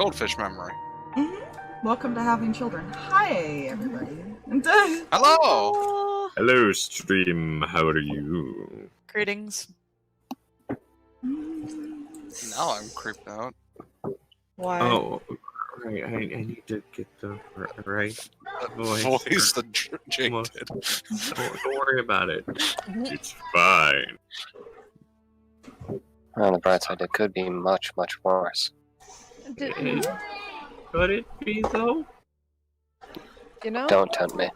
goldfish memory. Welcome to having children. Hi, everybody. Hello! Hello, stream. How are you? Greetings. Now I'm creeped out. Why? Oh, right. I need to get the right Voice that Jake did. Don't worry about it. It's fine. On the bright side, it could be much, much worse. Could it be, though? You know? Don't tempt me.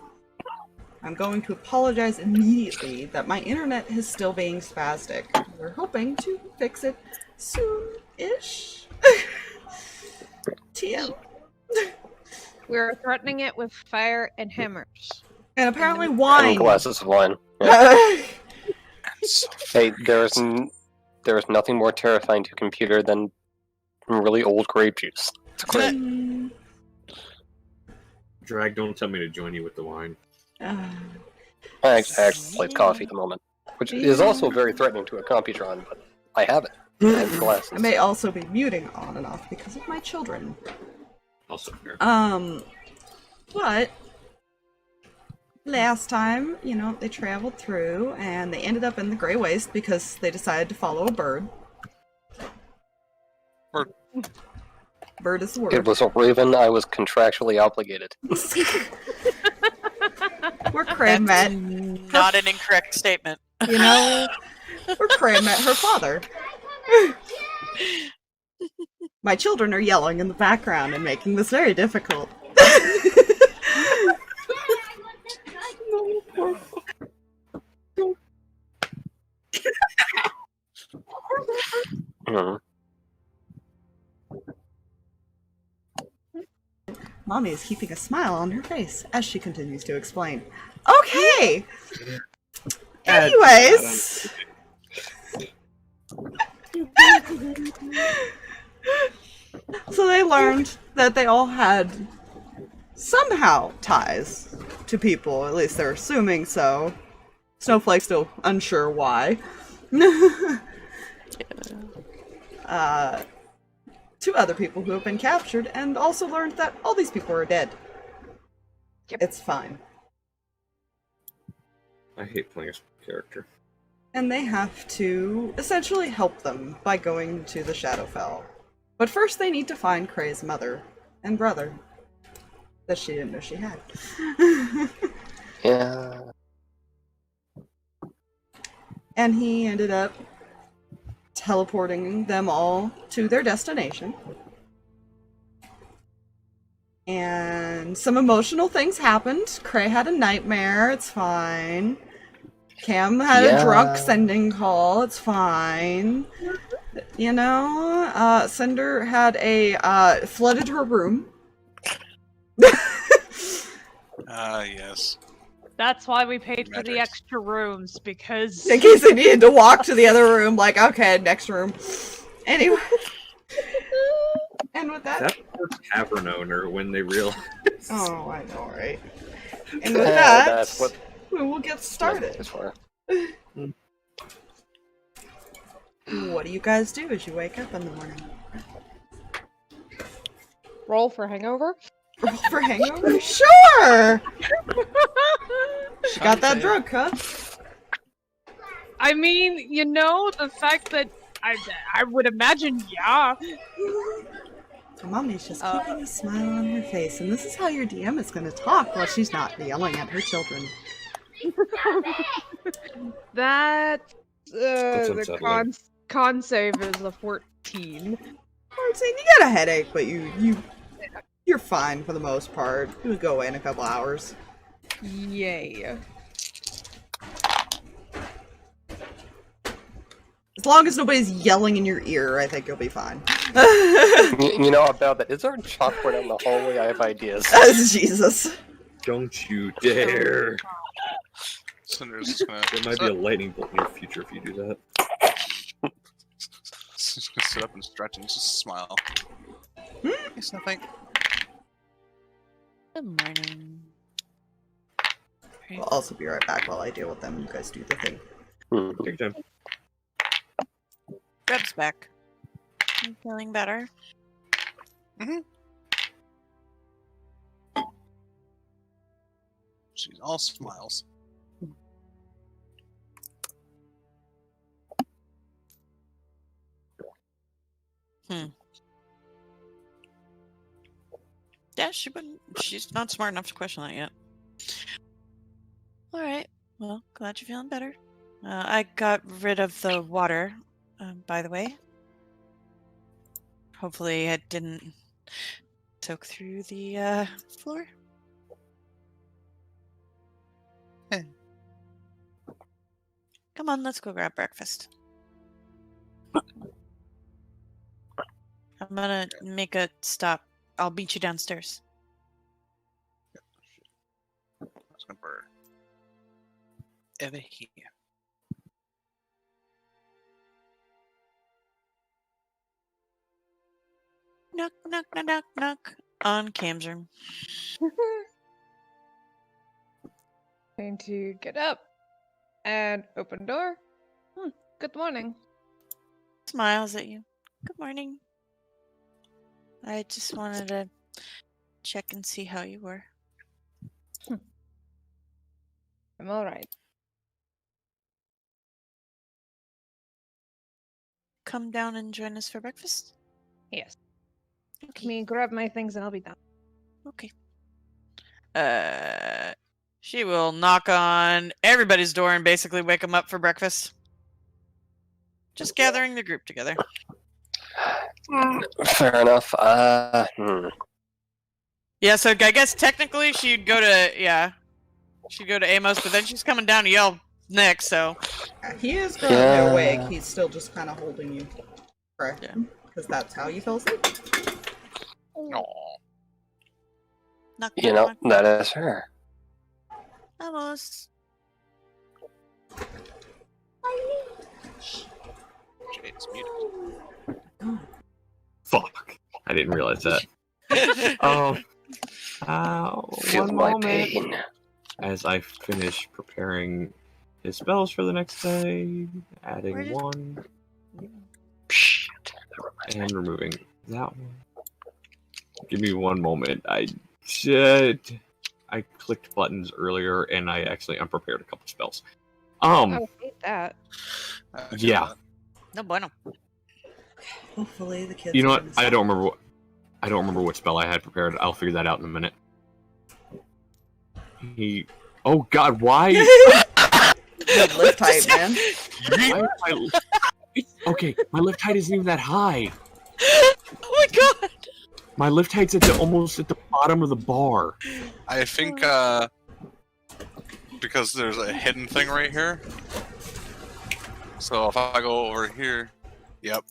I'm going to apologize immediately that my internet is still being spastic. We're hoping to fix it soon-ish. TM. We're threatening it with fire and hammers. And apparently And wine. glasses of wine. Yeah. Hey, there's nothing more terrifying to a computer than really old grape juice. Drag, don't tell me to join you with the wine. I actually play coffee at the moment, which is also very threatening to a Computron, but I have it. I have glasses. I may also be muting on and off because of my children. Also fair. But last time, you know, they traveled through and they ended up in the Grey Waste because they decided to follow a bird. Bird. Bird is the word. It was a raven. I was contractually obligated. Where Kreh met. Not an incorrect statement. You know, where Kreh met her father. My children are yelling in the background and making this very difficult. Mommy is keeping a smile on her face as she continues to explain. Okay! Anyways... So they learned that they all had somehow ties to people, at least they're assuming so. Snowflake's still unsure why. Two other people who have been captured, and also learned that all these people are dead. Yep. It's fine. I hate playing a character. And they have to essentially help them by going to the Shadowfell. But first they need to find Kreh's mother and brother that she didn't know she had. Yeah. And he ended up teleporting them all to their destination. And some emotional things happened. Kreh had a nightmare, it's fine. Cam had a drunk sending call, it's fine. You know, Cinder had flooded her room. Yes. That's why we paid for the extra rooms, because... In case they needed to walk to the other room, like, okay, next room. Anyway. And with that... That poor tavern owner when they realized... Oh, I know, right? And with that, that's what we will get started. it's for. What do you guys do as you wake up in the morning? Roll for hangover? Roll for hangover? Sure! Got that drunk, huh? I mean, you know, the fact that I would imagine, yeah. So Mommy's just keeping a smile on her face, and this is how your DM is going to talk while she's not yelling at her children. That, That's the unsettling. con save is a 14. 14, you get a headache, but you're fine for the most part. It would go away in a couple hours. Yay. As long as nobody's yelling in your ear, I think you'll be fine. You know about that? Is there a chalkboard out in the hallway? I have ideas. Jesus. Don't you dare! Cinder's just gonna... There might be a lightning bolt in your future if you do that. Just gonna sit up and stretch and just smile. It's nothing. Good morning. I'll also be right back while I deal with them. You guys do the thing. Take your time. Reb's back. I'm feeling better. Mm-hmm. She's all smiles. Yeah, she's not smart enough to question that yet. Alright, well, glad you're feeling better. I got rid of the water, by the way. Hopefully it didn't soak through the floor. Come on, let's go grab breakfast. I'm gonna make a stop. I'll meet you downstairs. That's gonna burn. Over here. Knock, knock, knock, knock, knock. On Cam's room. Going to get up and open door. Good morning. Smiles at you. Good morning. I just wanted to check and see how you were. I'm all right. Come down and join us for breakfast? Yes. Let Okay. me grab my things and I'll be done. Okay. She will knock on everybody's door and basically wake them up for breakfast. Just gathering the group together. Fair enough. Yeah, so I guess technically she'd go to Amos, but then she's coming down to yell Nick, so. He is currently awake. He's still just kind of holding you. Correct. Yeah. Because that's how you fell asleep. Aww. Knock, You knock, know, knock. that is her. Amos. Jade's muted. Fuck. I didn't realize that. Feel One my moment. pain. As I finish preparing his spells for the next day, adding Where did- one Shit. and removing that one. Give me one moment. I clicked buttons earlier and I actually unprepared a couple spells. I hate that. Yeah. No bueno. Hopefully the kids. You know are what? gonna I stop. don't remember what spell I had prepared. I'll figure that out in a minute. Oh God, why? Good lift height, man. Okay, my lift height isn't even that high. Oh my god! My lift height's almost at the bottom of the bar. I think, because there's a hidden thing right here. So if I go over here, yep.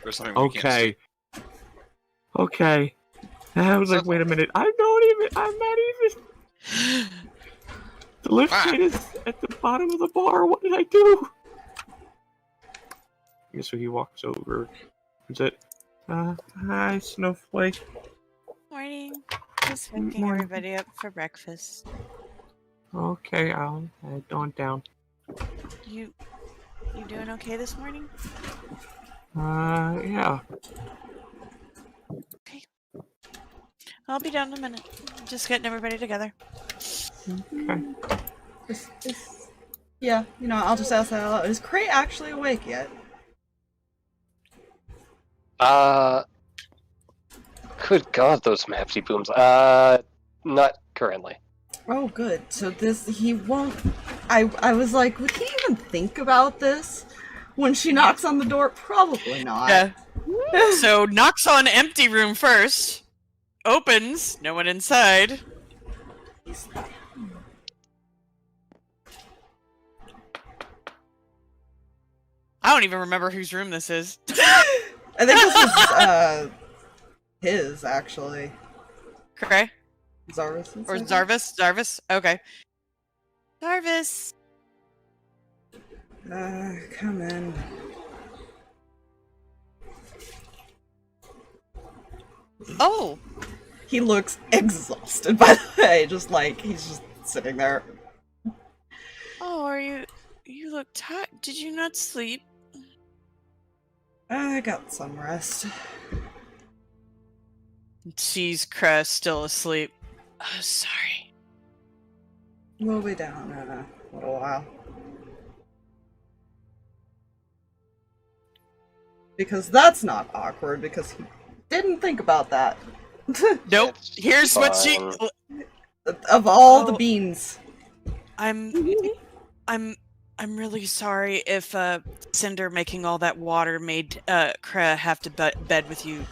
There's something we can't see. Okay. I was like, wait a minute. I'm not even. The lift height is at the bottom of the bar. What did I do? Okay, so he walks over. Is it? Hi, Snowflake. Morning. Just waking Morning. everybody up for breakfast. Okay, I'll head on down. You doing okay this morning? Yeah. Okay. I'll be down in a minute. Just getting everybody together. Okay. Yeah, you know, I'll just ask that out loud. Is Kreh actually awake yet? Good God, those mapsy booms. Not currently. Oh, good. So he won't. I was like, would he even think about this when she knocks on the door? Probably not. Yeah. So knocks on empty room first. Opens. No one inside. I don't even remember whose room this is. I think this is his actually. Kreh? Zarvis. Or Zarvis? Zarvis? Okay. Zarvis. Come in. Oh. He looks exhausted, by the way. Just like he's just sitting there. Oh, you look tired. Did you not sleep? I got some rest. Sees Kreh still asleep. Oh, sorry. We'll be down in a little while. Because that's not awkward, because he didn't think about that. Nope. It's Here's what she. fine. Of all the Oh. beans. I'm really sorry if Cinder making all that water made Kreh have to bed with you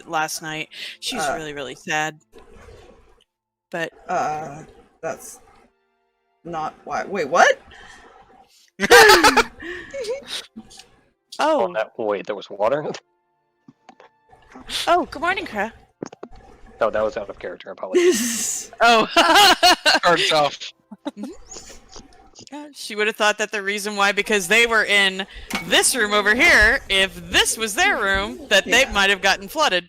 last night. She's really sad. But That's not why. Wait, what? oh, Wait, there was water? oh, good morning, Kreh. No, that was out of character. Apologies. Oh, Turns off. she would have thought that the reason why, because they were in this room over here, if this was their room, that they might have gotten flooded.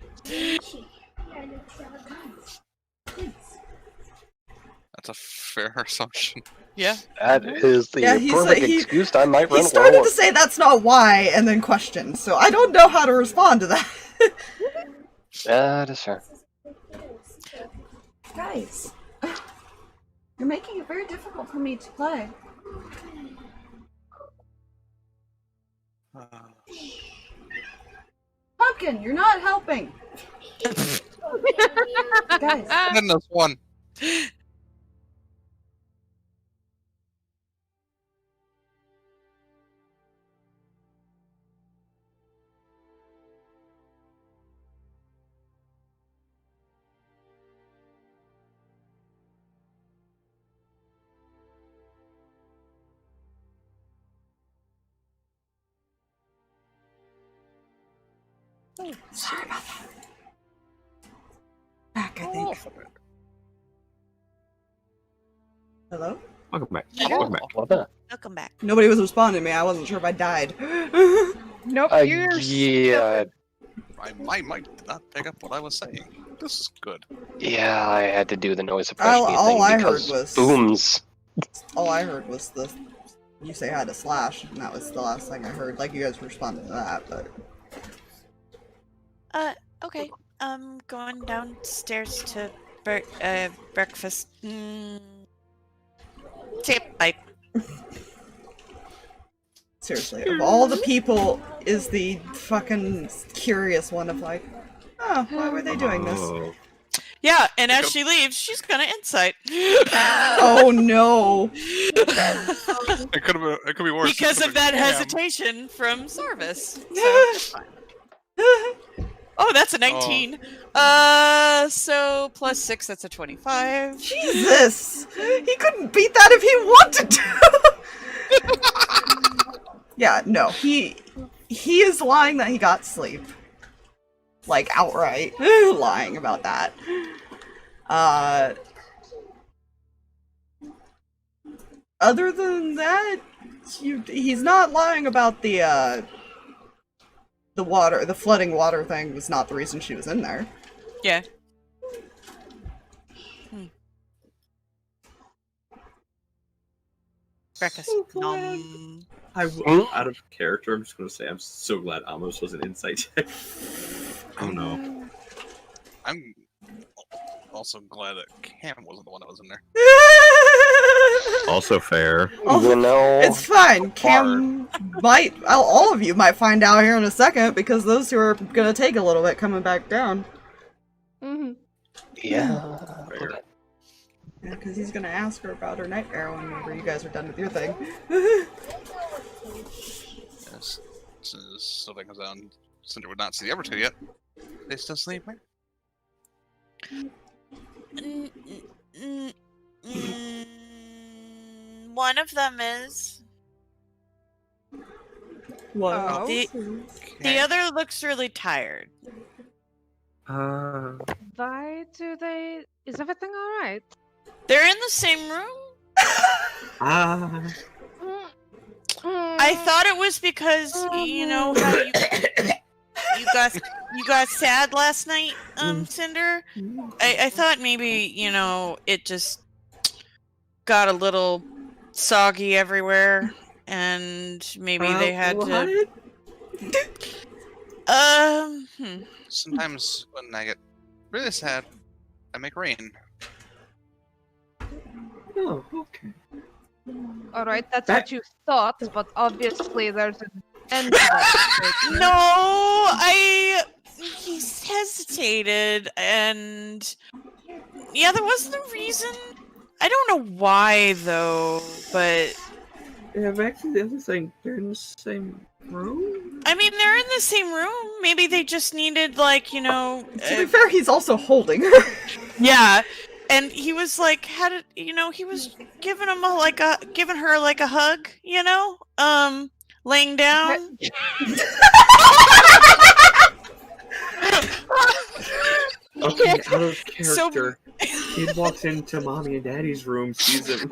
That's a fair assumption. Yeah. That is the he's perfect like, excuse I might He run started lower. to say that's not why, and then questioned, so I don't know how to respond to that. That is fair. Guys, you're making it very difficult for me to play. Pumpkin, you're not helping. Guys. Then there's one. Sorry about that. Back, I think. Hello? Welcome back. Oh, Welcome back. love that. Welcome back. Nobody was responding to me. I wasn't sure if I died. Nope, you're Yeah, My mic did not pick up what I was saying. This is good. yeah, I had to do the noise suppression all thing I heard because was- booms. All I heard was you say hi to Slash, and that was the last thing I heard. Like, you guys responded to that, but... Okay. Going downstairs to breakfast. Bye. Seriously, of all the people, is the fucking curious one of like, oh, why were they doing this? Oh. Yeah, and as she leaves, she's gonna insight. Oh no! It could be worse. Because of that Damn. hesitation from Sarvis. So, oh, that's a 19. So plus 6, that's a 25. Jesus! He couldn't beat that if he wanted to! Yeah, no, he is lying that he got sleep. Like, outright lying about that. Other than that, he's not lying about the flooding water thing was not the reason she was in there. Yeah. Breakfast. Nom. Out of character, I'm just going to say I'm so glad Amos was an insight check. Oh no. I'm also glad that Cam wasn't the one that was in there. Also fair. You know, It's fine. Cam might, all of you might find out here in a second, because those two are gonna take a little bit coming back down. Mm-hmm. yeah. Fair. Yeah, because he's gonna ask her about her nightmare whenever you guys are done with your thing. Yes. So that comes out and Cinder would not see the other two yet. They still sleeping? One of them is. What? Oh. The other looks really tired. Why do they... Is everything alright? They're in the same room? I thought it was because, you know, how you got sad last night, Cinder. I thought maybe, you know, it just got a little soggy everywhere, and maybe they had to. Sometimes when I get really sad, I make rain. Oh, okay. Alright, that's what you thought, but obviously there's an end to that. No, he hesitated, and yeah, there wasn't a reason. I don't know why though, but Yeah, back to the other thing. They're in the same room. I mean, they're in the same room. Maybe they just needed, like, you know. To be fair, he's also holding her. Yeah, and he was like, he was giving him giving her like a hug, laying down. Okay, out of character. He walks into mommy and daddy's room, sees him.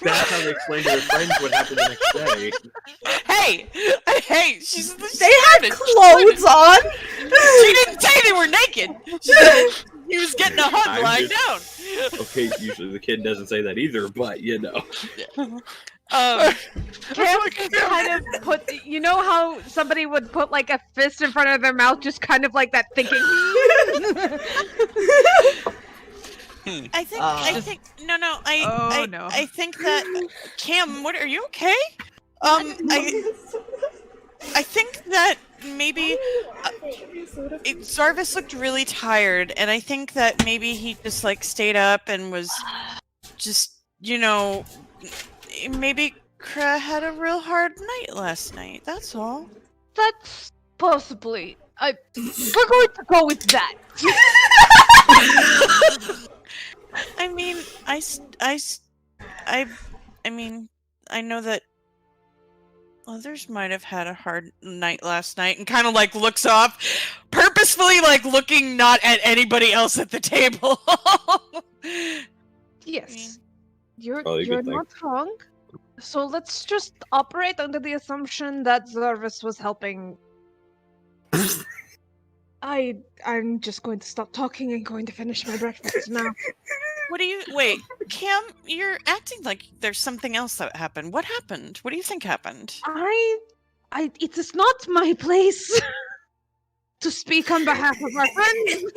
That's how they explain to their friends what happened the next day. Hey, They had clothes on. She didn't say they were naked. She said he was getting a hug lying down. Okay, usually the kid doesn't say that either, but you know. Cam kind of put, you know how somebody would put like a fist in front of their mouth, just kind of like that, thinking. I think that Cam, what are you okay? I think that maybe Zarvis looked really tired, and I think that maybe he just like stayed up and was just, maybe Kreh had a real hard night last night. That's all. That's possibly. We're going to go with that. I mean, I know that others might have had a hard night last night, and kind of like looks off, purposefully like looking not at anybody else at the table. Yes, you're good not wrong. So let's just operate under the assumption that Zarvis was helping. I'm just going to stop talking and going to finish my breakfast now. Wait, Cam, you're acting like there's something else that happened. What happened? What do you think happened? It is not my place to speak on behalf of my friend.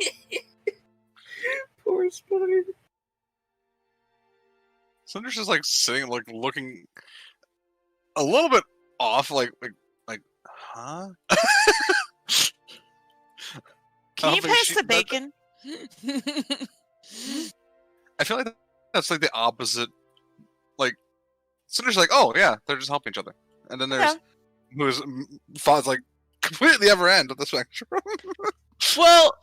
Poor Spider. Cinder's just like sitting, like looking a little bit off, like, huh? Can you pass the bacon? I feel like that's like the opposite. Like, Cinder's like, oh yeah, they're just helping each other, and then there's who's Fod's like completely the other end of the spectrum. Well,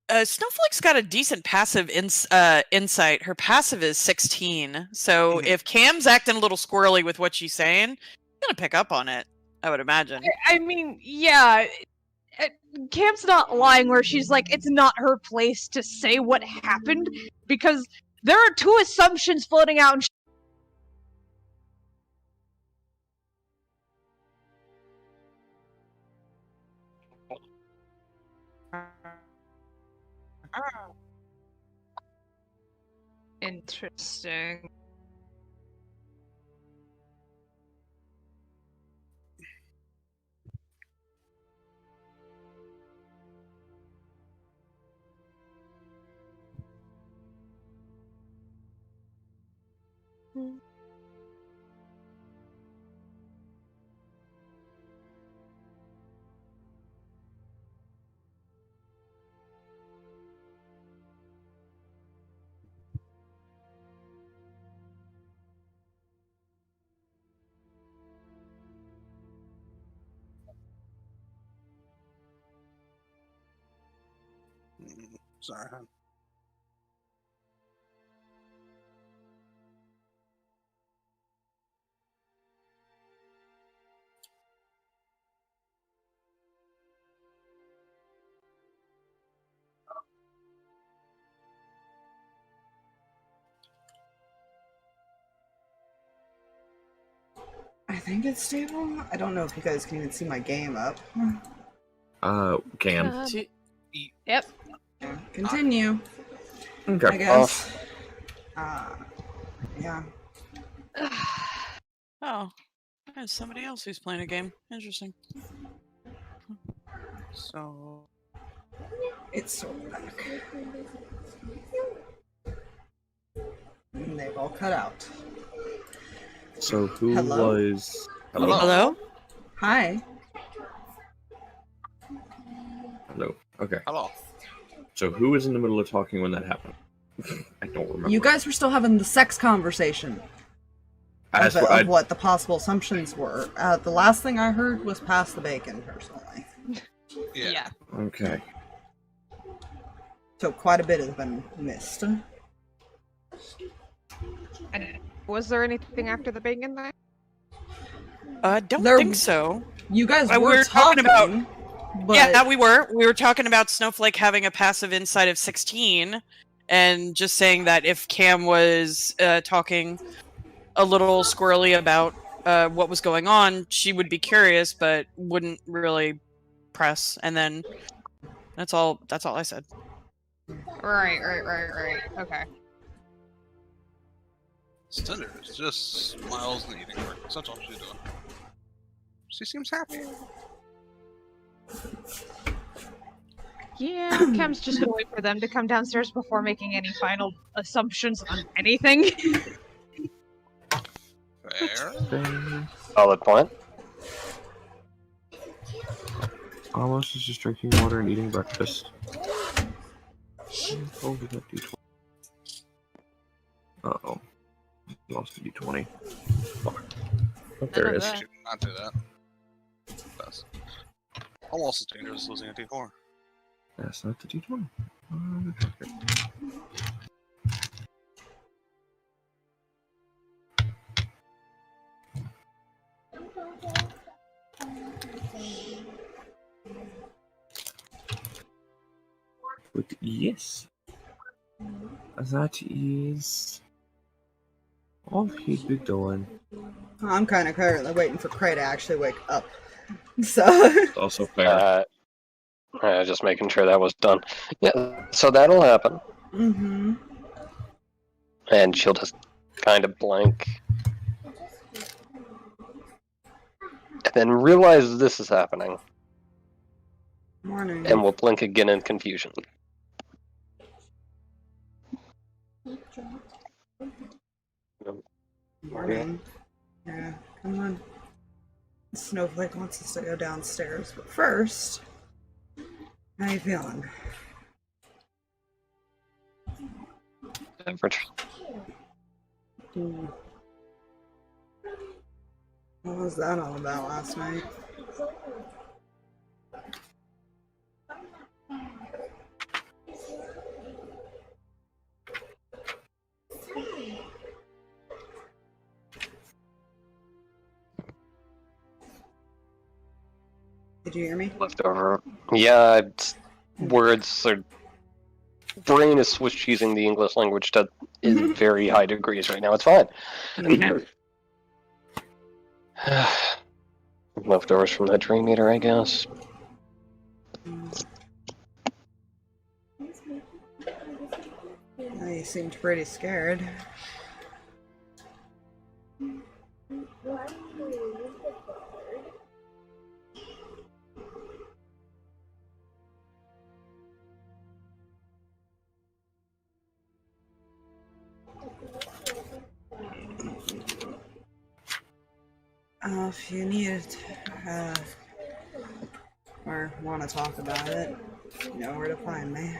Snowflake's got a decent passive insight. Her passive is 16, so if Cam's acting a little squirrely with what she's saying, she's gonna pick up on it, I would imagine. I mean, yeah. Cam's not lying where she's like, it's not her place to say what happened, because there are two assumptions floating out. Interesting. Sorry, hon. I think it's stable. I don't know if you guys can even see my game up. Cam. Yep. Yeah, continue. Okay. I guess. Yeah. Oh, there's somebody else who's playing a game. Interesting. So It's sort of back. And they've all cut out. So who Hello? was... Hello? Hi. Hello. Okay. Hello. So who was in the middle of talking when that happened? I don't remember. You guys were still having the sex conversation of what the possible assumptions were. The last thing I heard was pass the bacon, personally. Yeah. Okay. So quite a bit has been missed. And was there anything after the bacon there? Don't There- think so. You guys We were were talking about- but Yeah, we were. We were talking about Snowflake having a passive insight of 16, and just saying that if Cam was talking a little squirrely about what was going on, she would be curious, but wouldn't really press. And then that's all I said. Right. Okay. Cinder is just smiles and eating breakfast. That's all she's doing. She seems happy. Yeah, Cam's just gonna wait for them to come downstairs before making any final assumptions on anything. Fair. Solid point. Amos is just drinking water and eating breakfast. Oh, did that D20? Uh-oh. Lost the D20. Fuck. Oh, there it is. Should not do that. That's almost as dangerous as losing a D4. That's not the D20. But yes, that is all he'd be doing. I'm kind of currently waiting for Kreh to actually wake up. So It's also fair. Just making sure that was done. Yeah, so that'll happen. mm-hmm. And she'll just kind of blank. And then realize this is happening. Morning. And will blink again in confusion. Morning. Yeah, come on. Snowflake wants us to go downstairs, but first, how you feeling? Average. What was that all about last night? Did you hear me? Leftover. Yeah, words are. Brain is Swiss cheesing the English language to in very high degrees right now. It's fine. Leftovers from that dream eater, I guess. You seemed pretty scared. If you need it, or want to talk about it, you know where to find me.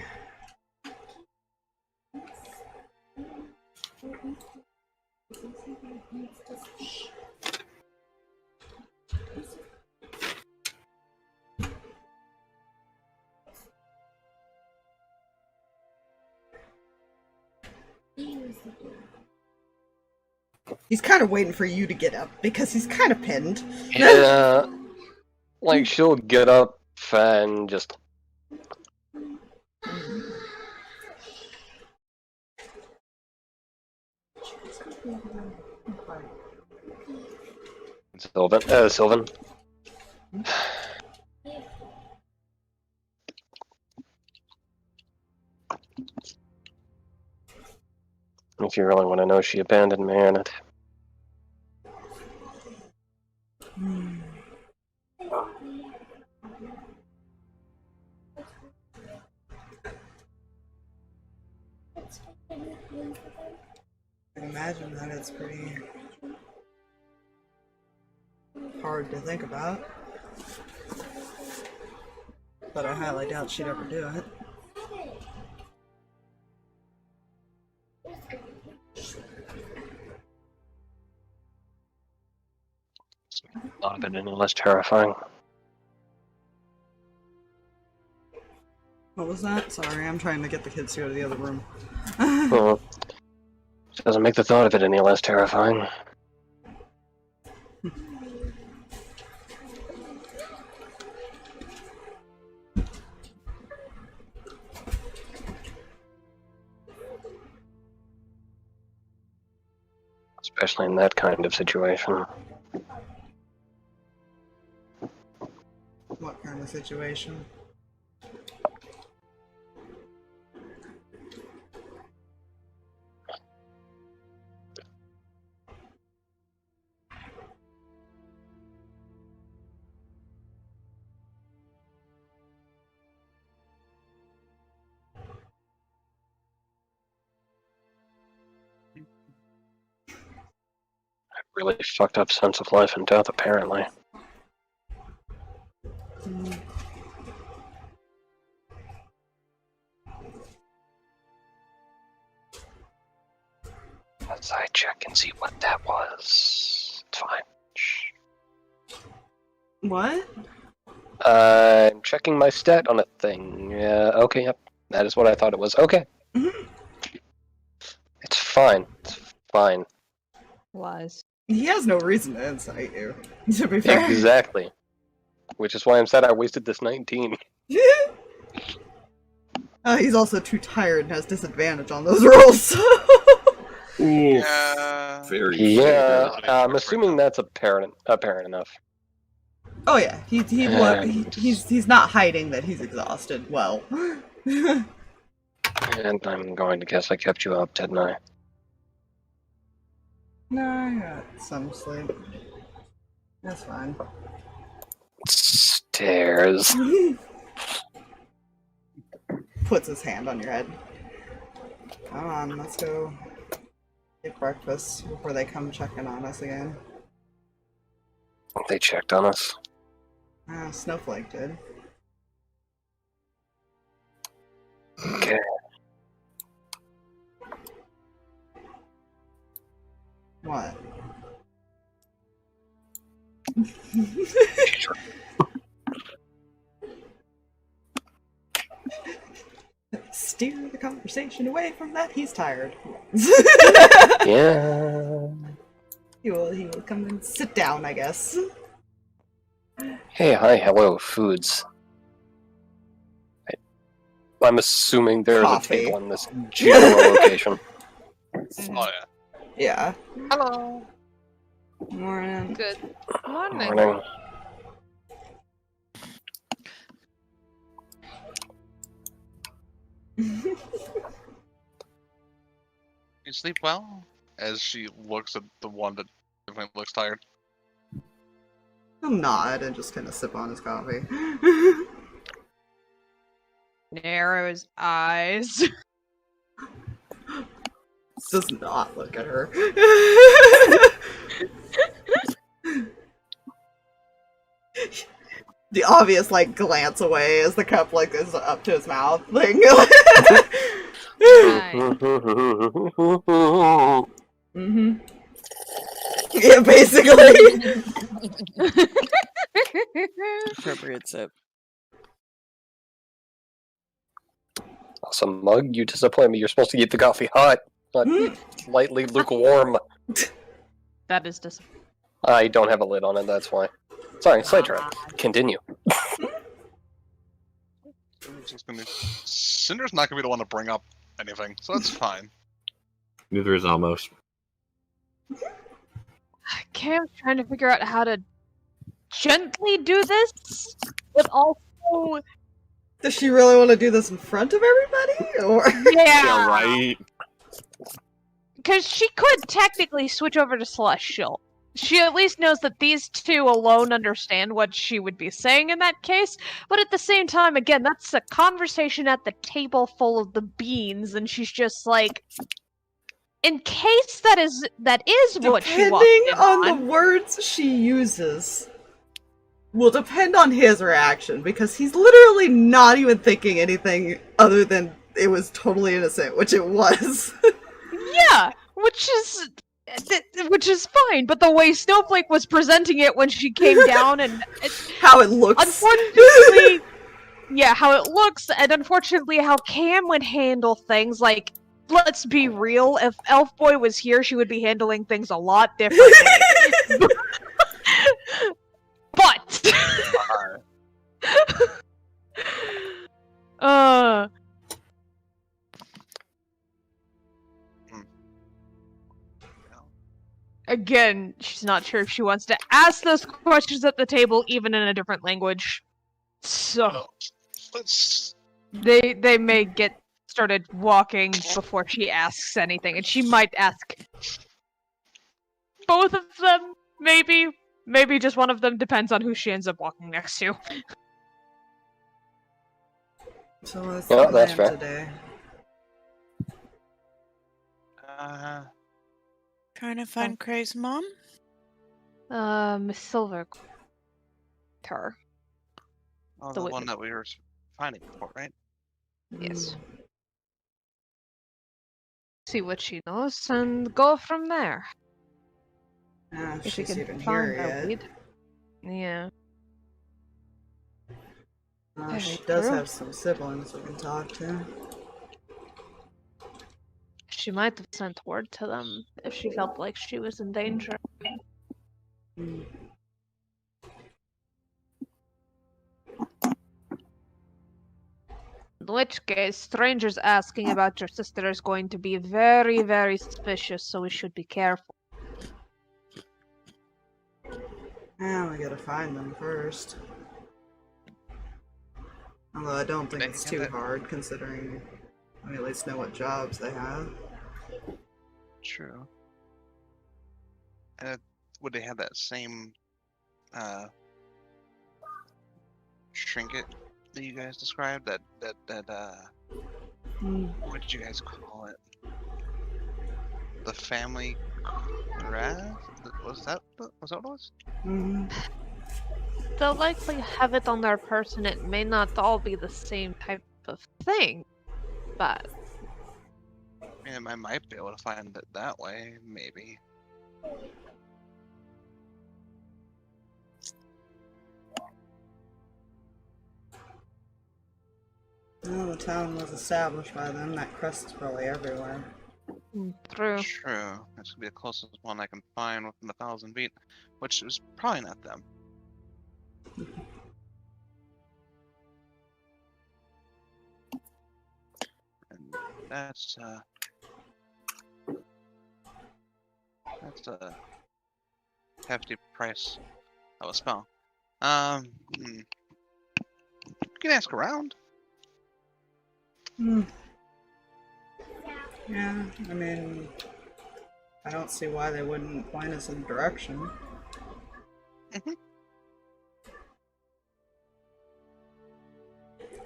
He's kind of waiting for you to get up because he's kind of pinned. Yeah, like she'll get up and just. Sylvan. If you really want to know, she abandoned me on it. I can imagine that it's pretty hard to think about. But I highly doubt she'd ever do it. Thought of it any less terrifying. What was that? Sorry, I'm trying to get the kids to go to the other room. Well, doesn't make the thought of it any less terrifying. Especially in that kind of situation. What kind of situation? Really fucked up sense of life and death, apparently. Let's side check and see what that was. It's fine. Shh. What? I'm checking my stat on a thing. Okay, yep. That is what I thought it was. Okay. It's fine. It's fine. Lies. He has no reason to incite you, to be fair. Exactly. Which is why I'm sad I wasted this 19. He's also too tired and has disadvantage on those rolls. Yeah. Yeah, I'm assuming that's apparent enough. Oh yeah, he's not hiding that he's exhausted. Well. And I'm going to guess I kept you up, didn't I? No, I got some sleep. That's fine. Stairs. Puts his hand on your head. Come on, let's go get breakfast before they come checking on us again. They checked on us. Snowflake did. Okay. What? Steer the conversation away from that. He's tired. Yeah. He will come and sit down, I guess. Hey, hi, hello, foods. I'm assuming there's Coffee. a table in this general location. Oh yeah. Yeah. Hello. Morning. Good morning. Morning. You sleep well? As she looks at the one that definitely looks tired. He'll nod and just kind of sip on his coffee. Narrow his eyes. Does not look at her. The obvious, like, glance away as the cup, like, is up to his mouth thing. Mm-hmm. Yeah, basically. Appropriate sip. Awesome mug, you disappoint me. You're supposed to keep the coffee hot, not lightly lukewarm. That is disappointing. I don't have a lid on it, that's why. Sorry, sidetrack. Continue. Cinder's not gonna be the one to bring up anything, so that's fine. Neither is Amos. Cam's trying to figure out how to gently do this, but also... Does she really want to do this in front of everybody? Or Yeah, right. because she could technically switch over to Celestial. she at least knows that these two alone understand what she would be saying in that case. But at the same time, again, that's a conversation at the table full of the beans, and she's just like, in case that is what she walked Depending in on the words she uses, will depend on his reaction, because he's literally not even thinking anything other than it was totally innocent, which it was. Yeah, which is fine, but the way Snowflake was presenting it when she came down and how it looks. Unfortunately, yeah, how it looks, and unfortunately how Cam would handle things, like, let's be real, if Elf Boy was here, she would be handling things a lot differently. But again, she's not sure if she wants to ask those questions at the table, even in a different language. So they may get started walking before she asks anything, and she might ask both of them, maybe just one of them, depends on who she ends up walking next to. So what's Yeah, the that's plan fair. today? Trying to find Kreh's mom? Miss Silvergrove. Her. Oh, The the one witness. that we were finding before, right? Yes. See what she knows and go from there. If If she she's can even find here a yet. lead. Yeah. She Very does true. have some siblings we can talk to. She might have sent word to them if she felt like she was in danger. Hmm. In which case, strangers asking about your sister is going to be very, very suspicious, so we should be careful. We gotta find them first. Although I don't think it's too hard, considering we at least know what jobs they have. True. And would they have that same trinket that you guys described? That what did you guys call it? The family Kreh? Was that what it was? Mm-hmm. They'll likely have it on their person. It may not all be the same type of thing, but I might be able to find it that way, maybe. Well, the town was established by them. That crest is probably everywhere. true. True. This would be the closest one I can find within 1,000 feet, which is probably not them. And that's a hefty price of a spell. You can ask around. Yeah, I mean, I don't see why they wouldn't point us in a direction.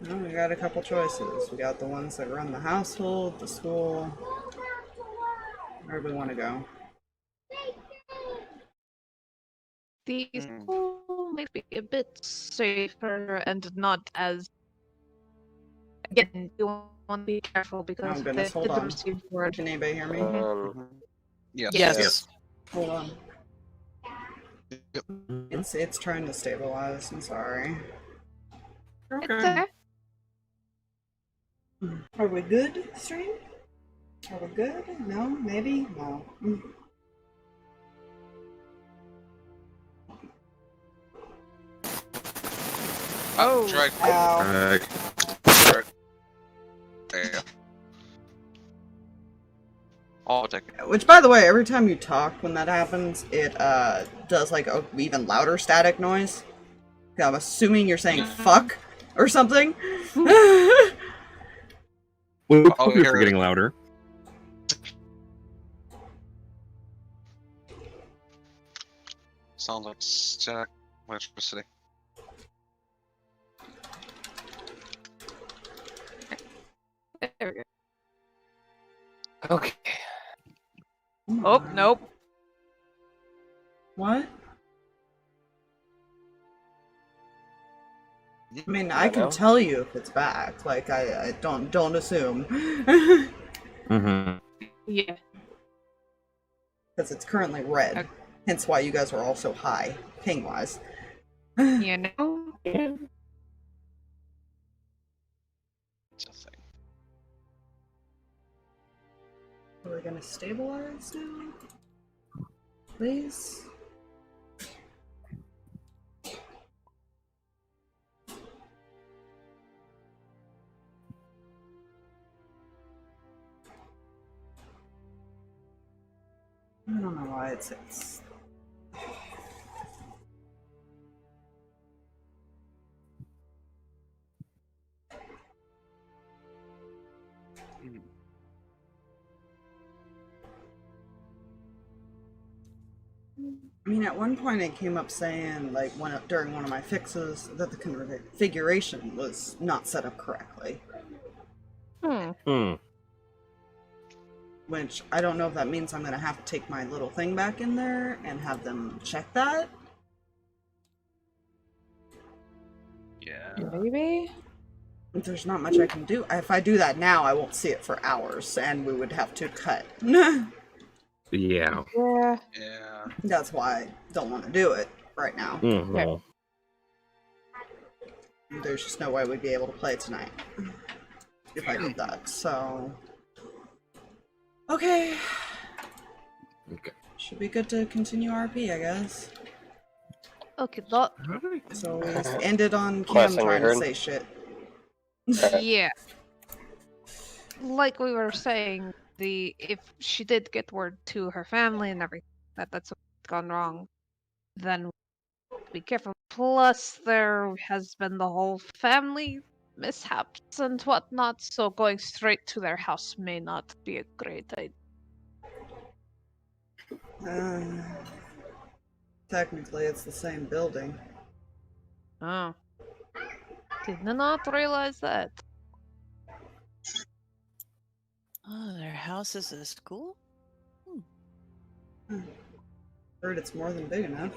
Well, we got a couple choices. We got the ones that run the household, the school. Where do we want to go? The school might be a bit safer and not as. Again, you want to be careful because Oh goodness, they hold did the on. received word. Can anybody hear me? Yes. Yes. Hold on. Yep. It's trying to stabilize. I'm sorry. It's okay. Are we good, stream? Are we good? No? Maybe? No. Oh, drag. Ow. There you go. I'll take it. Which, by the way, every time you talk when that happens, it does like a even louder static noise. I'm assuming you're saying fuck or something. Well, Oh, computers are getting louder. Sounds like static electricity. There we go. Okay. Oh, nope. What? I mean, I I can know. tell you if it's back. Like, I don't assume. Mm-hmm. Yeah. Because it's currently red. Okay. Hence why you guys are all so high, ping-wise. You know? Yeah. It's a thing. Are we gonna stabilize now? Please? I don't know why it's I mean, at one point it came up saying, like, during one of my fixes, that the configuration was not set up correctly. Hmm. Which, I don't know if that means I'm gonna have to take my little thing back in there and have them check that. Yeah. Maybe? There's not much I can do. If I do that now, I won't see it for hours, and we would have to cut. Yeah. Yeah. Yeah. That's why I don't want to do it right now. Mm-hmm. There's just no way we'd be able to play tonight if I did that, so... Okay. Okay. Should be good to continue RP, I guess. Okay, look. So we just ended on Cam Last thing we trying to heard. say shit. Yeah. Like we were saying, if she did get word to her family and everything that's what's gone wrong, then be careful. Plus, there has been the whole family mishaps and whatnot, so going straight to their house may not be a great idea. Technically, it's the same building. Oh. Did not realize that. Oh, their house is a school? Heard it's more than big enough.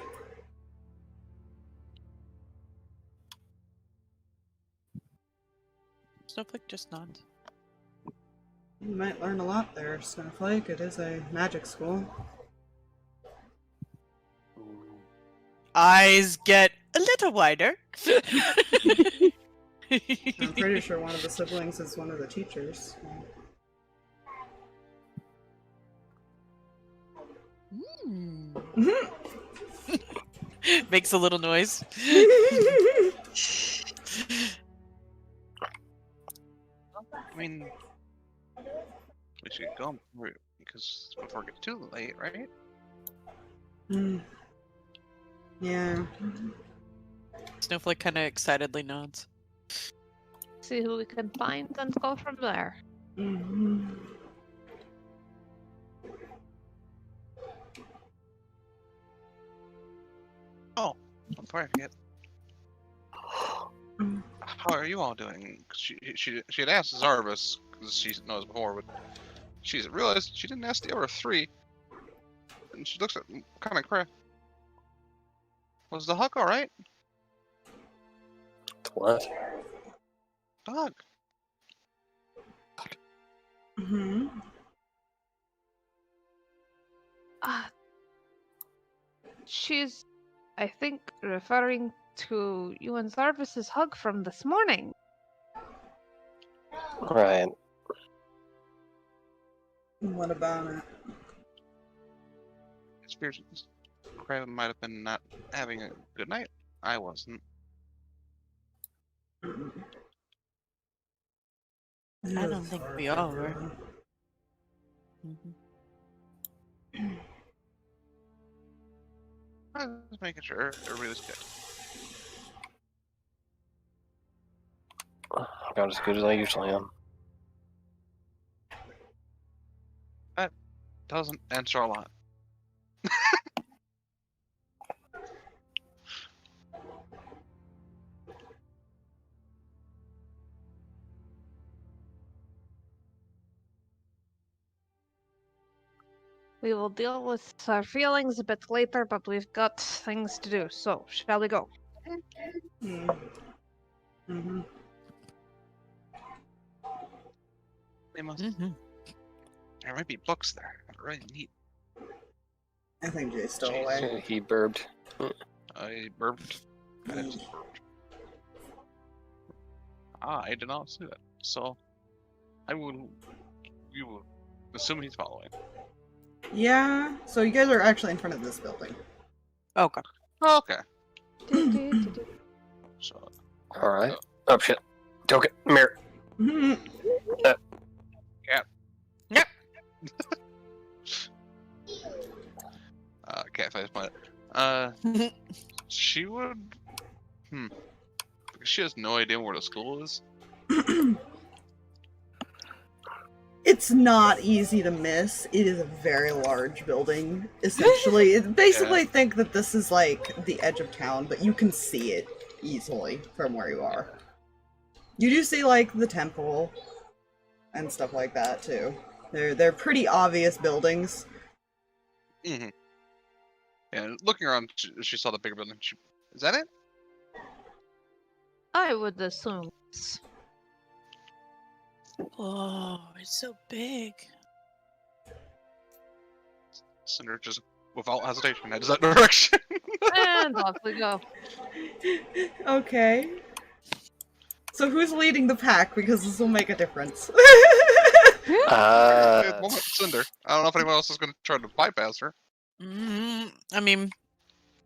Snowflake just nods. You might learn a lot there, Snowflake. It is a magic school. Eyes get a little wider. I'm pretty sure one of the siblings is one of the teachers. Makes a little noise. I mean, we should go because before it gets too late, right? Yeah. Snowflake kind of excitedly nods. See who we can find and go from there. Oh, before I forget. How are you all doing? She had asked Zarvis because she knows before, but she realized she didn't ask the other three, and she looks at kind of Kreh. Was the hug all right? What? Dog. She's, I think, referring to you and Zarvis's hug from this morning. Right. What about it? Experience. Kreh might have been not having a good night. I wasn't. I don't think we all were. I was making sure everybody was good. Got as good as I usually am. That doesn't answer a lot. We will deal with our feelings a bit later, but we've got things to do. So, shall we go? Mm-hmm. Amos, Mm-hmm. there might be books there. They're really neat. I think Jay's still Jeez. away. He burped. I burped. I just burped. I did not see that. So, you will assume he's following. Yeah, so you guys are actually in front of this building. Okay. Okay. So, Alright. Oh shit. Token. Mirror. Mhm. can't find his planet. She would. She has no idea where the school is. It's not easy to miss. It is a very large building, essentially. Basically, think that this is like the edge of town, but you can see it easily from where you are. You do see like the temple and stuff like that too. They're pretty obvious buildings. Mm-hmm. And looking around, she saw the bigger building. Is that it? I would assume. Oh, it's so big. Cinder just, without hesitation, heads that direction. And off we go. Okay. So who's leading the pack? Because this will make a difference. At the moment, Cinder. I don't know if anyone else is going to try to bypass her. I mean,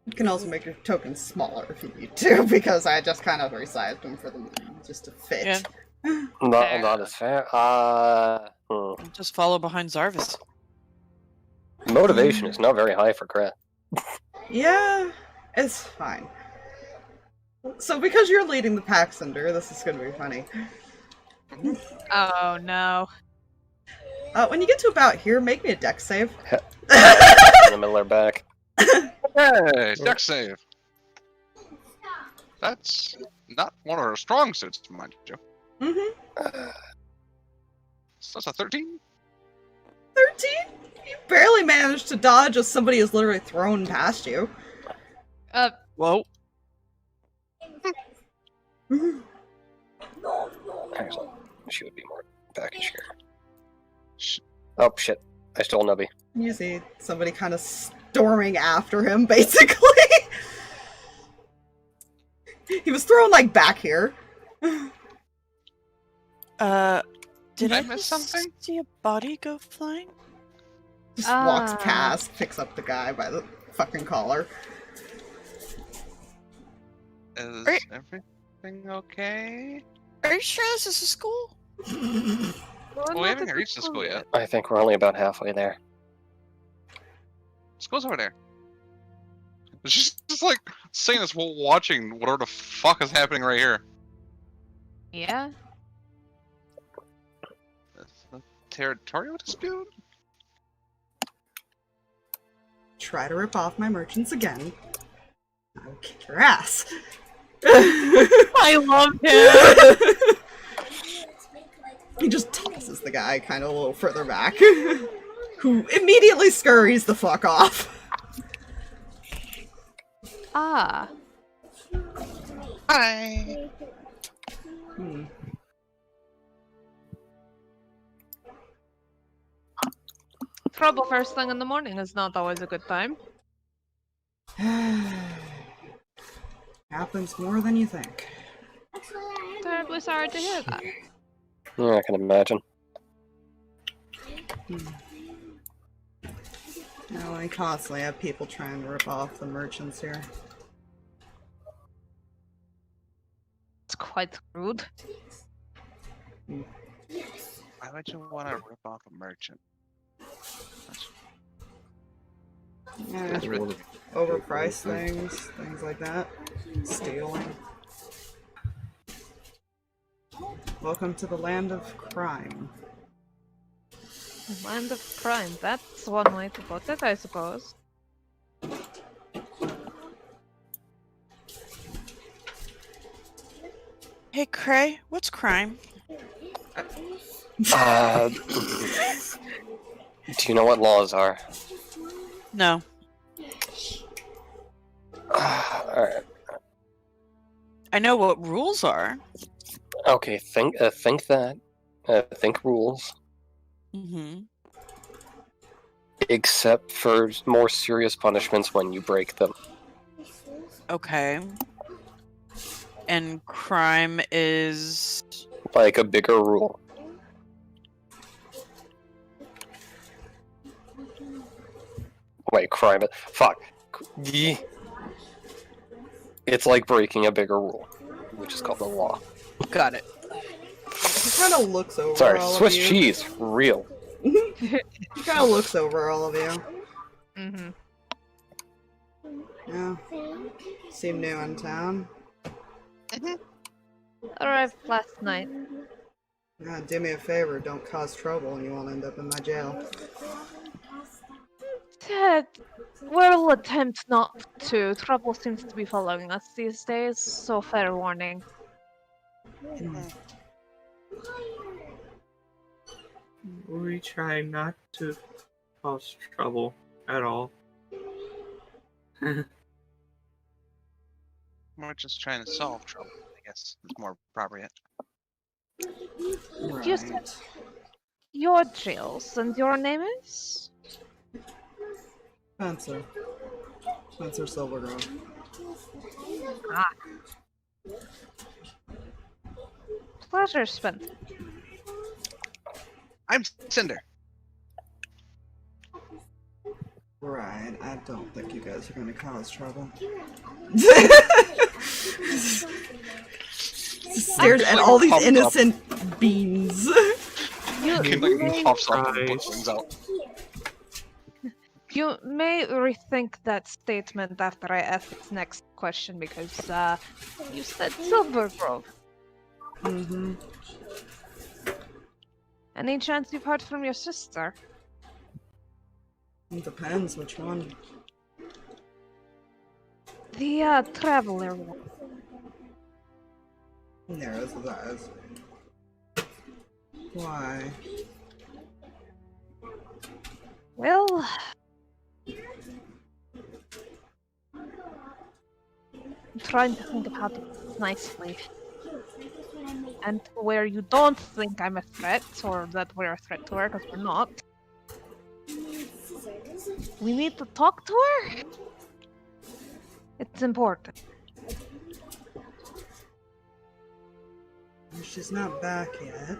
You can also make your token smaller if you need to, because I just kind of resized them for them just to fit. Yeah. Not as fair. just follow behind Zarvis. Motivation is not very high for Kreh. Yeah, it's fine. So because you're leading the pack, Cinder, this is going to be funny. Oh no. When you get to about here, make me a dex save. In the middle of her back. Hey, dex save. That's not one of her strong suits, mind you. Mm-hmm. So that's a 13? 13? You barely managed to dodge as somebody is literally thrown past you. Whoa. Excellent. She would be more package here. Oh shit. I stole Nubby. You see somebody kind of storming after him, basically. He was thrown, like, back here. Did I miss something? see a body go flying? Just walks past, picks up the guy by the fucking collar. Is Right. everything okay? Are you sure this is a school? Well, we haven't reached the school yet. I think we're only about halfway there. School's over there. She's just like saying this while watching whatever the fuck is happening right here. Yeah. It's a territorial dispute? Try to rip off my merchants again. I'll kick your ass. I love him! He just tosses the guy kind of a little further back, who immediately scurries the fuck off. Ah. Hi! Trouble first thing in the morning is not always a good time. Happens more than you think. Terribly sorry to hear that. Yeah, I can imagine. No, I constantly have people trying to rip off the merchants here. It's quite rude. Why would you want to rip off a merchant? Yeah, That's rude. overpriced things like that. Stealing. Welcome to the land of crime. Land of crime. That's one way to put it, I suppose. Hey, Kreh, what's crime? Do you know what laws are? No. Alright. I know what rules are. Okay, think that. Think rules. Mm-hmm. Except for more serious punishments when you break them. Okay. And crime is... Like a bigger rule. Wait, crime... Fuck. It's like breaking a bigger rule, which is called the law. Got it. He kind of looks over Sorry, all Swiss of you. cheese. Real. He kind of looks over all of you. Mm-hmm. Yeah. Seem new in town. Arrived last night. Yeah, do me a favor, don't cause trouble and you won't end up in my jail. Ted, we'll attempt not to. Trouble seems to be following us these days, so fair warning. We try not to cause trouble at all. We're just trying to solve trouble, I guess. It's more appropriate. Right. You said your drills, and your name is? Spencer. Spencer Silvergrove. Ah. Pleasure, Spencer. I'm Cinder. Right, I don't think you guys are gonna cause trouble. Stares at all these innocent beans. Like pops off and puts wings out. You may rethink that statement after I ask its next question, because you said Silvergrove. Mm-hmm. Any chance you've heard from your sister? It depends which one. The traveler one. Narrows his eyes. Why? Well, I'm trying to think about it nicely. And where you don't think I'm a threat, or that we're a threat to her, because we're not. We need to talk to her? It's important. She's not back yet.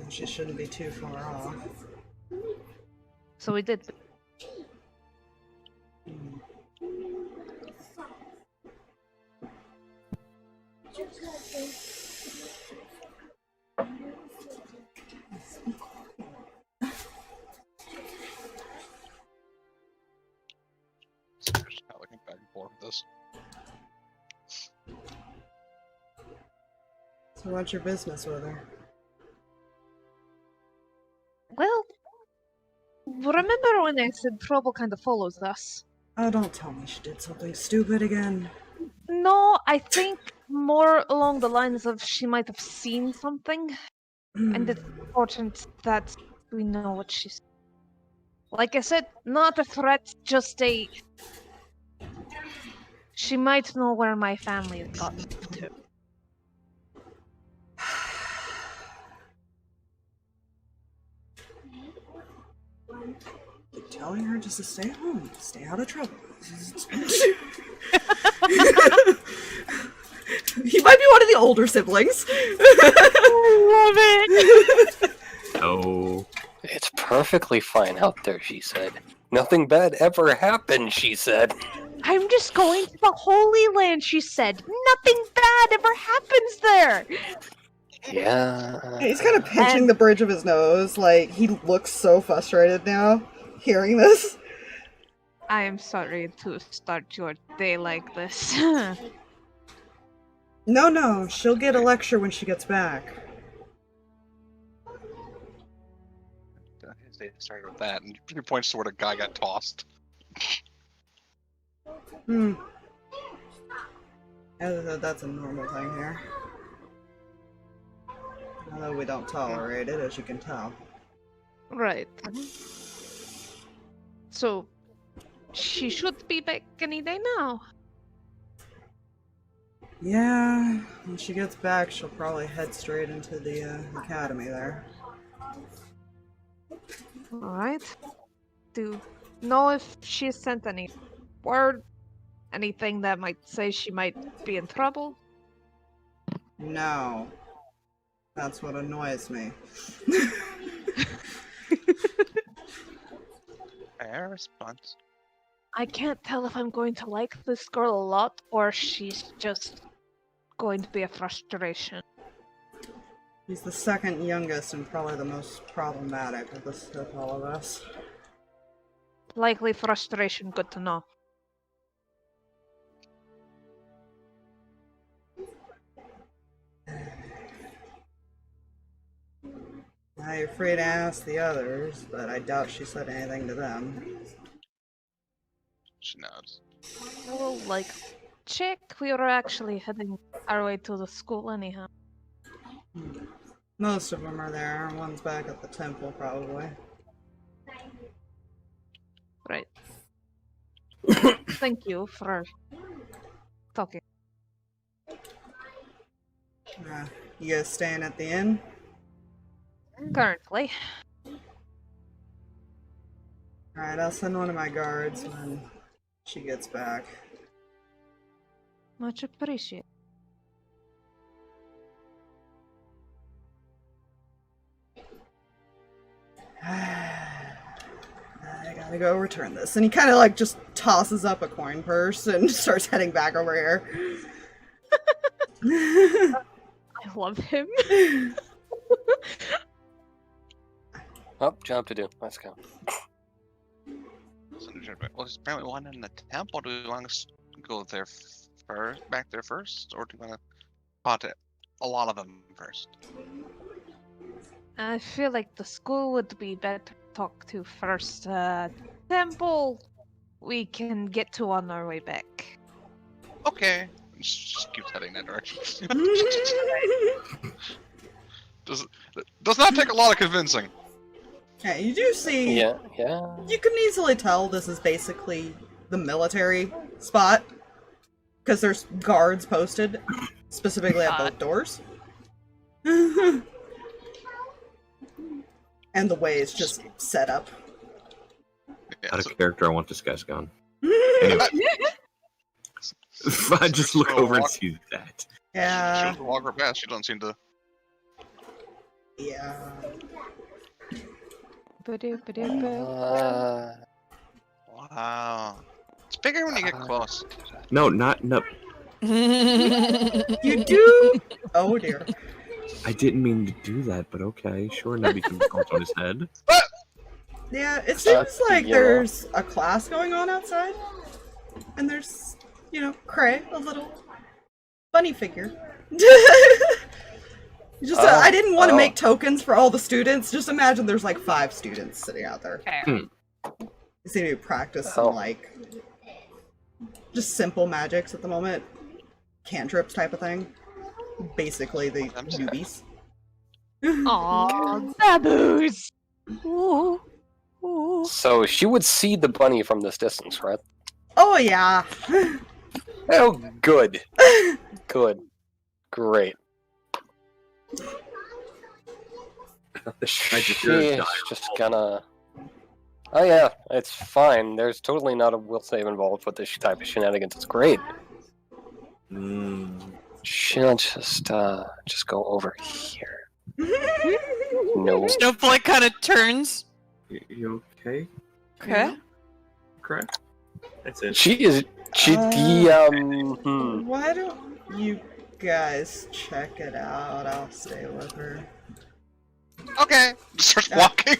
She shouldn't be too far off. So we did. Just not looking back and forth with this. So what's your business with her? Well, remember when I said trouble kind of follows us? Oh, don't tell me she did something stupid again. No, I think more along the lines of she might have seen something, and it's important that we know what she's. Like I said, not a threat, just a. She might know where my family has gotten to. Keep telling her just to stay home, stay out of trouble. He might be one of the older siblings. I love it! Oh. It's perfectly fine out there, she said. Nothing bad ever happened, she said. I'm just going to the Holy Land, she said. Nothing bad ever happens there! Yeah. He's kind of pinching the bridge of his nose, like, he looks so frustrated now, hearing this. I am sorry to start your day like this. No, she'll get a lecture when she gets back. His day started with that, and he points to where the guy got tossed. That's a normal thing here. Although we don't tolerate it, as you can tell. Right. So, she should be back any day now. Yeah, when she gets back, she'll probably head straight into the academy there. Alright. Do you know if she sent any word? Anything that might say she might be in trouble? No. That's what annoys me. Fair response. I can't tell if I'm going to like this girl a lot or she's just going to be a frustration. He's the second youngest and probably the most problematic of all of us. Likely frustration, good to know. Now you're free to ask the others, but I doubt she said anything to them. She knows. I will, check. We were actually heading our way to the school anyhow. Most of them are there. One's back at the temple, probably. Right. Thank you for talking. You guys staying at the inn? Currently. Alright, I'll send one of my guards when she gets back. Much appreciated. I gotta go return this. And he kind of just tosses up a coin purse and starts heading back over here. I love him. Oh, job to do. Let's go. Well, there's apparently one in the temple. Do we want to go there first, back there first, or do we want to contact a lot of them first? I feel like the school would be better to talk to first. Temple, we can get to on our way back. Okay. Just keeps heading that direction. Does not take a lot of convincing. Yeah, you do see. Yeah. You can easily tell this is basically the military spot because there's guards posted specifically at both doors. And the way it's just set up. Yeah, Out of character, I want this guy's gone. Anyway. If I just look over and see that. Yeah. She doesn't walk her past. She doesn't seem to. Yeah. Wow. It's bigger when you get close. No. You do. Oh dear. I didn't mean to do that, but okay, sure. Nobody can count on his head. Yeah, it seems like there's a class going on outside, and there's, Kreh, a little bunny figure. I didn't want to make tokens for all the students. Just imagine there's 5 students sitting out there. They seem to be practicing just simple magics at the moment, cantrips type of thing. Basically, the newbies. Aww, baboos! Ooh. Ooh. So she would see the bunny from this distance, right? Oh yeah. Oh, good. Good. Great. She's just gonna... Oh yeah, it's fine. There's totally not a will save involved with this type of shenanigans. It's great. She'll just go over here. No. Snowflake kind of turns. You okay? Okay. Correct. That's it. Why don't you guys check it out? I'll stay with her. Okay. Just starts walking.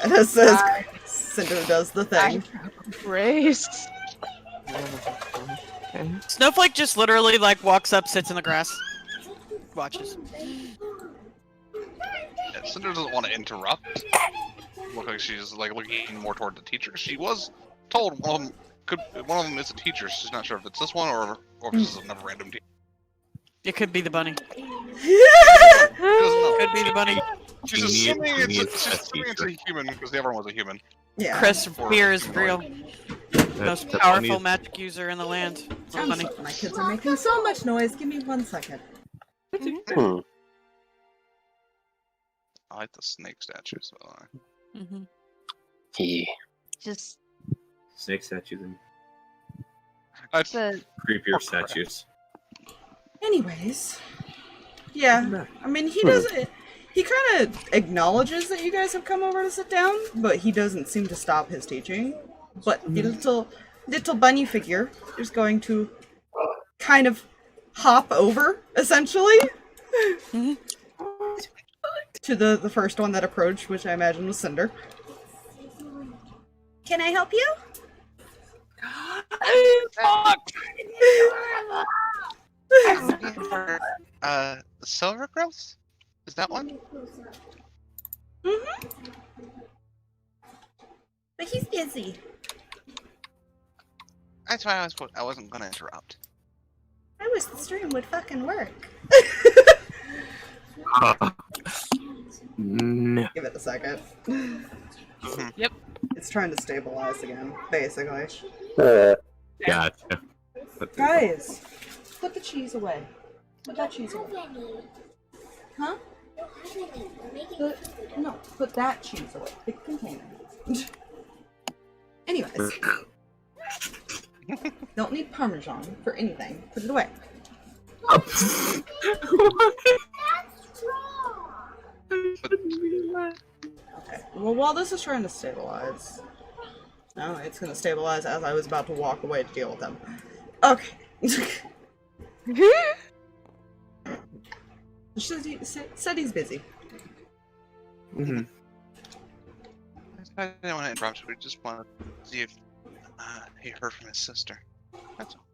This is Cinder does the thing. Grace. Snowflake just literally walks up, sits in the grass, watches. Yeah, Cinder doesn't want to interrupt. Look like she's looking more toward the teacher. She was told one of them is a teacher. She's not sure if it's this one or if this is another random teacher. It could be the bunny. She doesn't know. Could be the bunny. She's assuming it's a human because the other one was a human. Yeah. Chris Beer is real. Most the powerful bunny- magic user in the land. I'm Bunny. sorry, my kids are making so much noise. Give me 1 second. Hmm. I like the snake statues. By the way. Mm-hmm. Yeah. Just Snake statues and the creepier statues. Anyways, yeah. I mean, he doesn't. He kind of acknowledges that you guys have come over to sit down, but he doesn't seem to stop his teaching. But the little bunny figure is going to kind of hop over, essentially, to the first one that approached, which I imagine was Cinder. Can I help you? The Silvergrove? Is that one? Mm-hmm. But he's busy. That's why I wasn't gonna interrupt. I wish the stream would fucking work. No. Give it a second. Yep. It's trying to stabilize again, basically. Gotcha. Guys, put the cheese away. Put that cheese away. Huh? No, put that cheese away. The container. Anyways. Don't need Parmesan for anything. Put it away. Okay. Well, while this is trying to stabilize... No, it's gonna stabilize as I was about to walk away to deal with them. Okay. Said he's busy. Mm-hmm. I didn't want to interrupt. We just wanted to see if he heard from his sister. That's all.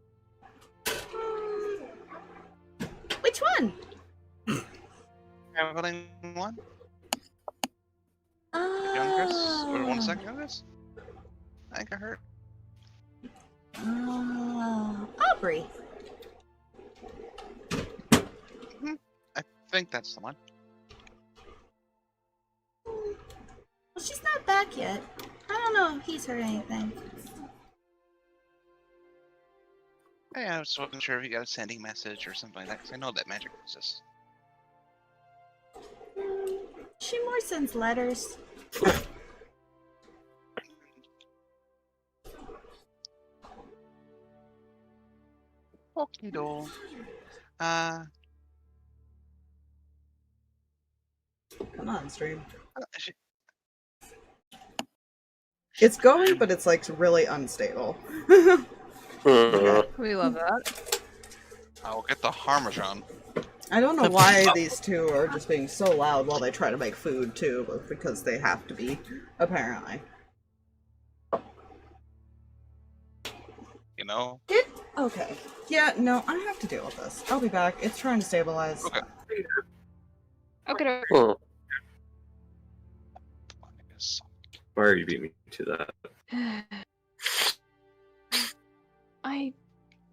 Which one? Traveling one? Young Chris? Or 1 second youngest? I think I heard. Aubrey. I think that's the one. Well, she's not back yet. I don't know if he's heard anything. Hey, I just wasn't sure if you got a sending message or something like that, because I know that magic exists. She more sends letters. Okie doke. Come on, stream. She- It's going, but it's like really unstable. Mhm. we love that. I'll get the Parmesan. I don't know why these two are just being so loud while they try to make food too, but because they have to be, apparently. You know? Okay. Yeah, no, I have to deal with this. I'll be back. It's trying to stabilize. Okay. Okay. Hmm. Why are you beating me to that? I.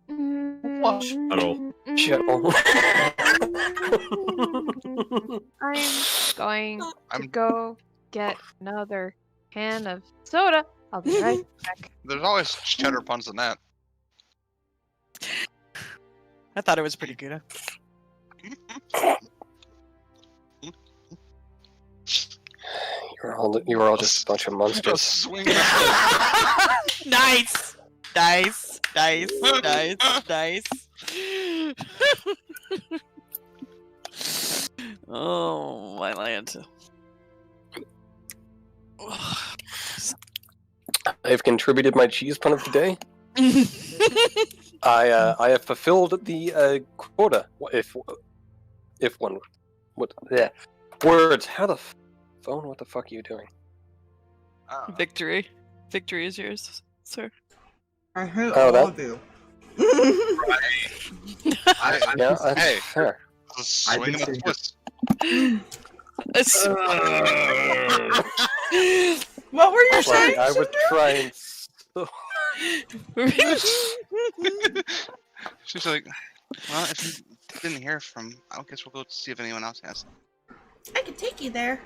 Shuttle. Shuttle. I'm going to go get another can of soda. I'll be right back. There's always cheddar puns in that. I thought it was pretty good. You were all just a bunch of monsters. Swing. Nice! Nice! Nice! Nice! Nice! Oh, my land. I've contributed my cheese pun of the day. I have fulfilled the quota. If one, what? Yeah. Words. How the phone? What the fuck are you doing? Victory. Victory is yours, sir. I hate Oh, all that- of you. Yeah, that's Hey. fair. Swing and a twist. What were you Sorry, saying? I was trying. So... She's like, well, if you didn't hear from. I guess we'll go see if anyone else has. I can take you there.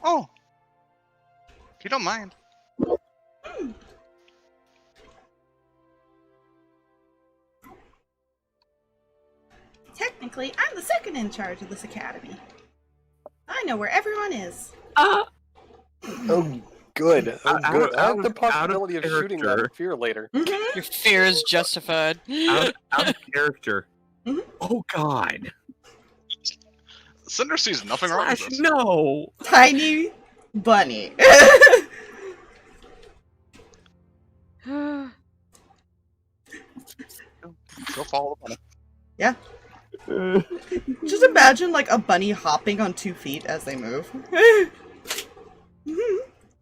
Oh, if you don't mind. Technically, I'm the second in charge of this academy. I know where everyone is. Oh, good. Oh, Out- good. out I have of- the out of possibility of shooting that character. in fear later. Your fear is justified. Out of character. Mhm. Oh God. Cinder sees nothing wrong with Slash, this. no. Tiny bunny. Go follow the bunny. Yeah. Just imagine like a bunny hopping on 2 feet as they move.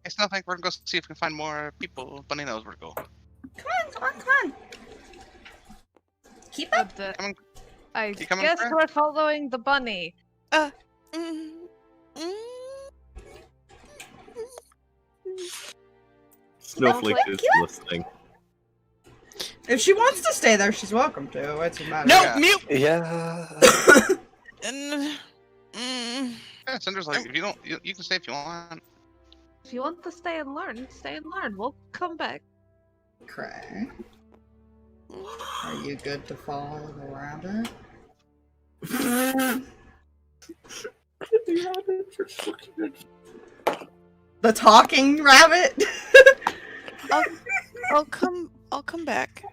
It's nothing. We're gonna go see if we can find more people. Bunny knows where to go. Come on. Keep up. I You coming, guess Kreh? we're following the bunny. Mm, mm. Snowflake is Snowflake, listening. If she wants to stay there, she's welcome to. It doesn't matter. No, Yeah. mute. Yeah. Yeah, Cinder's like, if you don't, you can stay if you want. If you want to stay and learn, stay and learn. We'll come back. Kreh, are you good to follow the rabbit? The talking rabbit? I'll come back.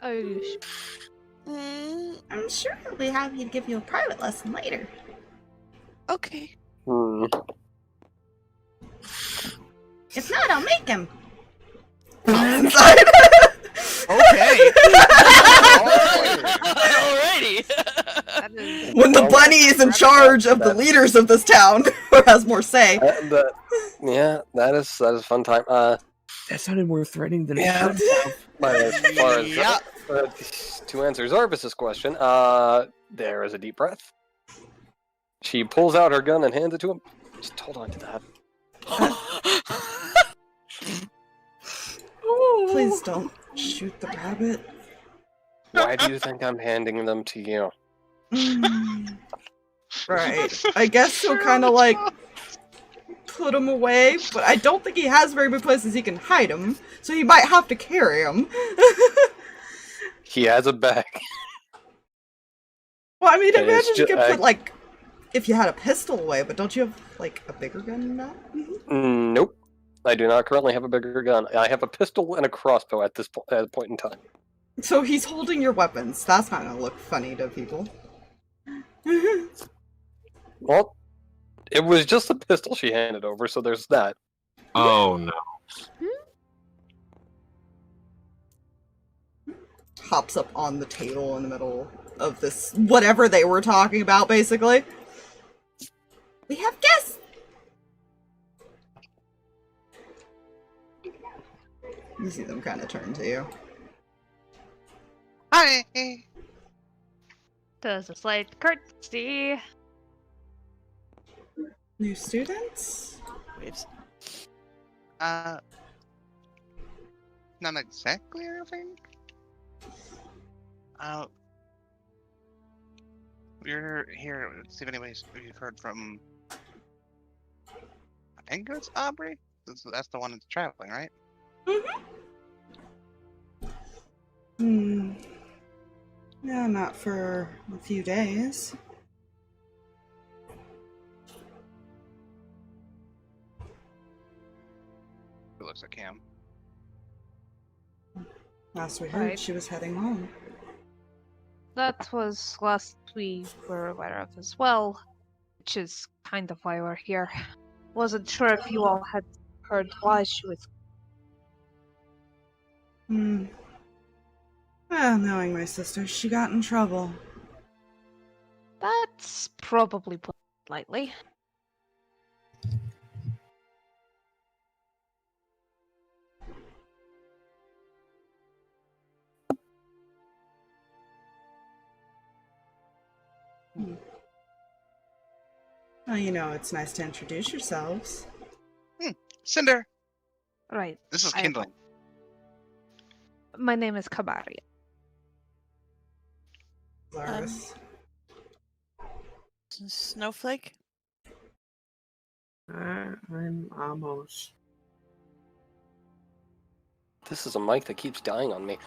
Oh, I'm sure he'll be happy to give you a private lesson later. Okay. Hmm. If not, I'll make him. Inside. Okay. Alrighty. that is... When the bunny is in charge of the leaders of this town, or has more say. Yeah, that is a fun time. That sounded more threatening than Yeah. it should have. But as far as Yeah. to answer Zarvis's question, there is a deep breath. She pulls out her gun and hands it to him. Just hold on to that. Please don't shoot the rabbit. Why do you think I'm handing them to you? Right. I guess he'll kind of like put him away, but I don't think he has very many places he can hide him, so he might have to carry him. He has a bag. Well, I mean, And it's imagine you ju- could put like, if you had a pistol away, but don't you have like a bigger gun than that? Nope. I do not currently have a bigger gun. I have a pistol and a crossbow at this point in time. So he's holding your weapons. That's not gonna look funny to people. Well, it was just a pistol she handed over, so there's that. Oh no. Hops up on the table in the middle of this, whatever they were talking about, basically. We have guests! You see them kind of turn to you. Hi. Does a slight courtesy. New students? Waves. Not exactly, I think. We're here to see if anybody's you've heard from. I think it's Aubrey. That's the one that's traveling, right? No, not for a few days. It looks like Cam. Last we heard, Right. she was heading home. That was last we were aware of as well, which is kind of why we're here. Wasn't sure if you all had heard why she was. Well, knowing my sister, she got in trouble. That's probably put lightly. Well, you know, it's nice to introduce yourselves. Cinder. Right. This is I- kindling. My name is Kabaria. Zarus. Snowflake? I'm Amos. This is a mic that keeps dying on me.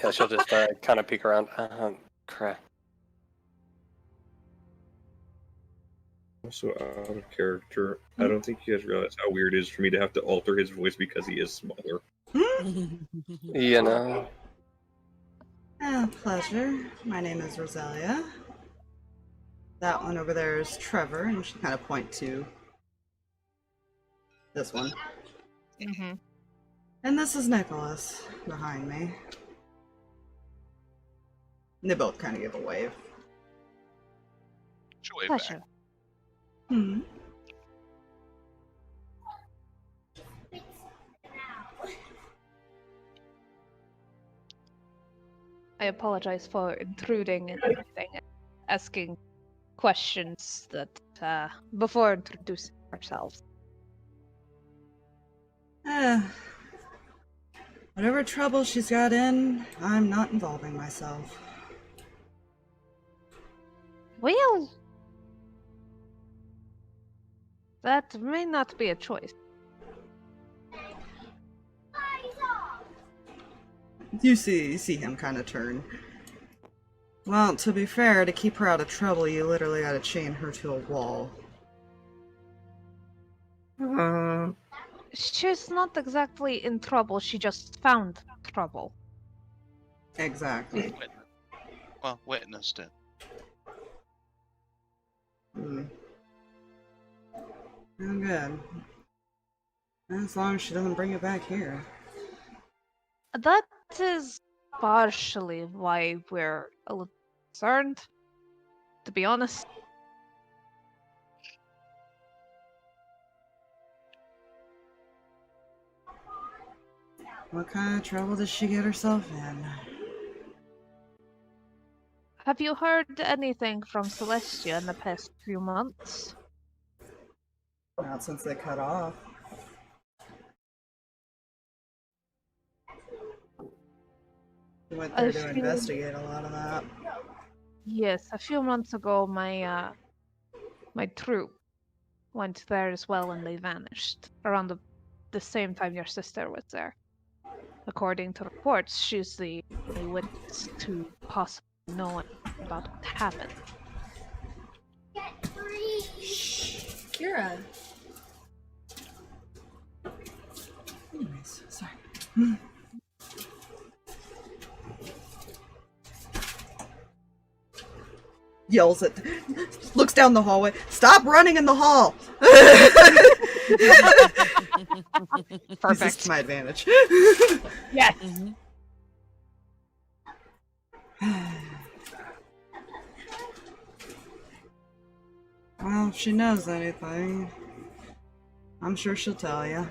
Yeah, she'll just kind of peek around. Kreh. Also out of character. I don't think you guys realize how weird it is for me to have to alter his voice because he is smaller. You know? Pleasure. My name is Roselia. That one over there is Trevor, and she kind of point to this one. Mm-hmm. And this is Nicholas behind me. And they both kind of give a wave. She'll wave Pleasure. back. Hmm. I apologize for intruding and everything, and asking questions that before introducing ourselves. Whatever trouble she's got in, I'm not involving myself. Well, that may not be a choice. You see him kind of turn. Well, to be fair, to keep her out of trouble, you literally gotta chain her to a wall. She's not exactly in trouble, she just found trouble. Exactly. Well, witnessed it. Oh, good. As long as she doesn't bring it back here. That is partially why we're a little concerned, to be honest. What kind of trouble does she get herself in? Have you heard anything from Celestia in the past few months? Not since they cut off. We went there to investigate a lot of that. Yes, a few months ago my troop went there as well and they vanished around the same time your sister was there. According to reports, she's the only witness to possibly knowing about what happened. Kira. Anyways, sorry. Yells at, looks down the hallway. Stop running in the hall! Perfect. This is to my advantage. Yes. Well, if she knows anything, I'm sure she'll tell you.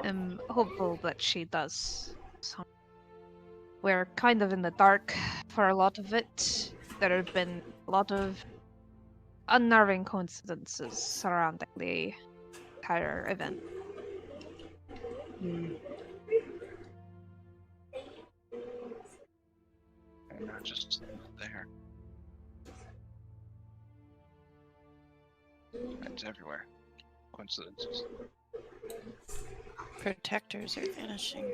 I'm hopeful that she does. We're kind of in the dark for a lot of it. There have been a lot of unnerving coincidences surrounding the entire event. Hmm. And not just there. It's everywhere. Coincidences. Protectors are vanishing.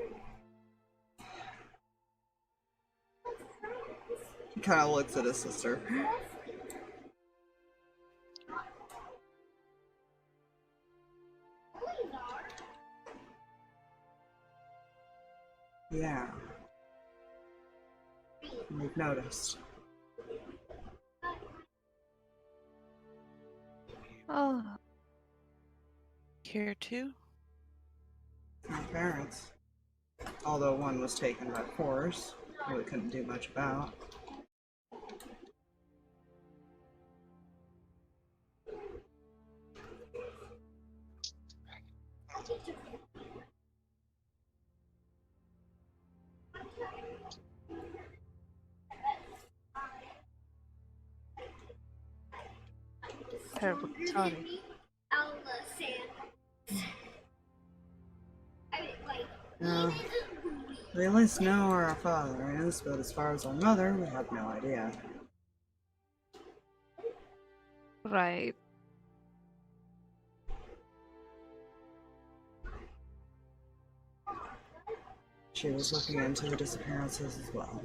He kind of looks at his sister. Yeah. We've noticed. Oh, Here too? My parents. Although one was taken by force, we couldn't do much about. terribly sorry. No. We at least know where our father is, but as far as our mother, we have no idea. Right. She was looking into the disappearances as well.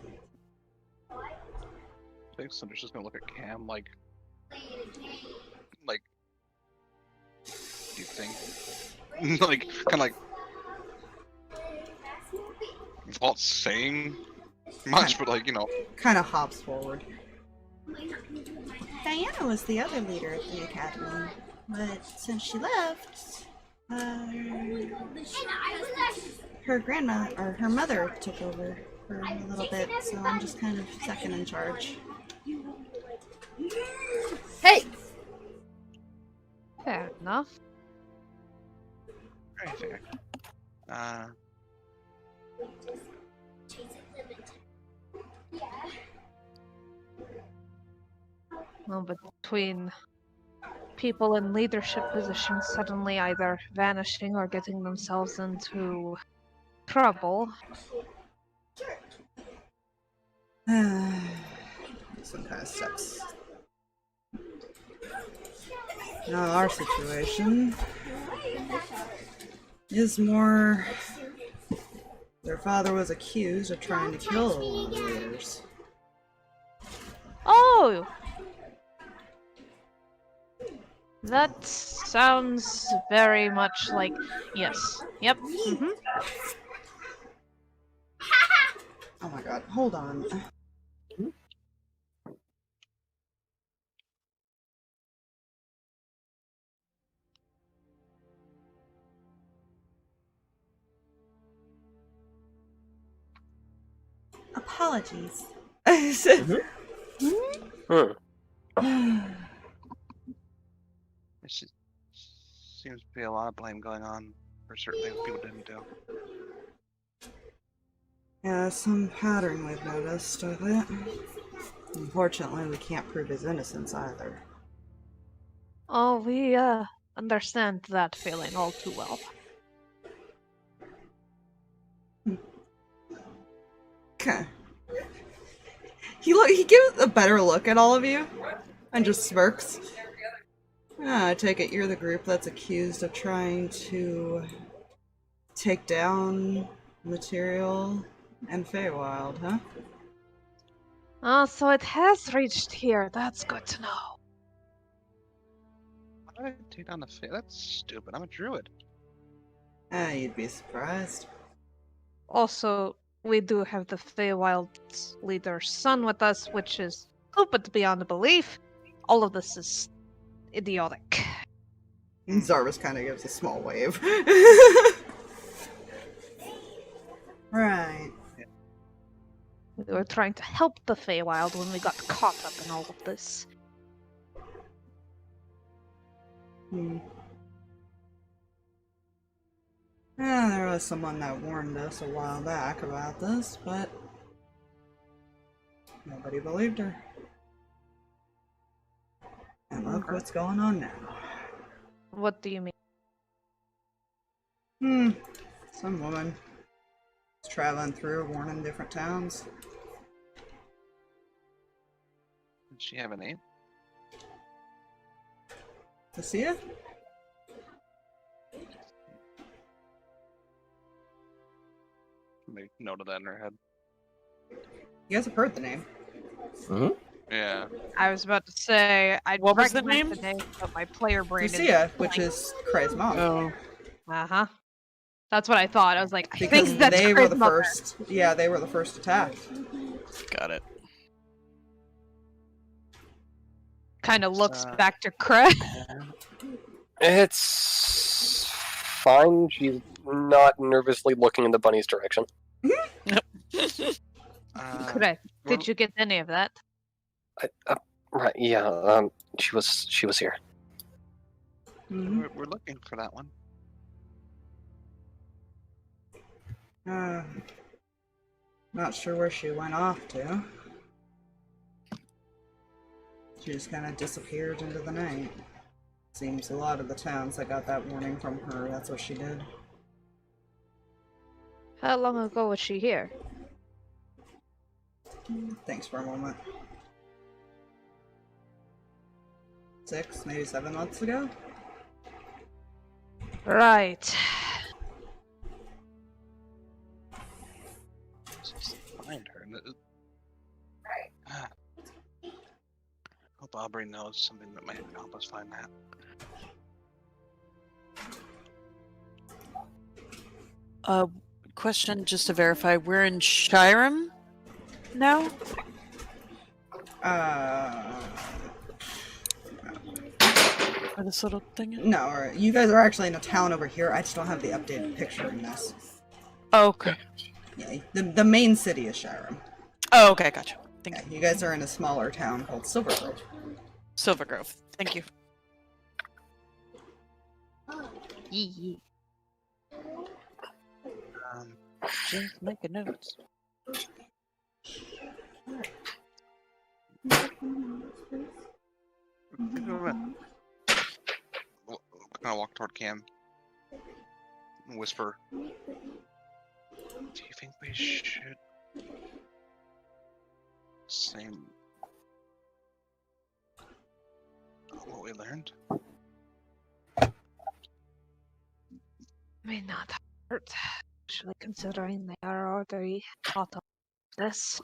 I think Cinder's just gonna look at Cam like, do you think? like, kind of like, without saying much, but like, you know. Kind of hops forward. Diana was the other leader at the academy, but since she left, her grandma, or her mother, took over for a little bit, so I'm just kind of second in charge. Hey! Fair enough. Very fair. Well, between people in leadership positions suddenly either vanishing or getting themselves into trouble. Some kind of steps. Now our situation is more... Their father was accused of trying to kill one of the leaders. Oh! That sounds very much like... Yes. Yep. Mm-hmm. Oh my god, hold on. Apologies. There seems to be a lot of blame going on for certain things people didn't do. Yeah, some pattern we've noticed with it. Unfortunately, we can't prove his innocence either. Oh, we, understand that feeling all too well. Okay. He gives a better look at all of you and just smirks. I take it you're the group that's accused of trying to take down material and Feywild, huh? Oh, so it has reached here. That's good to know. Why did I take down the Fey? That's stupid. I'm a druid. You'd be surprised. Also, we do have the Feywild leader's son with us, which is stupid beyond belief. All of this is idiotic. And Zarvis kind of gives a small wave. Right. We were trying to help the Feywild when we got caught up in all of this. Yeah, there was someone that warned us a while back about this, but nobody believed her. And look what's going on now. What do you mean? Some woman is traveling through, warning different towns. Did she have a name? Tasia? Make note of that in her head. You guys have heard the name. Mm-hmm. Yeah. I was about to say, I'd What was the recognize name? but my player brain is Tasia, which blank. is Kreh's mom. Oh. Uh-huh. That's what I thought. I was like, I Because think that's they were Kreh's the mother. first. Yeah, they were the first attacked. Got it. Kind of looks Uh, back to Kreh. It's fine. She's not nervously looking in the bunny's direction. Kreh, did you get any of that? Right? Yeah. She was here. We're looking for that one. Not sure where she went off to. She just kind of disappeared into the night. Seems a lot of the towns that got that warning from her, that's what she did. How long ago was she here? Thanks for a moment. 6, maybe 7 months ago? Right. Just find her. Hope Aubrey knows something that might help us find that. Question just to verify, we're in Shyrim now? Where this little thing is? No, you guys are actually in a town over here. I just don't have the updated picture in this. Oh, okay. Yeah, the main city is Shyrim. Oh, okay, gotcha. Thank Yeah, you. you guys are in a smaller town called Silvergrove. Silvergrove. Thank you. Yee. Um, Just make a note. Kind of walk toward Cam. And whisper. Do you think we should same what we learned? May not hurt, actually, considering they are already caught up with this.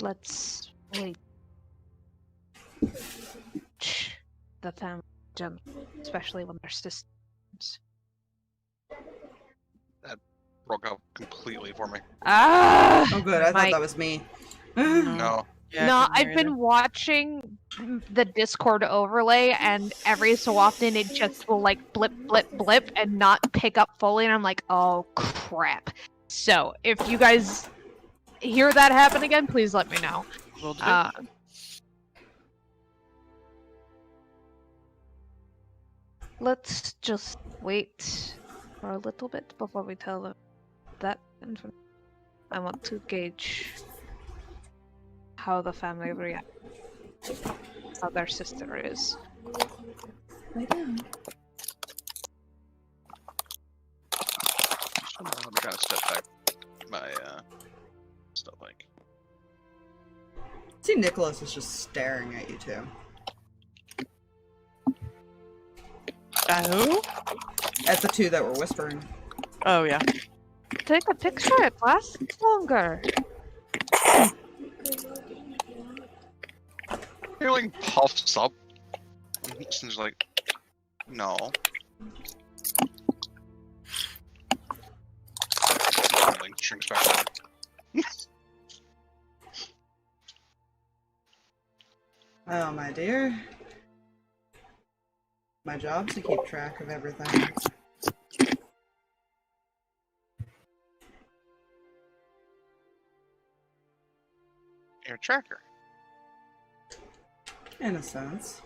Let's wait. The family, especially when they're systems. That broke out completely for me. Ah! Oh good, I thought that was me. No. Yeah, No, I couldn't I've hear been watching the Discord overlay, and every so often it just will like blip, blip, blip, and not pick up fully, and I'm like, oh crap. So, if you guys hear that happen again, please let me know. Will do. Let's just wait for a little bit before we tell them that information. I want to gauge how the family reacts, how their sister is. I'm kind of step back my Snowflake. See, Nicholas is just staring at you two. Who? At the two that were whispering. Oh, yeah. Take a picture, it lasts longer. He like puffs up. And he's like, no. Like shrinks back down. Oh, my dear. My job's to keep track of everything. You're a tracker. In a sense.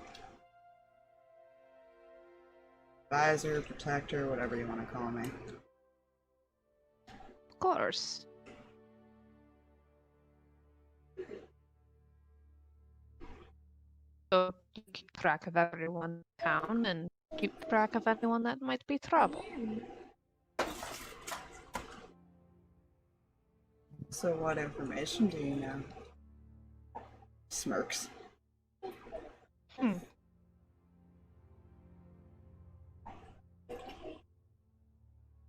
Advisor, protector, whatever you want to call me. Of course. So you keep track of everyone in town and keep track of anyone that might be trouble. So what information do you know? Smirks.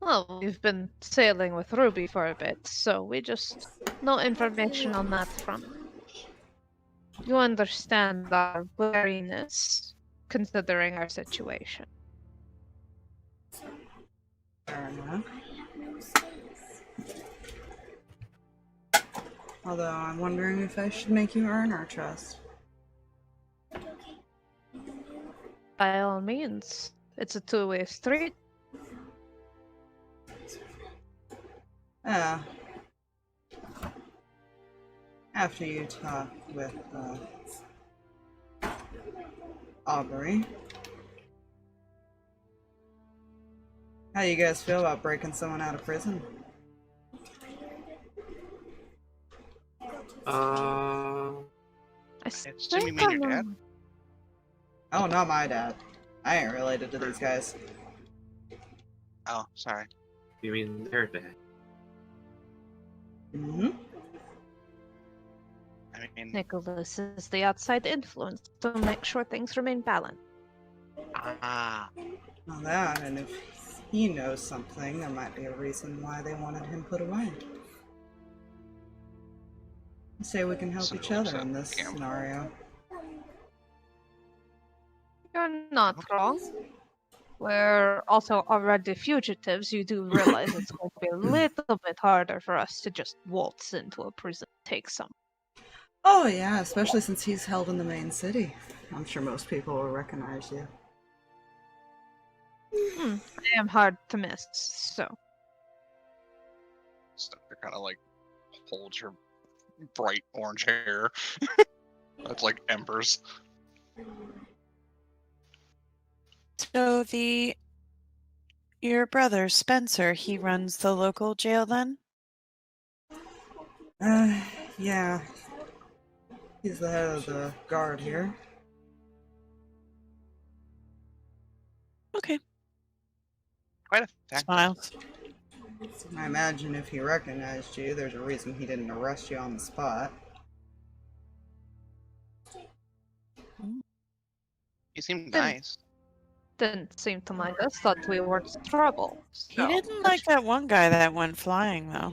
Well, we've been sailing with Ruby for a bit, so we just know information on that front. You understand our wariness, considering our situation. Fair enough. Although I'm wondering if I should make you earn our trust. By all means, it's a two-way street. After you talk with Aubrey, How you guys feel about breaking someone out of prison? I Assume you mean your dad? Oh, not my dad. I ain't related to these guys. Oh, sorry. You mean their dad? Mm-hmm. I mean, Nicholas is the outside influence to make sure things remain balanced. Well, that, and if he knows something, there might be a reason why they wanted him put away. I say we can help So each other upset, in this Cam. scenario. You're not wrong. We're also already fugitives. You do realize it's going to be a little bit harder for us to just waltz into a prison and take some. Oh yeah, especially since he's held in the main city. I'm sure most people will recognize you. I am hard to miss, so. Cinder kind of like holds her bright orange hair. That's like embers. So your brother Spencer, he runs the local jail then? Yeah. He's the head of the guard here. Okay. Quite a fact. Smiles. I imagine if he recognized you, there's a reason he didn't arrest you on the spot. He seemed nice. Didn't seem to mind us, thought we were trouble. He didn't like that one guy that went flying though.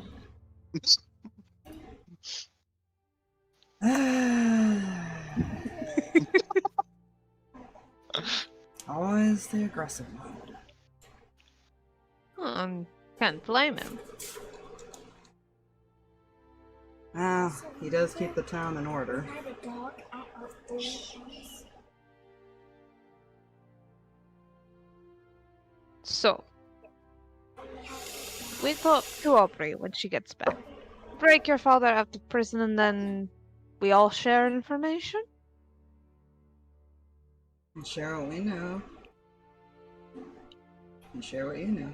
Always the aggressive one. Can't blame him. He does keep the town in order. So, we talk to Aubrey when she gets back. Break your father out of prison and then we all share information? And share what we know. And share what you know.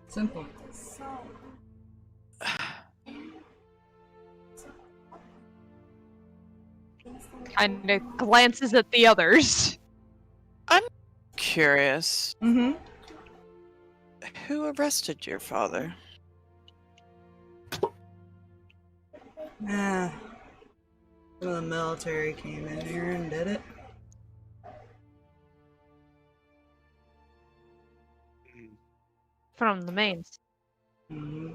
Simple. Kind of glances at the others. I'm curious. Mm-hmm. Who arrested your father? Some of the military came in here and did it. From the mains. Mm-hmm.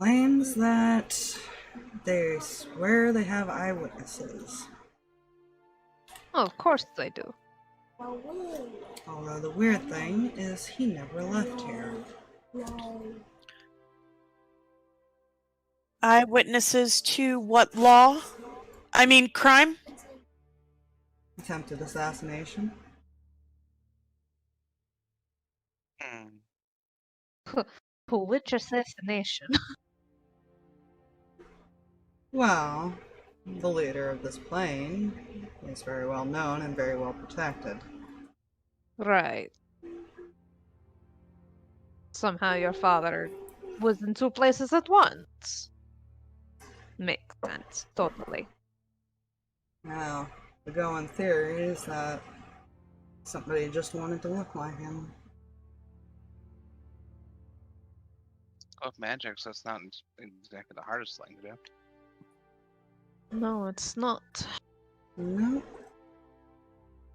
Claims that they swear they have eyewitnesses. Oh, of course they do. Although the weird thing is he never left here. Eyewitnesses to what law? I mean, crime? Attempted assassination. Which assassination? Well, the leader of this plane is very well known and very well protected. Right. Somehow your father was in two places at once. Makes sense, totally. Now, the going theory is that somebody just wanted to look like him. Of magic, so that's not exactly the hardest thing to do. No, it's not. Nope.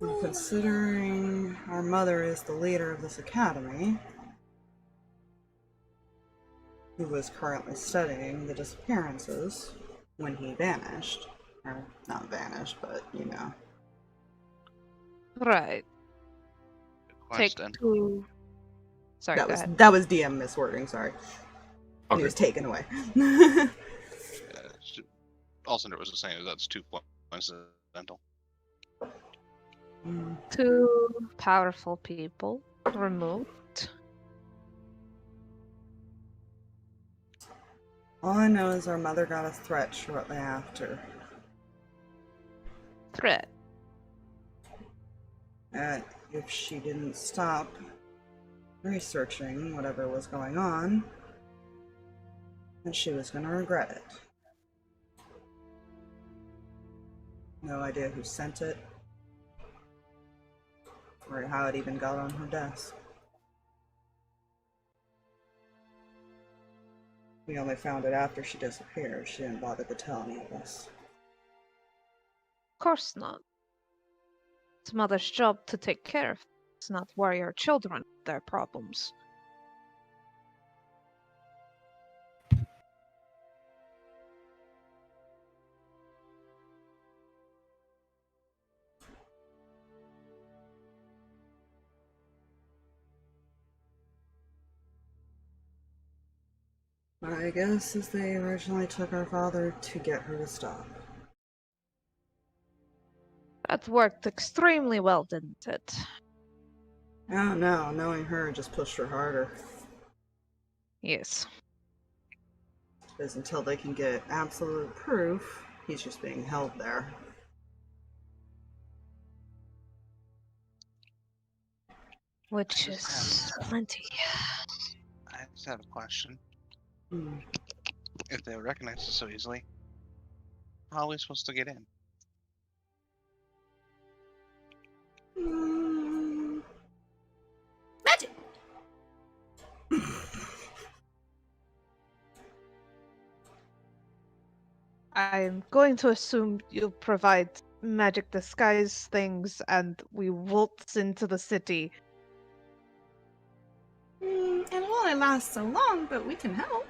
And considering our mother is the leader of this academy, who was currently studying the disappearances when he vanished. Or, not vanished, but, you know. Right. Take Question. two... Sorry, go ahead. That was DM miswording, sorry. Okay. He was taken away. All Cinder was saying is that's 2 coincidental. Two powerful people removed. All I know is our mother got a threat shortly after. threat. If she didn't stop researching whatever was going on, then she was going to regret it. No idea who sent it, or how it even got on her desk. We only found it after she disappeared. She didn't bother to tell any of us. Of course not. It's mother's job to take care of things, not worry our children with their problems. My guess is they originally took our father to get her to stop. That worked extremely well, didn't it? Oh no, knowing her just pushed her harder. Yes. Because until they can get absolute proof, he's just being held there. Which is plenty. I just have a question. Hmm. If they recognize us so easily, how are we supposed to get in? Magic! I'm going to assume you'll provide magic disguise things and we waltz into the city. It'll only last so long, but we can help.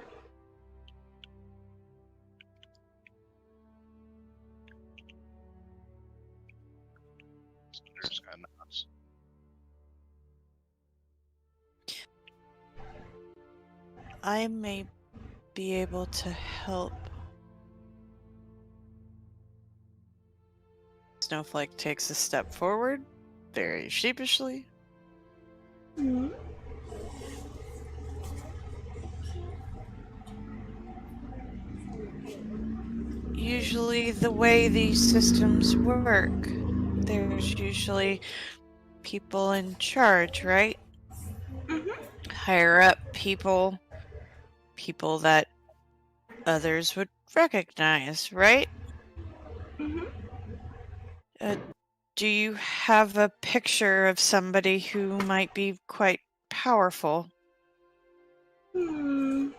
Cinder's got nuts. I may be able to help. Snowflake takes a step forward, very sheepishly. Mm-hmm. Usually the way these systems work, there's usually people in charge, right? Mm-hmm. Higher up people that others would recognize, right? Mm-hmm. Do you have a picture of somebody who might be quite powerful? Hmm.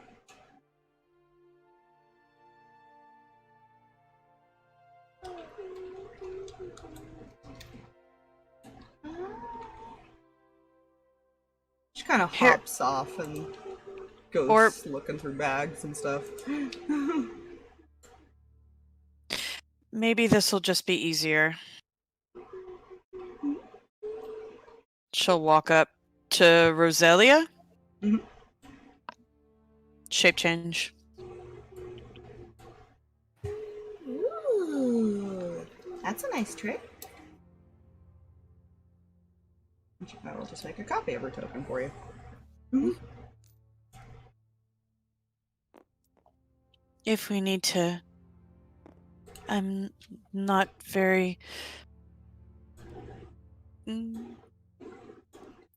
She kind of Here- hops off and goes Or- looking through bags and stuff. Maybe this will just be easier. She'll walk up to Roselia. Mhm. Shape change. Ooh, that's a nice trick. I will just make a copy of her token for you. Mm-hmm. If we need to. I'm not very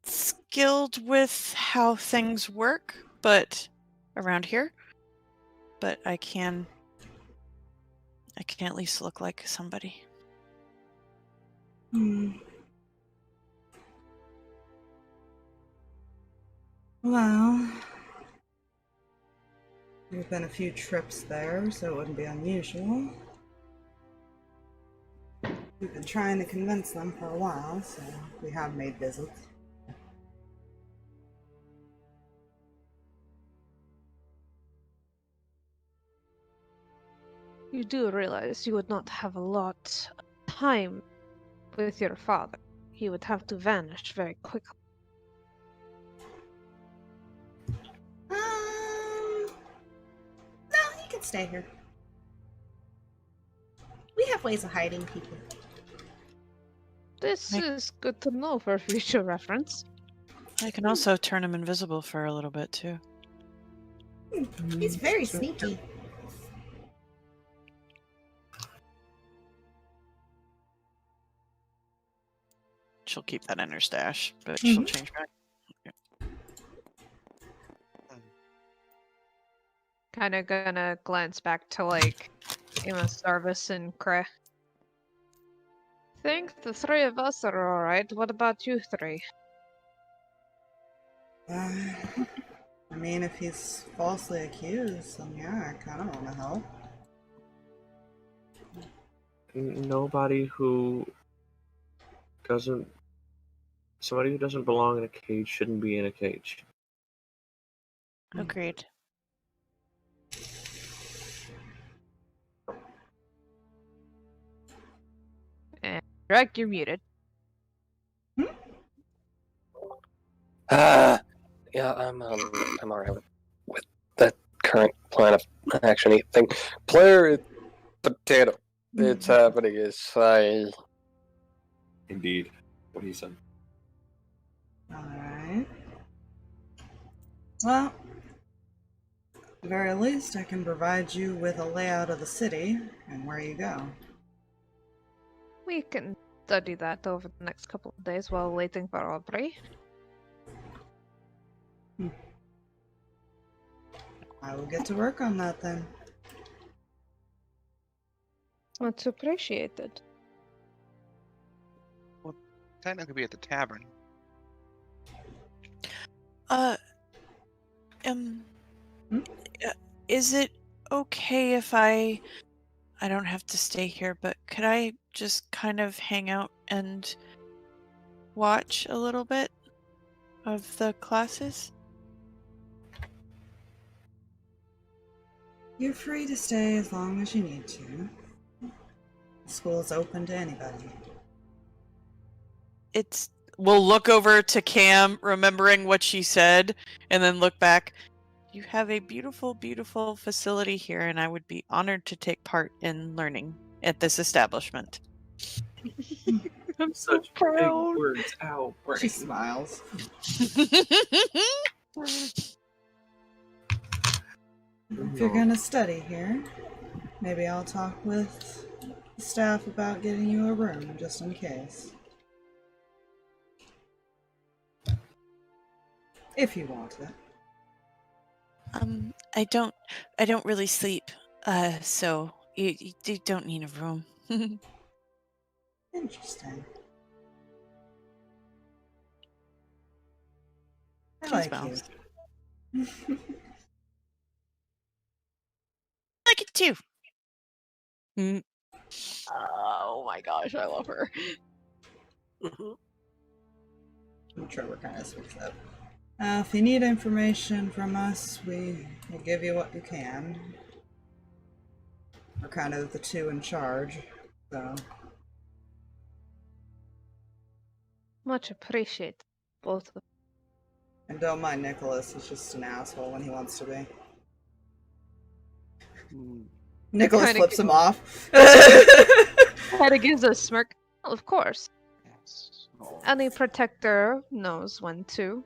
skilled with how things work, but around here. But I can at least look like somebody. Well, there's been a few trips there, so it wouldn't be unusual. We've been trying to convince them for a while, so we have made visits. You do realize you would not have a lot of time with your father. He would have to vanish very quickly. No, he can stay here. We have ways of hiding people. This is good to know for future reference. I can also turn him invisible for a little bit too. He's very sneaky. she'll keep that in her stash, but she'll change back. Kind of gonna glance back to, like, Amos, Jarvis, and Kreh. Think the three of us are alright. What about you three? I mean, if he's falsely accused, then yeah, I kind of want to help. Nobody who doesn't... Somebody who doesn't belong in a cage shouldn't be in a cage. Agreed. And Drag, you're muted. Yeah, I'm alright with the current plan of action thing. Player potato. It's happening. Indeed. What he said. Alright. Well, at the very least, I can provide you with a layout of the city and where you go. We can study that over the next couple of days while waiting for Aubrey. I will get to work on that then. Much appreciated. Technically be at the tavern. Is it okay if I don't have to stay here, but could I just kind of hang out and watch a little bit of the classes? You're free to stay as long as you need to. The school is open to anybody. We'll look over to Cam, remembering what she said, and then look back. You have a beautiful, beautiful facility here, and I would be honored to take part in learning at this establishment. I'm such big words. Ow, She smiles. If you're gonna study here, maybe I'll talk with the staff about getting you a room, just in case. If you want it. I don't really sleep, so you don't need a room. Interesting. I Cheese like bounce. you. I like it too. Oh my gosh, I love her. Trevor kind of speaks up. If you need information from us, we will give you what you can. We're kind of the two in charge, so. Much appreciated, both of them. And don't mind Nicholas, he's just an asshole when he wants to be. Nicholas Kinda flips him off. Kinda gives a smirk. Well, of course. Yes. Oh. Any protector knows when to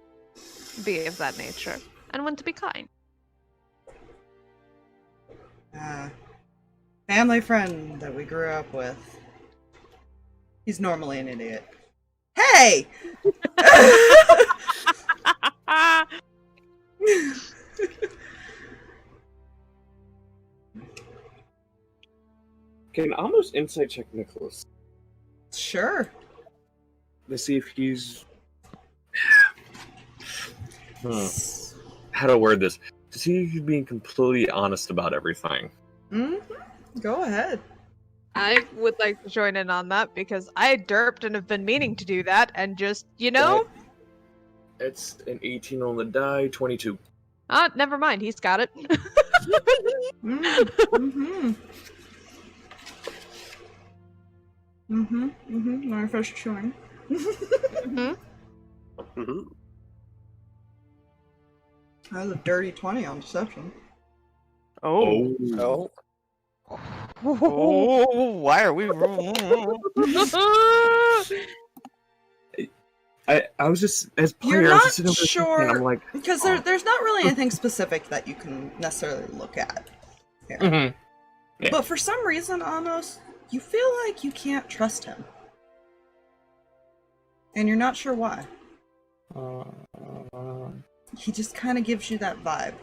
be of that nature, and when to be kind. Family friend that we grew up with. He's normally an idiot. Hey! Can almost insight check Nicholas Sure. to see if he's... How to word this? To see if he's being completely honest about everything. Go ahead. I would like to join in on that because I derped and have been meaning to do that, and just, you know? It's an 18 on the die, 22. Ah, never mind, he's got it. My first chewing. That was a dirty 20 on deception. Oh. Oh, why are we? I was just, as player, You're I was not just sitting over there sure, and I'm like, because there's not really anything specific that you can necessarily look at here. Yeah. But for some reason, Amos, you feel like you can't trust him. And you're not sure why. Uh, He just kind of gives you that vibe.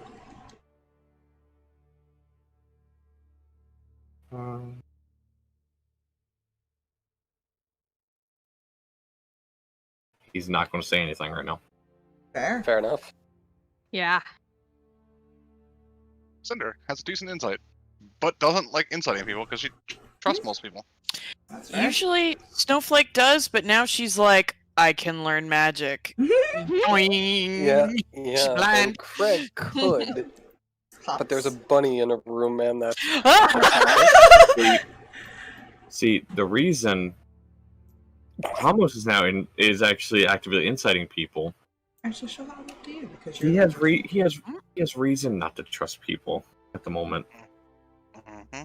he's not going to say anything right now. Fair. Fair enough. Yeah. Cinder has decent insight, but doesn't like inciting people because she trusts most people. That's fair. Usually Snowflake does, but now she's like, I can learn magic. Boing. Yeah, She's yeah. blind. And Kreh could, but there's a bunny in a room, man. That's See, the reason Amos is now is actually actively inciting people. Actually, she'll have it up to you because you're. He has reason not to trust people at the moment. Mm-hmm.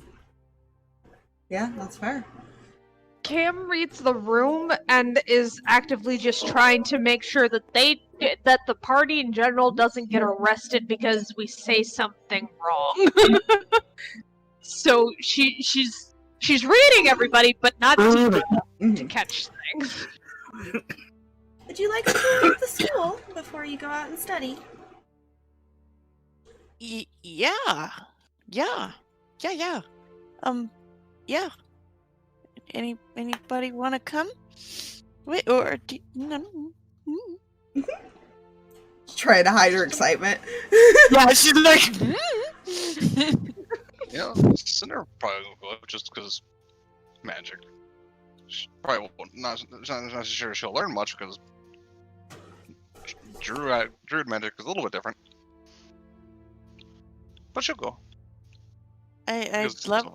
Yeah, that's fair. Cam reads the room and is actively just trying to make sure that that the party in general doesn't get arrested because we say something wrong. So she's reading everybody, but not to catch things. Would you like a tour of the school before you go out and study? Yeah. Yeah. Yeah. Anybody want to come? Wait, or Trying to hide her excitement. yeah, she's like. Cinder probably will go just because magic. She probably not sure she'll learn much because druid magic is a little bit different. But she'll go. I'd love.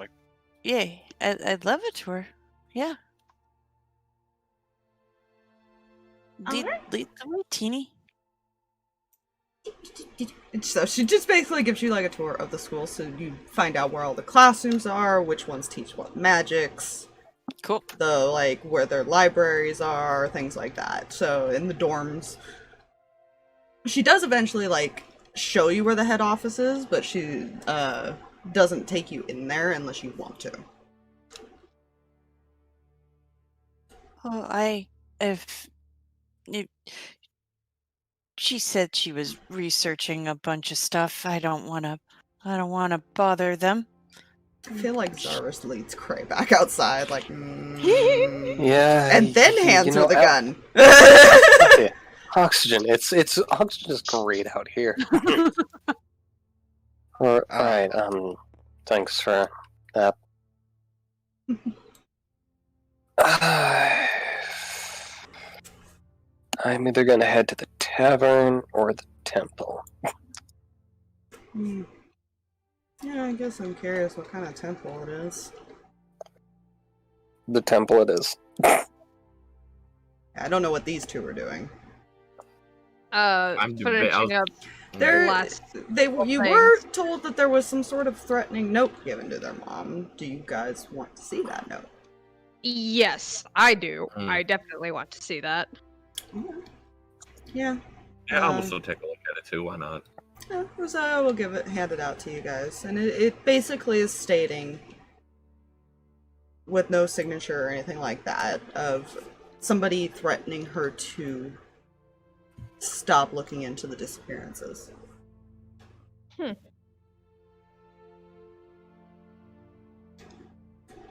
Yeah, I'd love a tour. Yeah. Lead the way, Teeny. So she just basically gives you like a tour of the school, so you find out where all the classrooms are, which ones teach what magics, Cool. where their libraries are, things like that. So in the dorms, she does eventually show you where the head office is, but she doesn't take you in there unless you want to. Oh, she said she was researching a bunch of stuff. I don't want to bother them. I feel like Zarvis leads Kreh back outside, yeah. and then hands her the gun. Okay. Oxygen. It's oxygen is great out here. All right. Thanks for that. I'm either gonna head to the tavern or the temple. Yeah, I guess I'm curious what kind of temple it is. The temple it is. I don't know what these two are doing. Finishing up You were told that there was some sort of threatening note given to their mom. Do you guys want to see that note? Yes, I do. I definitely want to see that. Yeah. Yeah, I'll also take a look at it too. Why not? Yeah, so I will hand it out to you guys, and it basically is stating, with no signature or anything like that, of somebody threatening her to stop looking into the disappearances.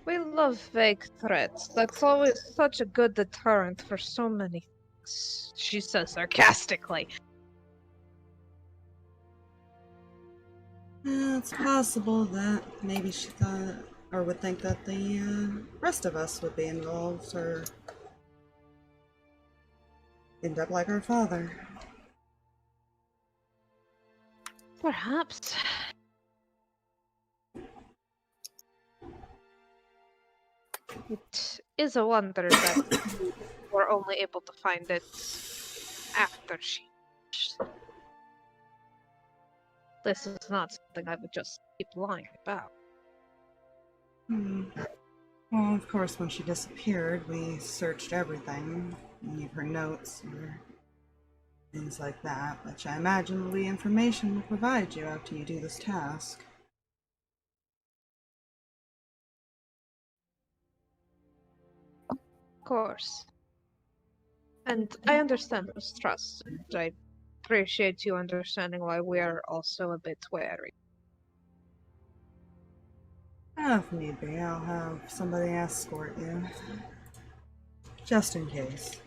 We love vague threats. That's always such a good deterrent for so many things, she says sarcastically. It's possible that maybe she thought, or would think that the rest of us would be involved, or end up like our father. Perhaps. It is a wonder that we were only able to find it after she... This is not something I would just keep lying about. Well, of course, when she disappeared, we searched everything. Any of her notes or things like that, which I imagine will be information we'll provide you after you do this task. Of course. And I understand his trust. And I appreciate you understanding why we are also a bit wary. If need be, I'll have somebody escort you. Just in case.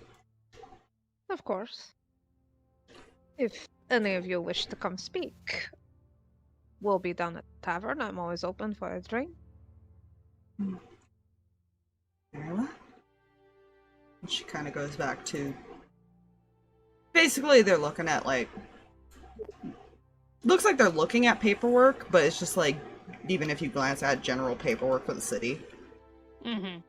Of course. If any of you wish to come speak, we'll be down at the tavern. I'm always open for a drink. Very well. And she kind of goes back to... Basically, they're looking at, like... Looks like they're looking at paperwork, but it's just like, even if you glance at general paperwork for the city. Mm-hmm.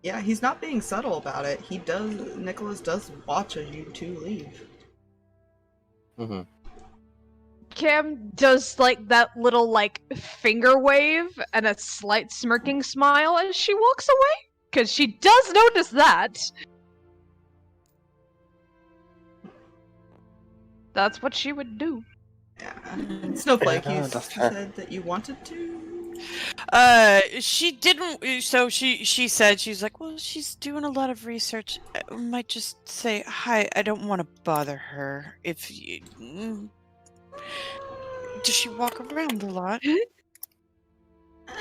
Yeah, he's not being subtle about it. Nicholas does watch as you two leave. Mm-hmm. Cam does like that little like finger wave and a slight smirking smile as she walks away, because she does notice that. That's what she would do. Yeah. And Snowflake, Yeah, you that's fair. said that you wanted to? She didn't. So she said she's like, well, she's doing a lot of research. I might just say hi. I don't want to bother her. If you, does she walk around a lot?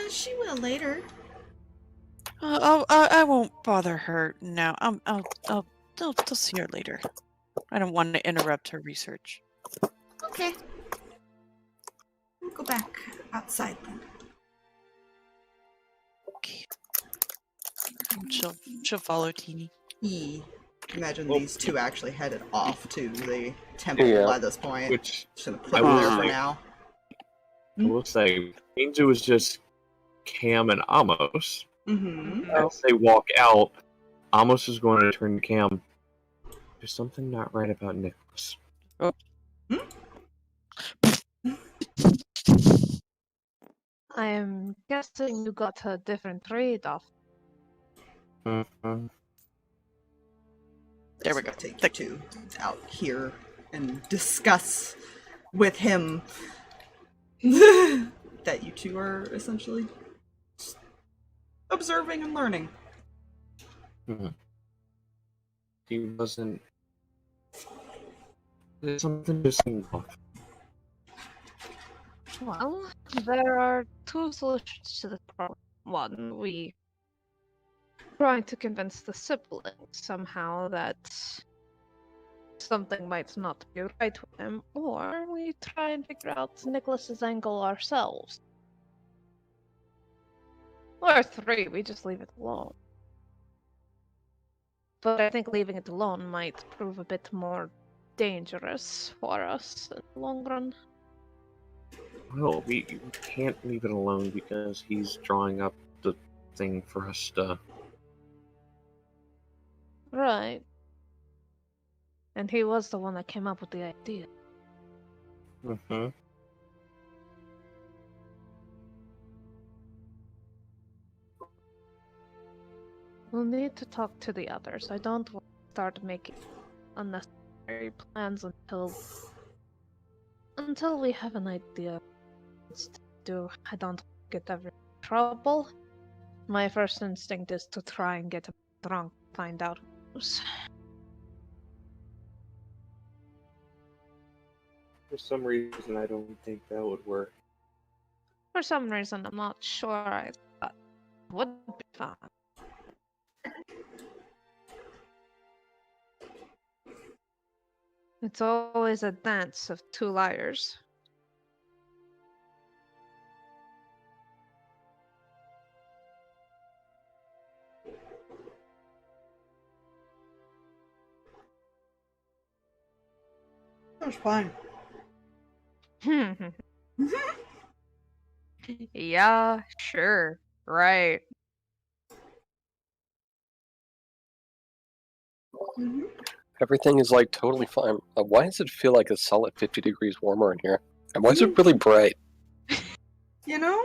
She will later. I won't bother her now. I'll see her later. I don't want to interrupt her research. Okay. We'll go back outside then. Okay. She'll follow Teeny. Imagine these two actually headed off to the temple by this point. Which Just gonna put I them will there for say- now. I will say, means it was just Cam and Amos. Mm-hmm. As they walk out, Amos is going to turn to Cam. There's something not right about Nicholas. I am guessing you got a different read off. Mm-hmm. There we go. Take you two out here and discuss with him that you two are essentially observing and learning. Mm-hmm. He wasn't. There's something just seemed off. Well, there are two solutions to the problem. One, we try to convince the siblings somehow that something might not be right with him, or we try and figure out Nicholas's angle ourselves. Or three, we just leave it alone. But I think leaving it alone might prove a bit more dangerous for us in the long run. Well, we can't leave it alone because he's drawing up the thing for us to. Right. And he was the one that came up with the idea. Mm-hmm. We'll need to talk to the others. I don't want to start making unnecessary plans until we have an idea what to do. I don't get every trouble. My first instinct is to try and get him drunk, find out who's. For some reason, I don't think that would work. For some reason, I'm not sure. I thought it would be fun. It's always a dance of two liars. That's fine. Yeah, sure. Right. Mm-hmm. Everything is like totally fine. Why does it feel like it's solid 50 degrees warmer in here? And why is it really bright? You know,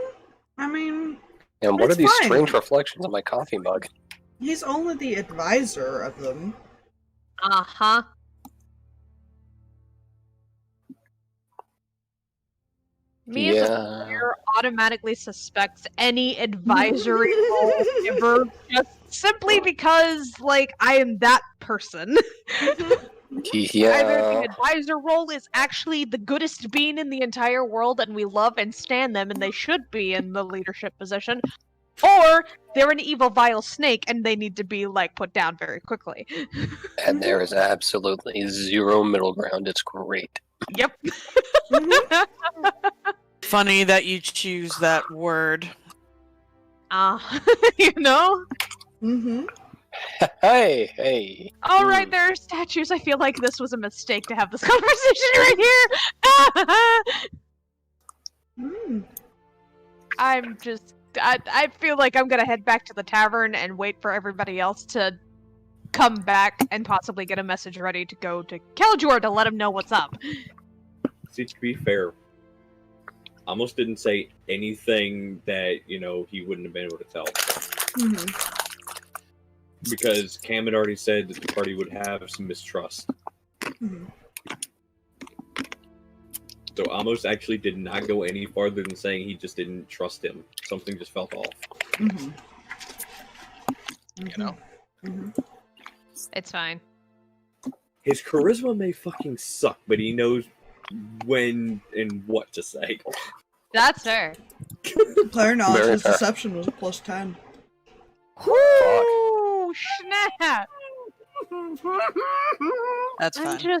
I mean, And what are It's these fine. strange reflections on my coffee mug? he's only the advisor of them. Uh-huh. Me as a player automatically suspects any advisory role ever, just simply because, like, I am that person. Either the advisor role is actually the goodest bean in the entire world and we love and stand them and they should be in the leadership position, or they're an evil, vile snake and they need to be, like, put down very quickly. And there is absolutely zero middle ground. It's great. Yep. Funny that you choose that word. You know? Mm-hmm. Hey. Alright, there are statues. I feel like this was a mistake to have this conversation right here. I feel like I'm gonna head back to the tavern and wait for everybody else to come back and possibly get a message ready to go to Keljor to let him know what's up. See, to be fair, Amos didn't say anything that, he wouldn't have been able to tell. Mm-hmm. Because Cam had already said that the party would have some mistrust. Mm-hmm. So Amos actually did not go any farther than saying he just didn't trust him. Something just felt off. Mm-hmm. You know? Mm-hmm. It's fine. His charisma may fucking suck, but he knows when and what to say. That's fair. Player knowledge Very is fair. deception was a +10. Woo! Snap! That's fine.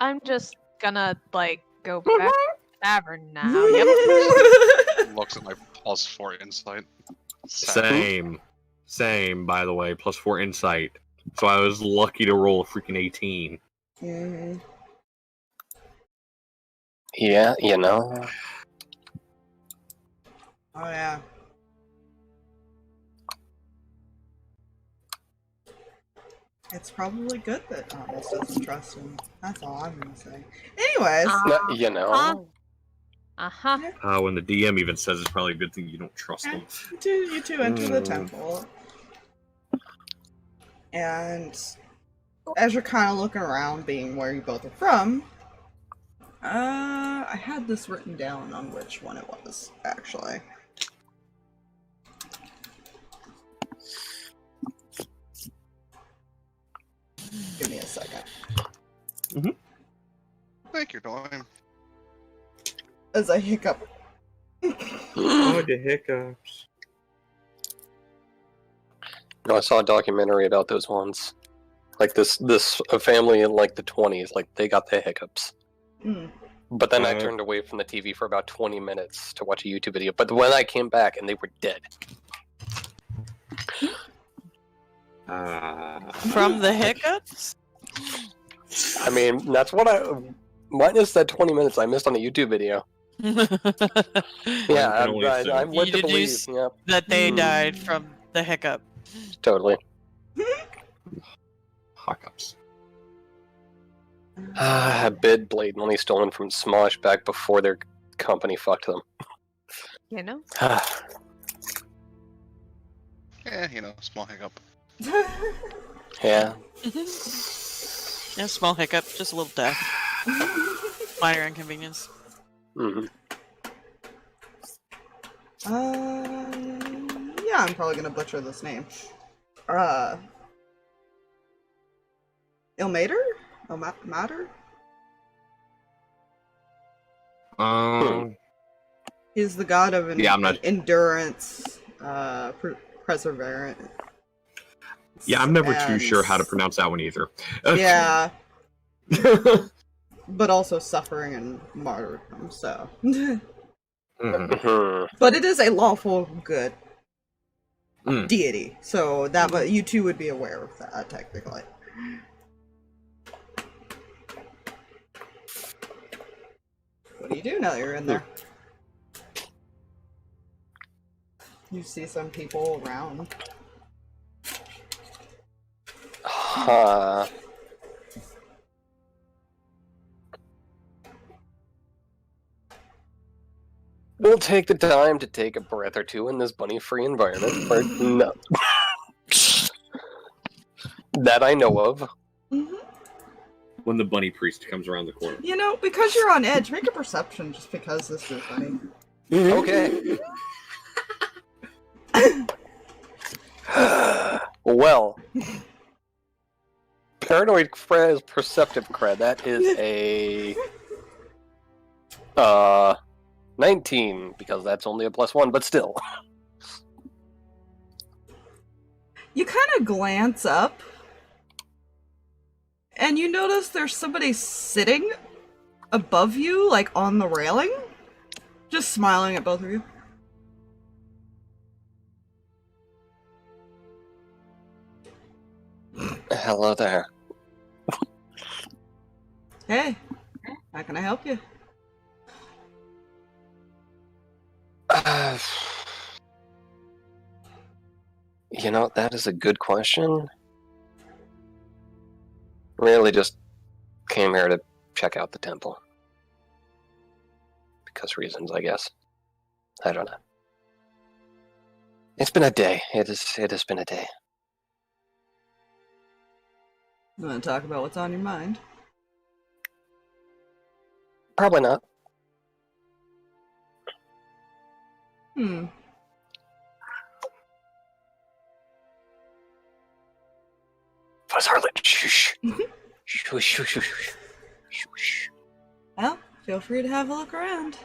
I'm just gonna, like, go back to the tavern now. Yep. Looks at my +4 insight. Same, by the way, +4 insight. So I was lucky to roll a freaking 18. Mm-hmm. Yeah, Oh, yeah. It's probably good that Amos doesn't trust him. That's all I'm gonna say. Anyways. When the DM even says it's probably a good thing you don't trust him. You two enter the temple. And as you're kind of looking around, being where you both are from, I had this written down on which one it was, actually. Give me a second. Thank you, Dwayne. As I hiccup. Oh, the hiccups. No, I saw a documentary about those ones. Like this a family in like the 20s, like they got the hiccups. Mm. But then I turned away from the TV for about 20 minutes to watch a YouTube video. But when I came back and they were dead. From the hiccups? I mean, that's what minus that 20 minutes I missed on the YouTube video. Yeah, I went to believe. Yeah. That they died from the hiccup. Totally. Hiccups. A bid blatantly stolen from Smosh back before their company fucked them. You know? Yeah, small hiccup. Yeah. Yeah, small hiccup, just a little death. Minor inconvenience. Mm-hmm. Yeah, I'm probably gonna butcher this name. Ilmater? Ilmater? He's the god of endurance, perseverance. Yeah, I'm never too sure how to pronounce that one either. Yeah. But also suffering and martyrdom, so. But it is a lawful good deity, so that you two would be aware of that, technically. What do you do now that you're in there? You see some people around. We'll take the time to take a breath or two in this bunny-free environment. Or no. That I know of. when the bunny priest comes around the corner. You know, because you're on edge, make a perception just because this is funny. Okay. Well, paranoid Kreh is perceptive Kreh. That is a 19 because that's only a +1, but still. You kind of glance up, and you notice there's somebody sitting above you, like on the railing, just smiling at both of you. Hello there. Hey, how can I help you? You know, that is a good question. Really just came here to check out the temple. Because reasons, I guess. I don't know. It's been a day. It has been a day. You want to talk about what's on your mind? Probably not. Fuzz Harlot, shush. Shush, shush, shush, shush. Well, feel free to have a look around.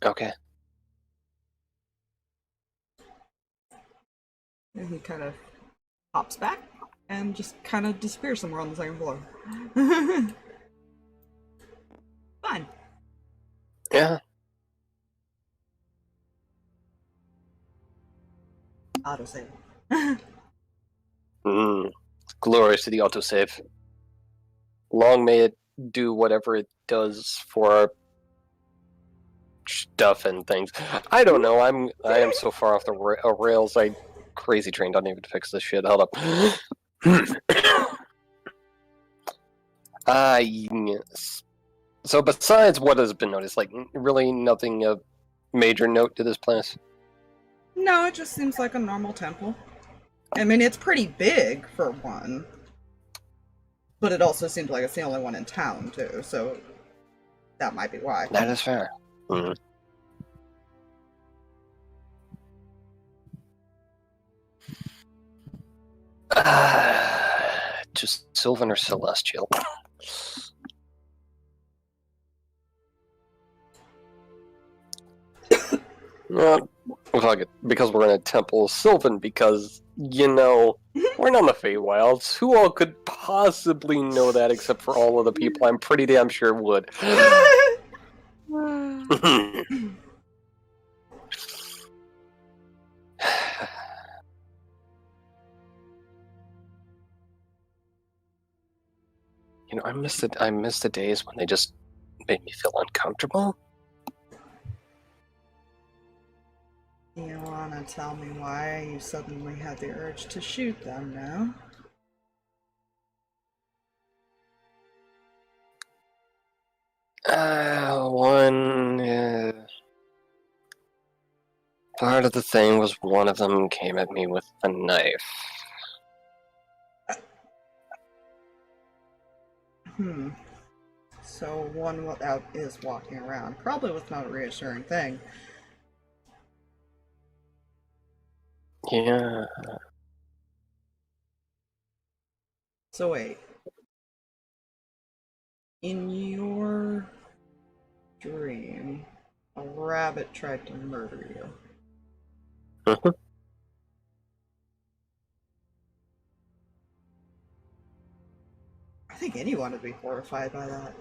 Okay. And he kind of hops back and just kind of disappears somewhere on the second floor. Fine. Yeah. Autosave. Glorious to the autosave. Long may it do whatever it does for our stuff and things. I don't know. I am so far off the rails. I crazy train don't even fix this shit. Hold up. Yes. So besides what has been noticed, like really nothing of major note to this place. No, it just seems like a normal temple. I mean, it's pretty big for one. But it also seems like it's the only one in town, too, so that might be why. That is fair. Mm-hmm. Just Sylvan or Celestial? Well, fuck it. Because we're in a temple. Sylvan, because, you know, we're not in the Feywilds. Who all could possibly know that except for all of the people I'm pretty damn sure would? You know, I miss the days when they just made me feel uncomfortable. You wanna tell me why you suddenly had the urge to shoot them now? Part of the thing was one of them came at me with a knife. So one out is walking around, probably with not a reassuring thing. Yeah. So wait. In your dream, a rabbit tried to murder you. Mm-hmm. I think anyone would be horrified by that.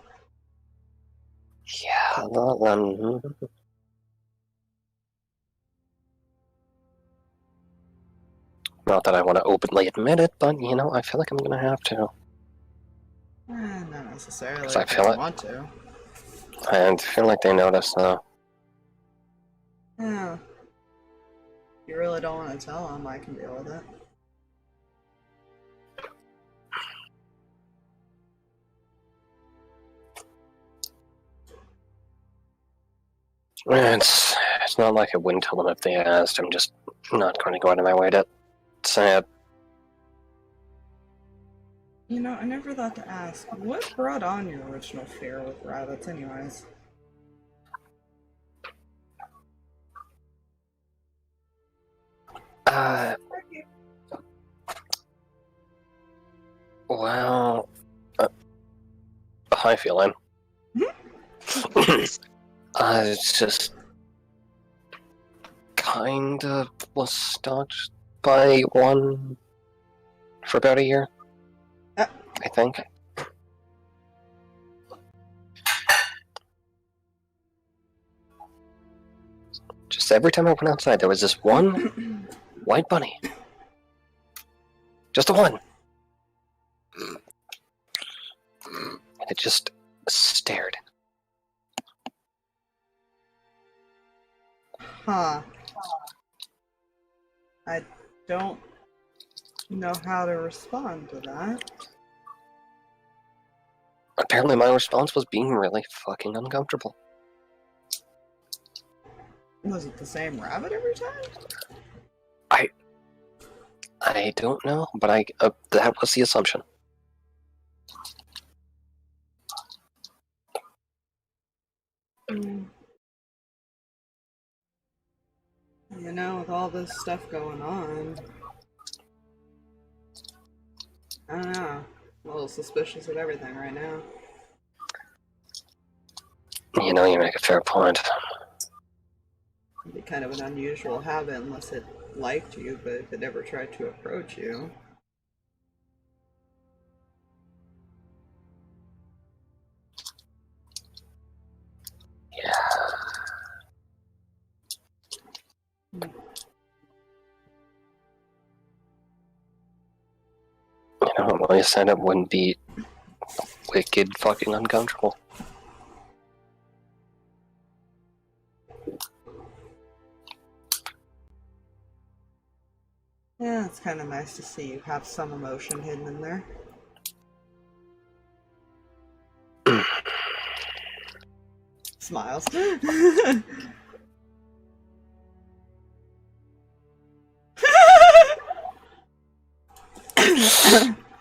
Yeah, not that I want to openly admit it, but, you know, I feel like I'm going to have to. Not necessarily. I feel it. Want to. I feel like they notice, though. Yeah. You really don't want to tell them, I can deal with it. It's not like I wouldn't tell them if they asked. I'm just not going to go out of my way to say it. You know, I never thought to ask, what brought on your original fear with rabbits anyways? Well, hi, feeling. It's just kinda was stalked by one for about a year, I think. Just every time I went outside, there was this one white bunny. Just the one. And it just stared. Huh. I don't know how to respond to that. Apparently my response was being really fucking uncomfortable. Was it the same rabbit every time? I don't know, but that was the assumption. You know, with all this stuff going on, I don't know. I'm a little suspicious of everything right now. You know, you make a fair point. It'd be kind of an unusual habit unless it liked you, but if it ever tried to approach you. Yeah. You know, at least then it wouldn't be wicked fucking uncomfortable. Yeah, it's kind of nice to see you have some emotion hidden in there. Smiles.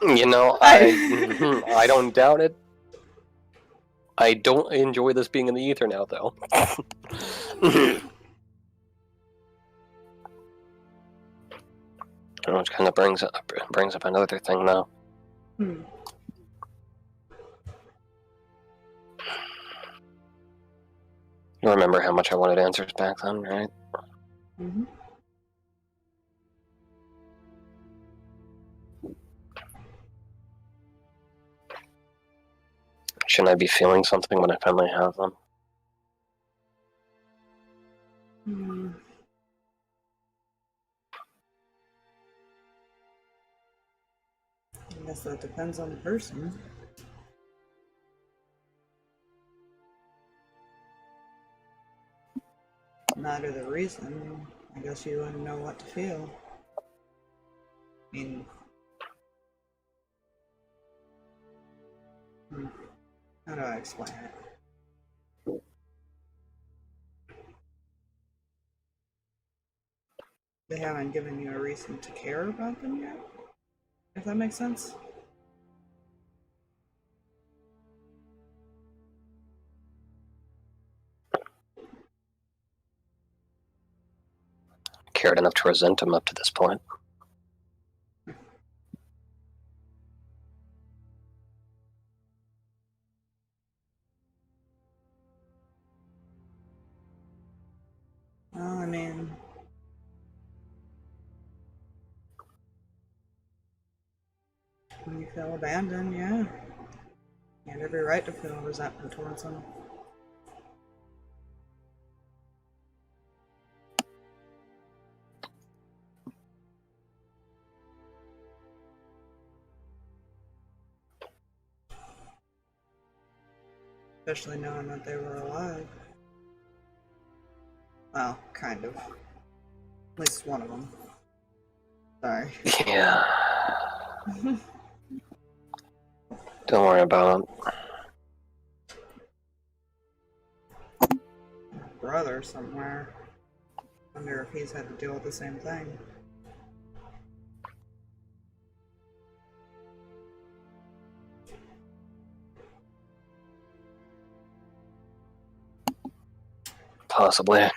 You know, I don't doubt it. I don't enjoy this being in the ether now, though. Which kind of brings up another thing now. Hmm. You remember how much I wanted answers back then, right? Mm-hmm. Shouldn't I be feeling something when I finally have them? Hmm. I guess that depends on the person. Matter the reason, I guess you wouldn't know what to feel. I mean, how do I explain it? They haven't given you a reason to care about them yet, if that makes sense. Cared enough to resent him up to this point. Well, I mean, when you feel abandoned, yeah, you have every right to feel resentment towards them. Especially knowing that they were alive. Well, kind of. At least one of them. Sorry. Yeah. Don't worry about it. Brother somewhere. Wonder if he's had to deal with the same thing. Possibly.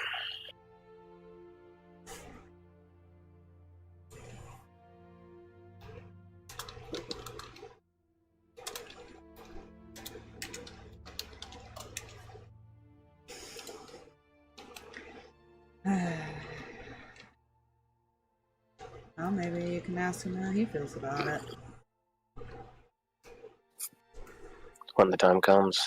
Well, maybe you can ask him how he feels about it. When the time comes.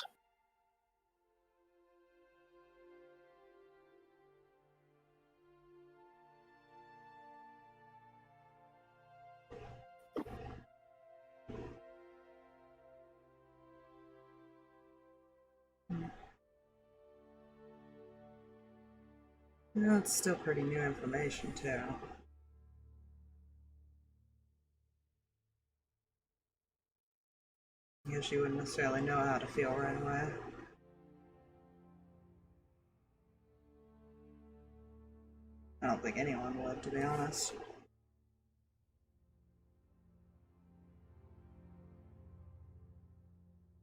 You know, it's still pretty new information, too. I guess you wouldn't necessarily know how to feel right away. I don't think anyone would, to be honest.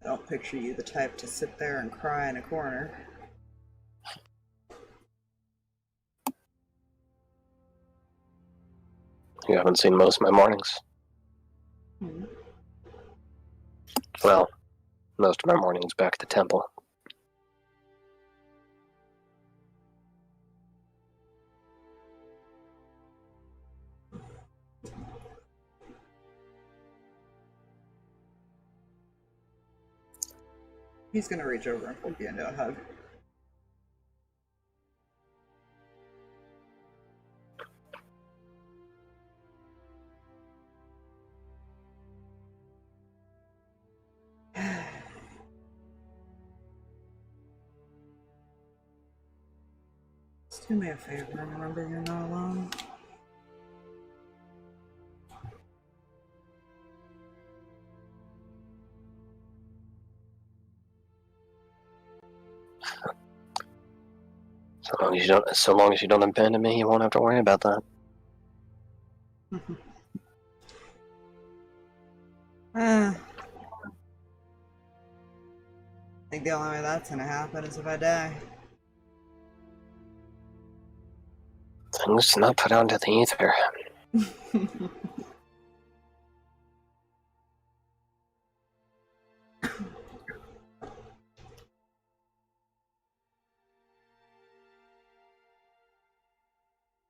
I don't picture you the type to sit there and cry in a corner. You haven't seen most of my mornings. Hmm. Well, most of my mornings back at the temple. He's gonna reach over and put you into a hug. Just do me a favor and remember you're not alone. So long as you don't abandon me, you won't have to worry about that. I think the only way that's gonna happen is if I die. Things not put out into the ether.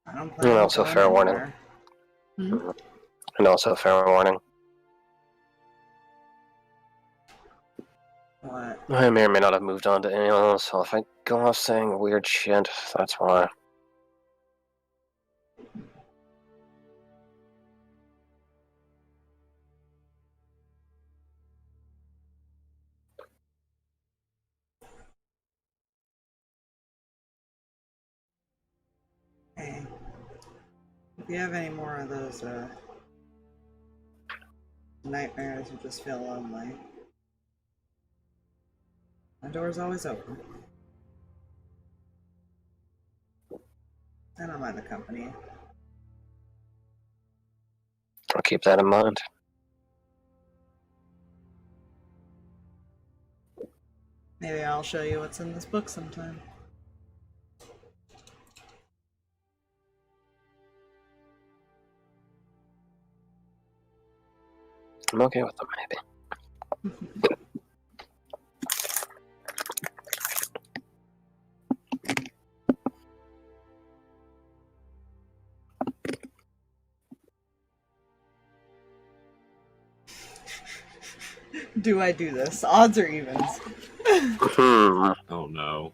I don't And also fair warning. Hmm? And also fair warning. What? I may or may not have moved on to Amos, so if I go off saying weird shit, that's why. Hey, if you have any more of those nightmares or just feel lonely, my door's always open. I don't mind the company. I'll keep that in mind. Maybe I'll show you what's in this book sometime. I'm okay with them, maybe. Do I do this? Odds or evens? Oh no.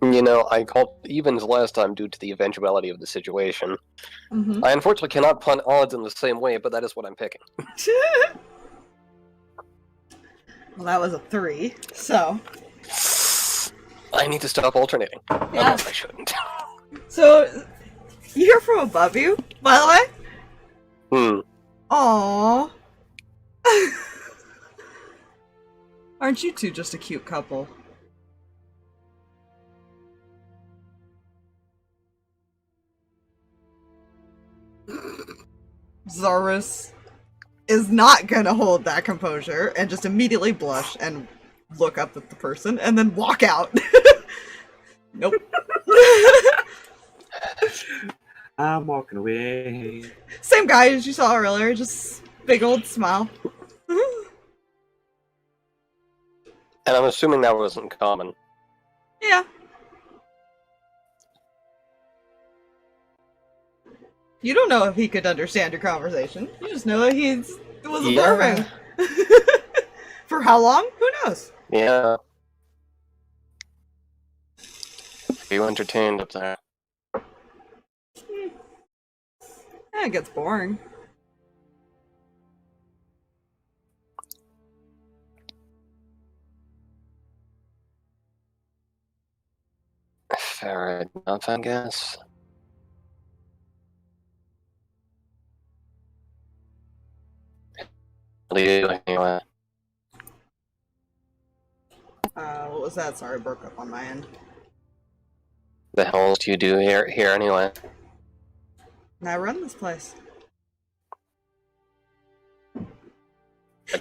You know, I called evens last time due to the eventuality of the situation. Mm-hmm. I unfortunately cannot punt odds in the same way, but that is what I'm picking. Well, that was a 3, so... I need to stop alternating. Yeah. Unless I shouldn't. So, you hear from above you, by the way? Aww. Aren't you two just a cute couple? Zarus is not gonna hold that composure and just immediately blush and look up at the person and then walk out. Nope. I'm walking away. Same guy as you saw earlier, just big old smile. And I'm assuming that wasn't common. Yeah. You don't know if he could understand your conversation. You just know that he was observing. For how long? Who knows? Yeah. You entertained up there. Yeah, it gets boring. Fair enough, I guess. Anyway. What was that? Sorry, I broke up on my end. The hell do you do here anyway? And I run this place.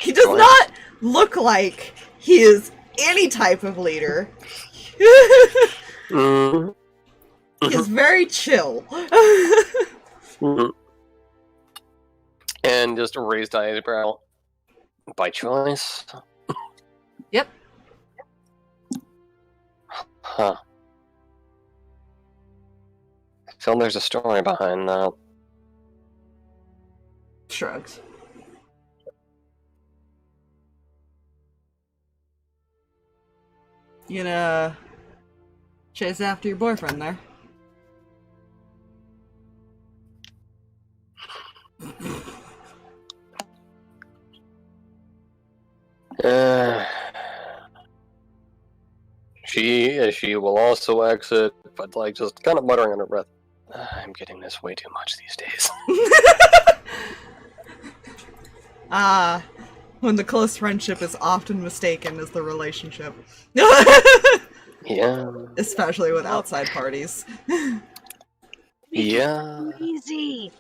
He does not look like he is any type of leader. Mm. He is very chill. And just a raised eyebrow. By choice? Yep. Huh. I feel there's a story behind that. Shrugs. You gonna chase after your boyfriend there? She will also exit, but like just kind of muttering under breath. I'm getting this way too much these days. When the close friendship is often mistaken as the relationship. Yeah. Especially with outside parties. Yeah. Easy.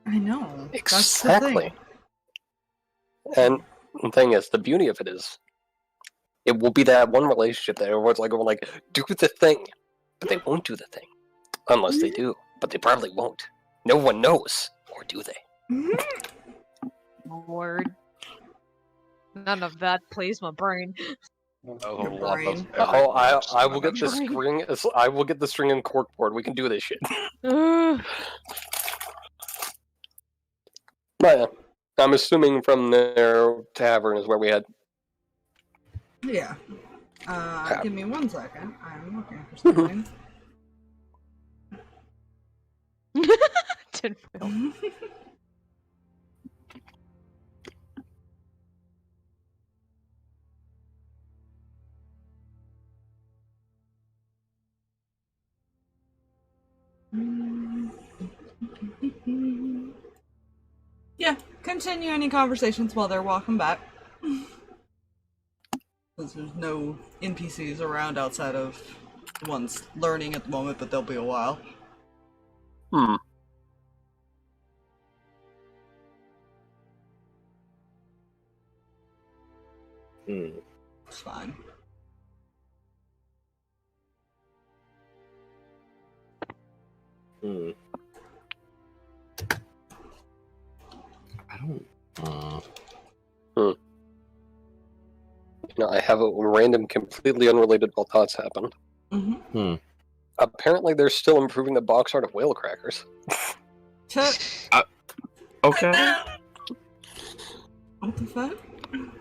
I know. Exactly. And the thing is, the beauty of it is, it will be that one relationship that everyone's like, do the thing, but they won't do the thing. Unless they do, but they probably won't. No one knows, or do they? Lord. None of that plays my brain. Oh, brain. I will get the string. I will get the string and corkboard. We can do this shit. Ugh. But yeah, I'm assuming from their tavern is where we had. Yeah. Give me 1 second. I'm looking for something. Tinfoil. Yeah, continue any conversations while they're walking back. Because there's no NPCs around outside of the ones learning at the moment, but they'll be a while. Hmm. It's fine. I don't. You know, I have a random, completely unrelated thoughts happen. Mm-hmm. Apparently, they're still improving the box art of whale crackers. Okay. What the fuck?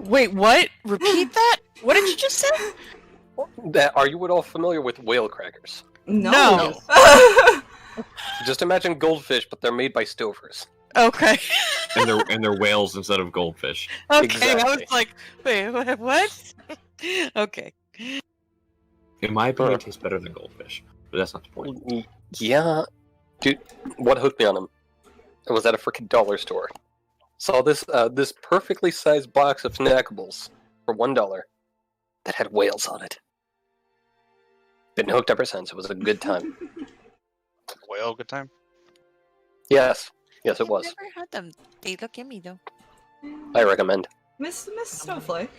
Wait, what? Repeat that? What did you just say? Are you at all familiar with whale crackers? No. Just imagine goldfish, but they're made by stovers. Okay. and they're whales instead of goldfish. Okay, Exactly. I was like, wait, what? Okay. In my opinion, it tastes better than goldfish, but that's not the point. Yeah, dude, what hooked me on them? It was at a freaking dollar store. Saw this this perfectly sized box of snackables for $1 that had whales on it. Been hooked ever since. It was a good time. Well, good time. Yes, it was. I've never had them. They look yummy though. I recommend. Miss Snowflake.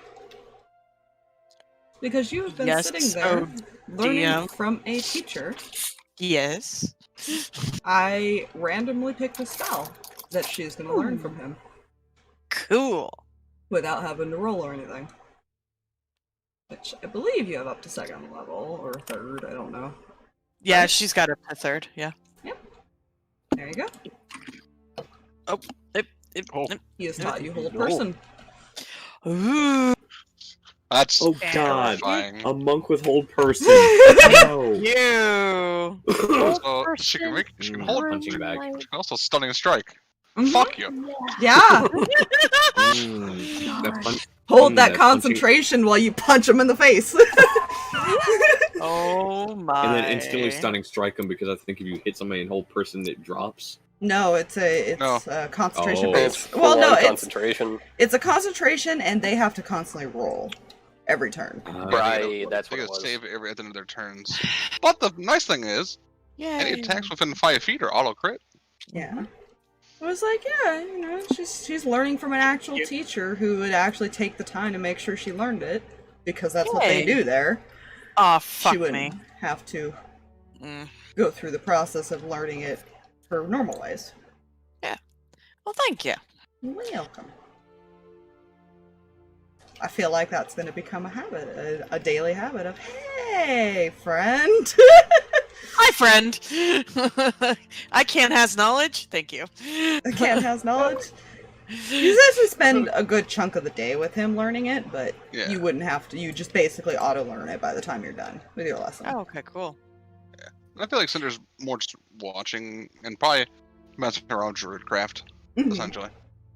Because you have been Yes, sitting there learning DM. from a teacher. Yes. I randomly picked a spell that she's going to learn from him Cool. without having to roll or anything. Which I believe you have up to 2nd level, or 3rd, I don't know. Yeah, Right? she's got her 3rd. Yeah. There you go. He has taught you hold person. Ooh. That's Oh god, terrifying. a monk with hold person. No. You. So she can hold Mm, punching bag. She can also stunning strike. Mhm. Fuck you. Yeah! That punch- Hold that that concentration while you punch him in the face. Oh my. and then instantly stunning strike them because I think if you hit somebody and hold person, it drops. No, it's a No. concentration Oh. It's based. Well, no, full-on it's concentration. a concentration, and they have to constantly roll every turn. Right, that's They what it get was. save every at the end of their turns. But the nice thing is, any attacks within 5 feet are auto crit. Yeah. I was like, yeah, you know, she's learning from an actual teacher who would actually take the time to make sure she learned it, because that's what they Yay. do there. Oh, fuck She wouldn't me. have to Mm. go through the process of learning it for normal ways. Well, thank you. You're welcome. I feel like that's going to become a habit, a daily habit of, hey, friend. Hi, friend. I can't has knowledge. Thank you. The cat has knowledge. You actually spend a good chunk of the day with him learning it, but Yeah. you wouldn't have to. You just basically auto-learn it by the time you're done with your lesson. Oh, okay, cool. I feel like Cinder's more just watching and probably messing around Druidcraft, Mhm. essentially.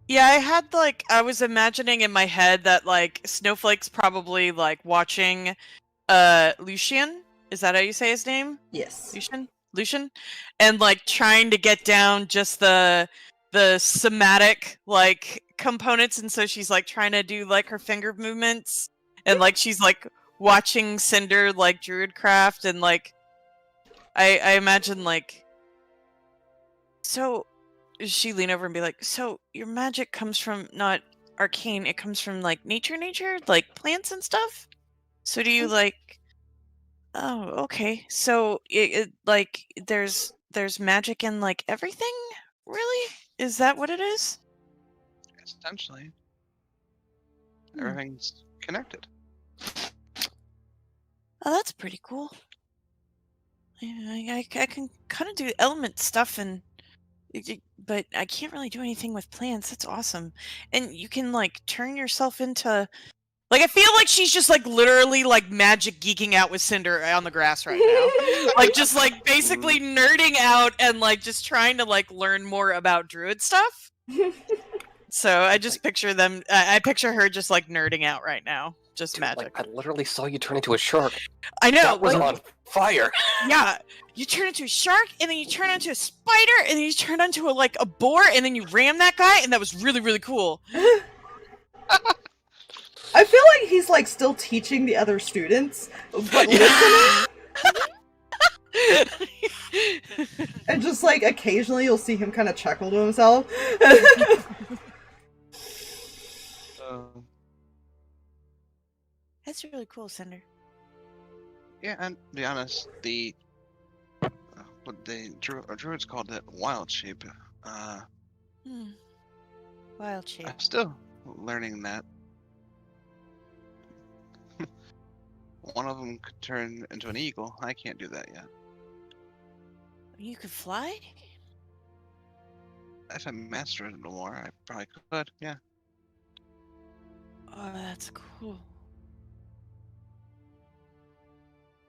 Yeah, I was imagining in my head that like Snowflake's probably like watching Lucian. Is that how you say his name? Yes. Lucian? And like trying to get down just the somatic like components, and so she's like trying to do like her finger movements, and like she's like watching Cinder like Druidcraft, and like I imagine like, so she lean over and be like, so your magic comes from not arcane, it comes from like nature, like plants and stuff? So do you like, oh, okay. So it like there's magic in like everything? Really? Is that what it is? Essentially, Hmm. everything's connected. Oh, that's pretty cool. I can kind of do element stuff, but I can't really do anything with plants. That's awesome. And you can like turn yourself into, like, I feel like she's just like literally like magic geeking out with Cinder on the grass right now. Like just like basically nerding out and like just trying to like learn more about druid stuff. So I just picture them. I picture her just like nerding out right now. Just magic. Like, I literally saw you turn into a shark. I know. That was like, on fire. yeah, you turn into a shark, and then you turn into a spider, and then you turn into a boar, and then you ram that guy, and that was really, really cool. I feel like he's like still teaching the other students, but listening. And just like occasionally you'll see him kind of chuckle to himself. That's really cool, Cinder. Yeah, and to be honest, the what the druids called it wild shape. Wild shape. I'm still learning that. One of them could turn into an eagle. I can't do that yet. You could fly? If I master it more, I probably could. Yeah. Oh, that's cool.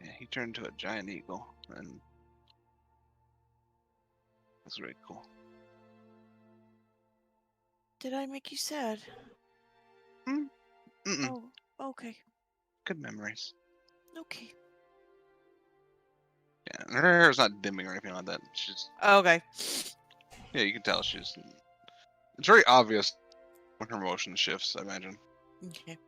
Yeah, he turned into a giant eagle, and that's really cool. Did I make you sad? Mm-mm. Oh, okay. Good memories. Okay. Yeah, and her hair is not dimming or anything like that. She's Okay. yeah, you can tell she's. It's very obvious when her motion shifts. I imagine. Okay.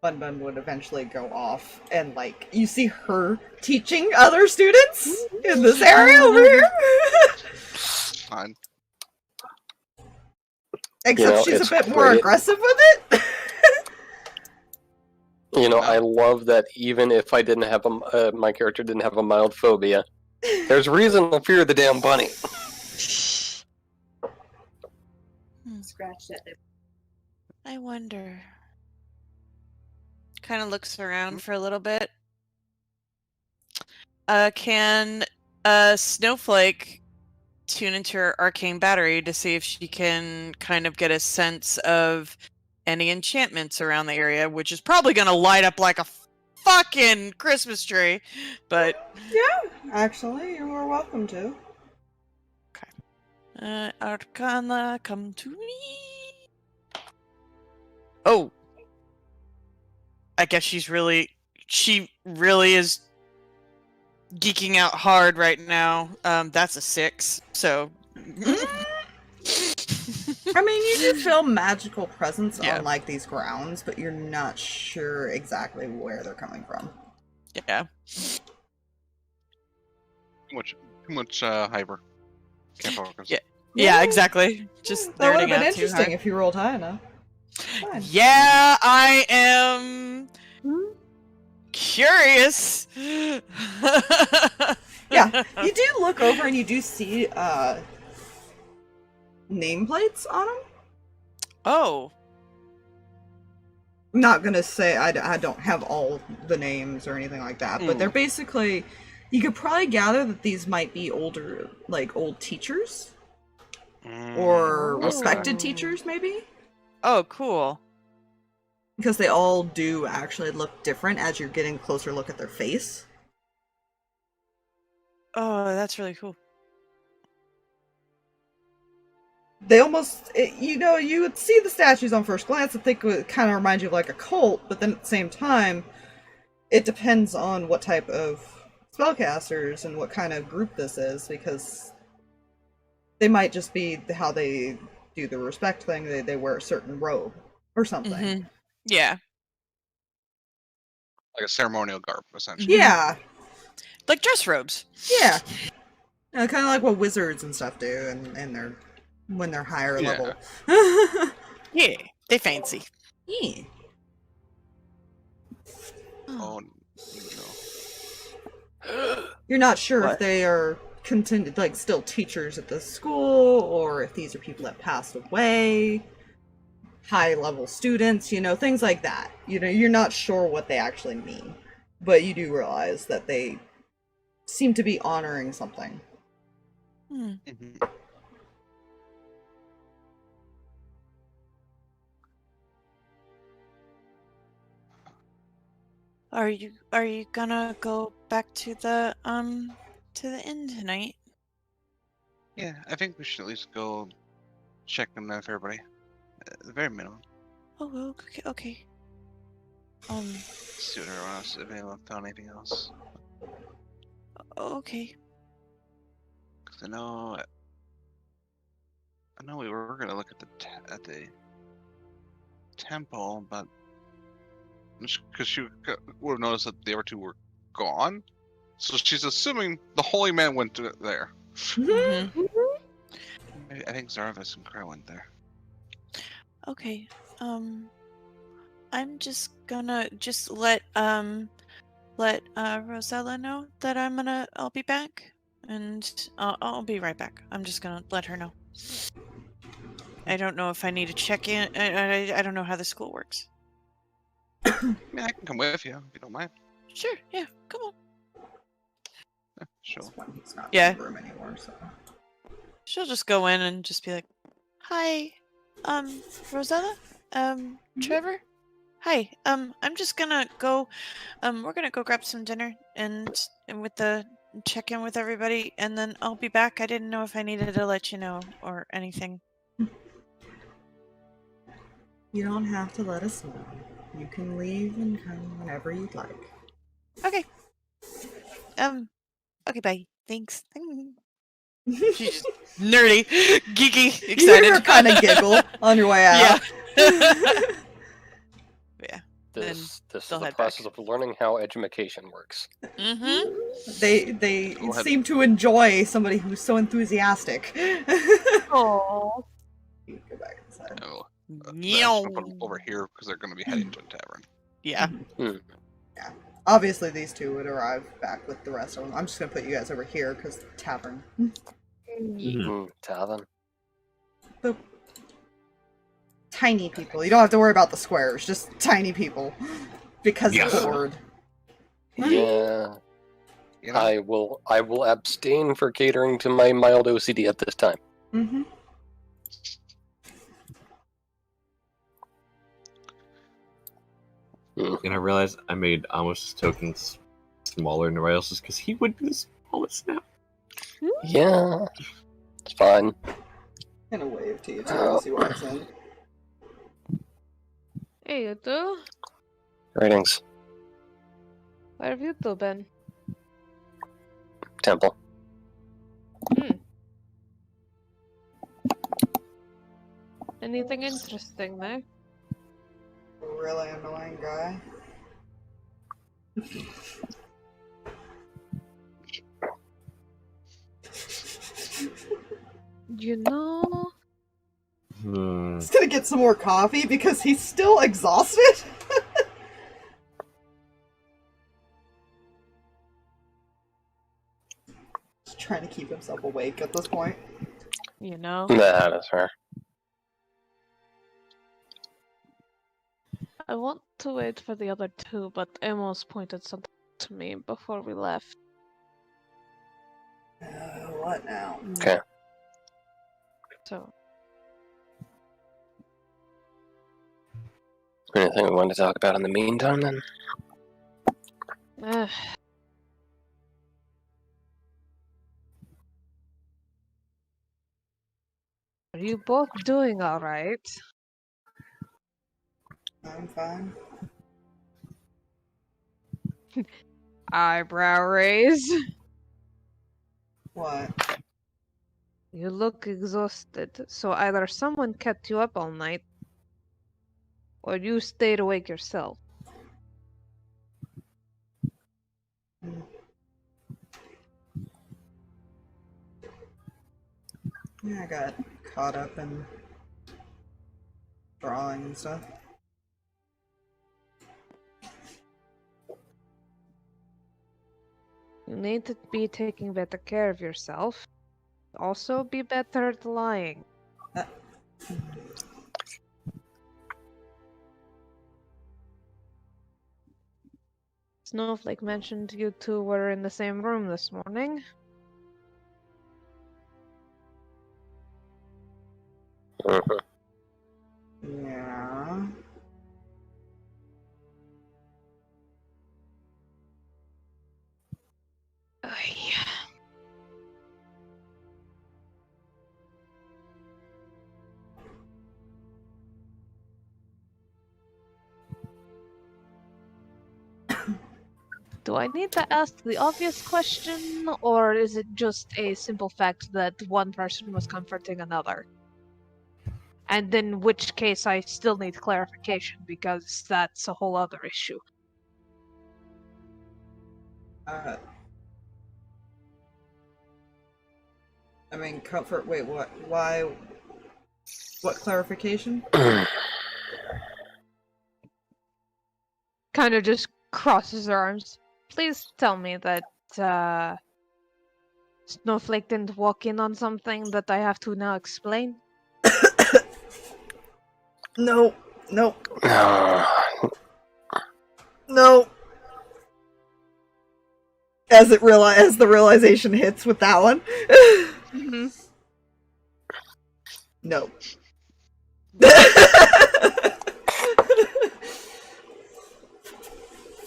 Bun Bun would eventually go off, and like you see her teaching other students in this area over here. Fine. Except You know, she's a it's bit more great. aggressive with it. You know, No. I love that even if I didn't have my character didn't have a mild phobia, there's reason to fear the damn bunny. Scratch that. I wonder. Kind of looks around for a little bit. Can Snowflake tune into her arcane battery to see if she can kind of get a sense of any enchantments around the area, which is probably going to light up like a fucking Christmas tree, but... Yeah, actually, you're more welcome to. Arcana, come to me. Oh. I guess she really is geeking out hard right now. That's a 6, so... I mean, you do feel magical presence Yeah. on, like, these grounds, but you're not sure exactly where they're coming from. Yeah. Too much hyper. Can't focus. Yeah. Yeah, exactly. Just That would have nerding been out too interesting hard. if you rolled high enough. Fine. Yeah, I am curious. Yeah, you do look over and you do see nameplates on them. Oh. I'm not gonna say I don't have all the names or anything like that, but they're basically, you could probably gather that these might be older, like old teachers or respected teachers, maybe, Oh, cool. because they all do actually look different as you're getting a closer look at their face. Oh, that's really cool. They almost, you know, you would see the statues on first glance and think it would kind of remind you of like a cult, but then at the same time, it depends on what type of spellcasters and what kind of group this is, because they might just be how they do the respect thing, they wear a certain robe or something. Mm-hmm. Yeah. Like a ceremonial garb, essentially. Yeah, Like dress robes. yeah. Kind of like what wizards and stuff do in their, when they're higher Yeah. level. Yeah, they fancy. Yeah. Oh, no. You're not sure What? if they are continued, like, still teachers at the school, or if these are people that passed away, high-level students, you know, things like that. You know, you're not sure what they actually mean, but you do realize that they seem to be honoring something. Mhm. Are you gonna go back to the inn tonight? Yeah, I think we should at least go check in with everybody. At the very minimum. Oh, okay. See what everyone else, if anyone found anything else. Okay. Because I know we were gonna look at the temple, but because she would have noticed that the other two were gone, so she's assuming the holy man went to there. Mm-hmm. I think Zarvis and Kreh went there. Okay. I'm just gonna let Rosella know that I'll be back, and I'll be right back. I'm just gonna let her know. I don't know if I need to check in. I don't know how the school works. I mean, I can come with you if you don't mind. Sure. Yeah. Come on. Yeah, sure. This one, he's not Yeah. in the room anymore, so. She'll just go in and just be like, "Hi, Rosella, Trevor. Hi, I'm just gonna go. We're gonna go grab some dinner and with the check in with everybody, and then I'll be back. I didn't know if I needed to let you know or anything." You don't have to let us know. You can leave and come whenever you'd like. Okay. Okay, bye. Thanks. She's just nerdy, geeky, You excited. hear her kind of giggle on your way out. Yeah. This is they'll the head process of learning how education works. Mm-hmm. They Go ahead. seem to enjoy somebody who's so enthusiastic. Oh. You go back inside. I will, Meow. put them over here because they're going to be heading to a tavern. Yeah. Yeah. Obviously, these two would arrive back with the rest of them. I'm just gonna put you guys over here because tavern. Tavern. Boop. Tiny people. You don't have to worry about the squares. Just tiny people. Because Yeah. bored. Yeah. You know, I will abstain for catering to my mild OCD at this time. Mm-hmm. And I realized I made Amos' tokens smaller than everybody else's because he would be the smallest now. Yeah. It's fine. Gonna wave to you too as he walks in. Hey, you two. Greetings. Where have you two been? Temple. Anything interesting there? Really annoying guy. You know... He's gonna get some more coffee because he's still exhausted. Just trying to keep himself awake at this point. You know? Nah, that's fair. I want to wait for the other two, but Amos pointed something to me before we left. What now? Okay. So... Anything we wanted to talk about in the meantime, then? Are you both doing alright? I'm fine. Eyebrow raise. What? You look exhausted, so either someone kept you up all night, or you stayed awake yourself. Yeah, I got caught up in drawing and stuff. You need to be taking better care of yourself. Also, be better at lying. Snowflake mentioned you two were in the same room this morning. Yeah. Yeah. Do I need to ask the obvious question, or is it just a simple fact that one person was comforting another? And in which case I still need clarification, because that's a whole other issue. I mean, comfort. Wait, what? Why? What clarification? Kind of just crosses her arms. Please tell me that Snowflake didn't walk in on something that I have to now explain. No. No. No. As the realization hits with that one. Mm-hmm. No.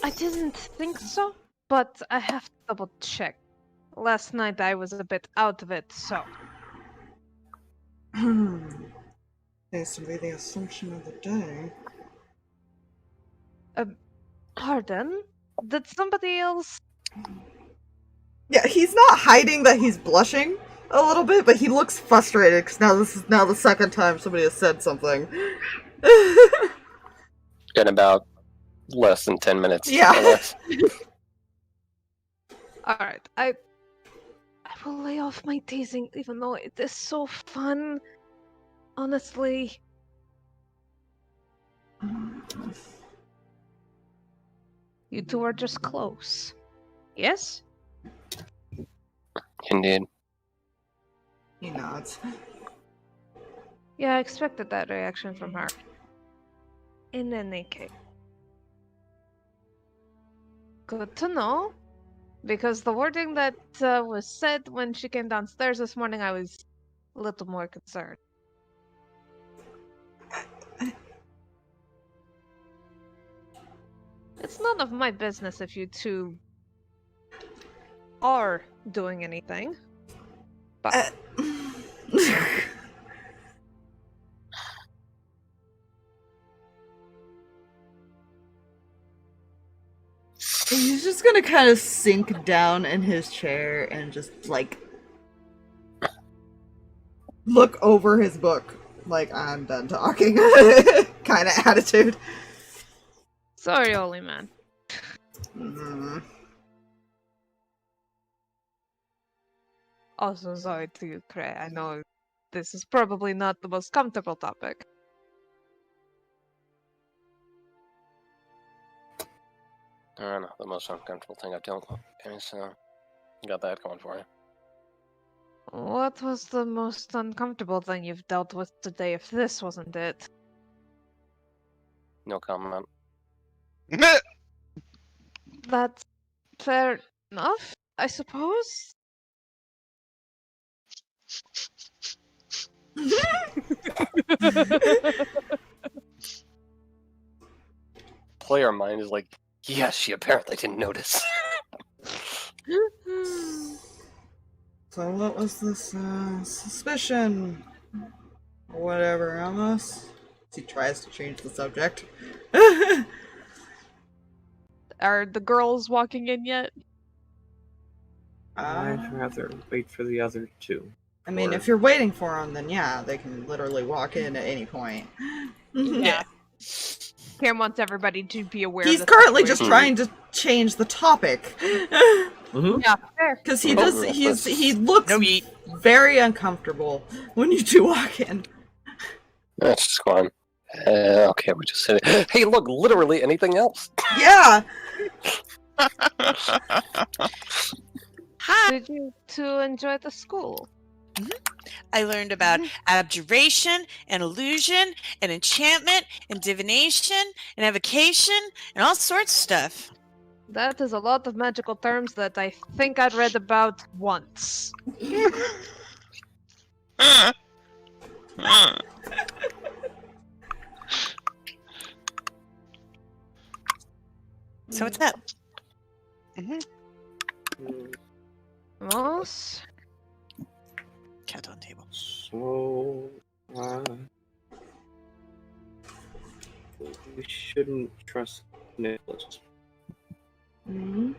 I didn't think so, but I have to double check. Last night I was a bit out of it, so... Seems to be the assumption of the day. Pardon? Did somebody else... Yeah, he's not hiding that he's blushing a little bit, but he looks frustrated because now this is now the second time somebody has said something. In about less than 10 minutes. Yeah. Alright, I will lay off my teasing, even though it is so fun. Honestly. You two are just close. Yes? Indeed. He nods. Yeah, I expected that reaction from her. In any case. Good to know. Because the wording that was said when she came downstairs this morning, I was a little more concerned. It's none of my business if you two are doing anything. But He's just gonna kind of sink down in his chair and just, like, look over his book. Like, I'm done talking. Kind of attitude. sorry, Oli man. Mm. Also sorry to you, Kreh. I know this is probably not the most comfortable topic. I don't know, the most uncomfortable thing I've dealt with. Okay, so, got that going for you. What was the most uncomfortable thing you've dealt with today if this wasn't it? No comment. That's fair enough, I suppose? Player mind is like, yes, she apparently didn't notice. So what was this, suspicion? Or whatever, Amos? He tries to change the subject. Are the girls walking in yet? I'd rather wait for the other two. I mean, Or- if you're waiting for them, then yeah, they can literally walk in at any point. Yeah. Cam wants everybody to be aware He's of the currently just situation. trying to change the topic. Yeah, fair. Because he Oh, does, that's- he looks No yeet. very uncomfortable when you do walk in. That's just fine. Okay, we just said it. Hey, look, literally anything else. Yeah! Hi. Did you two enjoy the school? I learned about abjuration and illusion and enchantment and divination and evocation and all sorts of stuff. That is a lot of magical terms that I think I'd read about once. So what's up? Amos? Cat on table. So, we shouldn't trust Nicholas. Mm-hmm.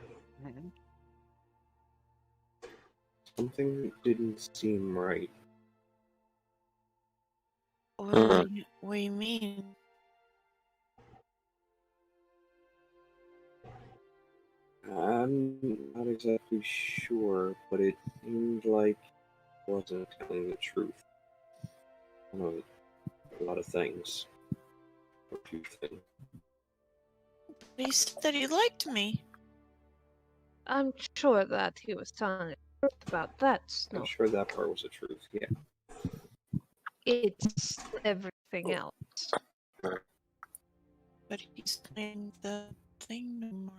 Something didn't seem right. What do you mean? I'm not exactly sure, but it seemed like he wasn't telling the truth. I know a lot of things. A few things. He said that he liked me. I'm sure that he was telling the truth about that, I'm Snow. sure that part was the truth, yeah. It's everything else. But he's playing the thing no more.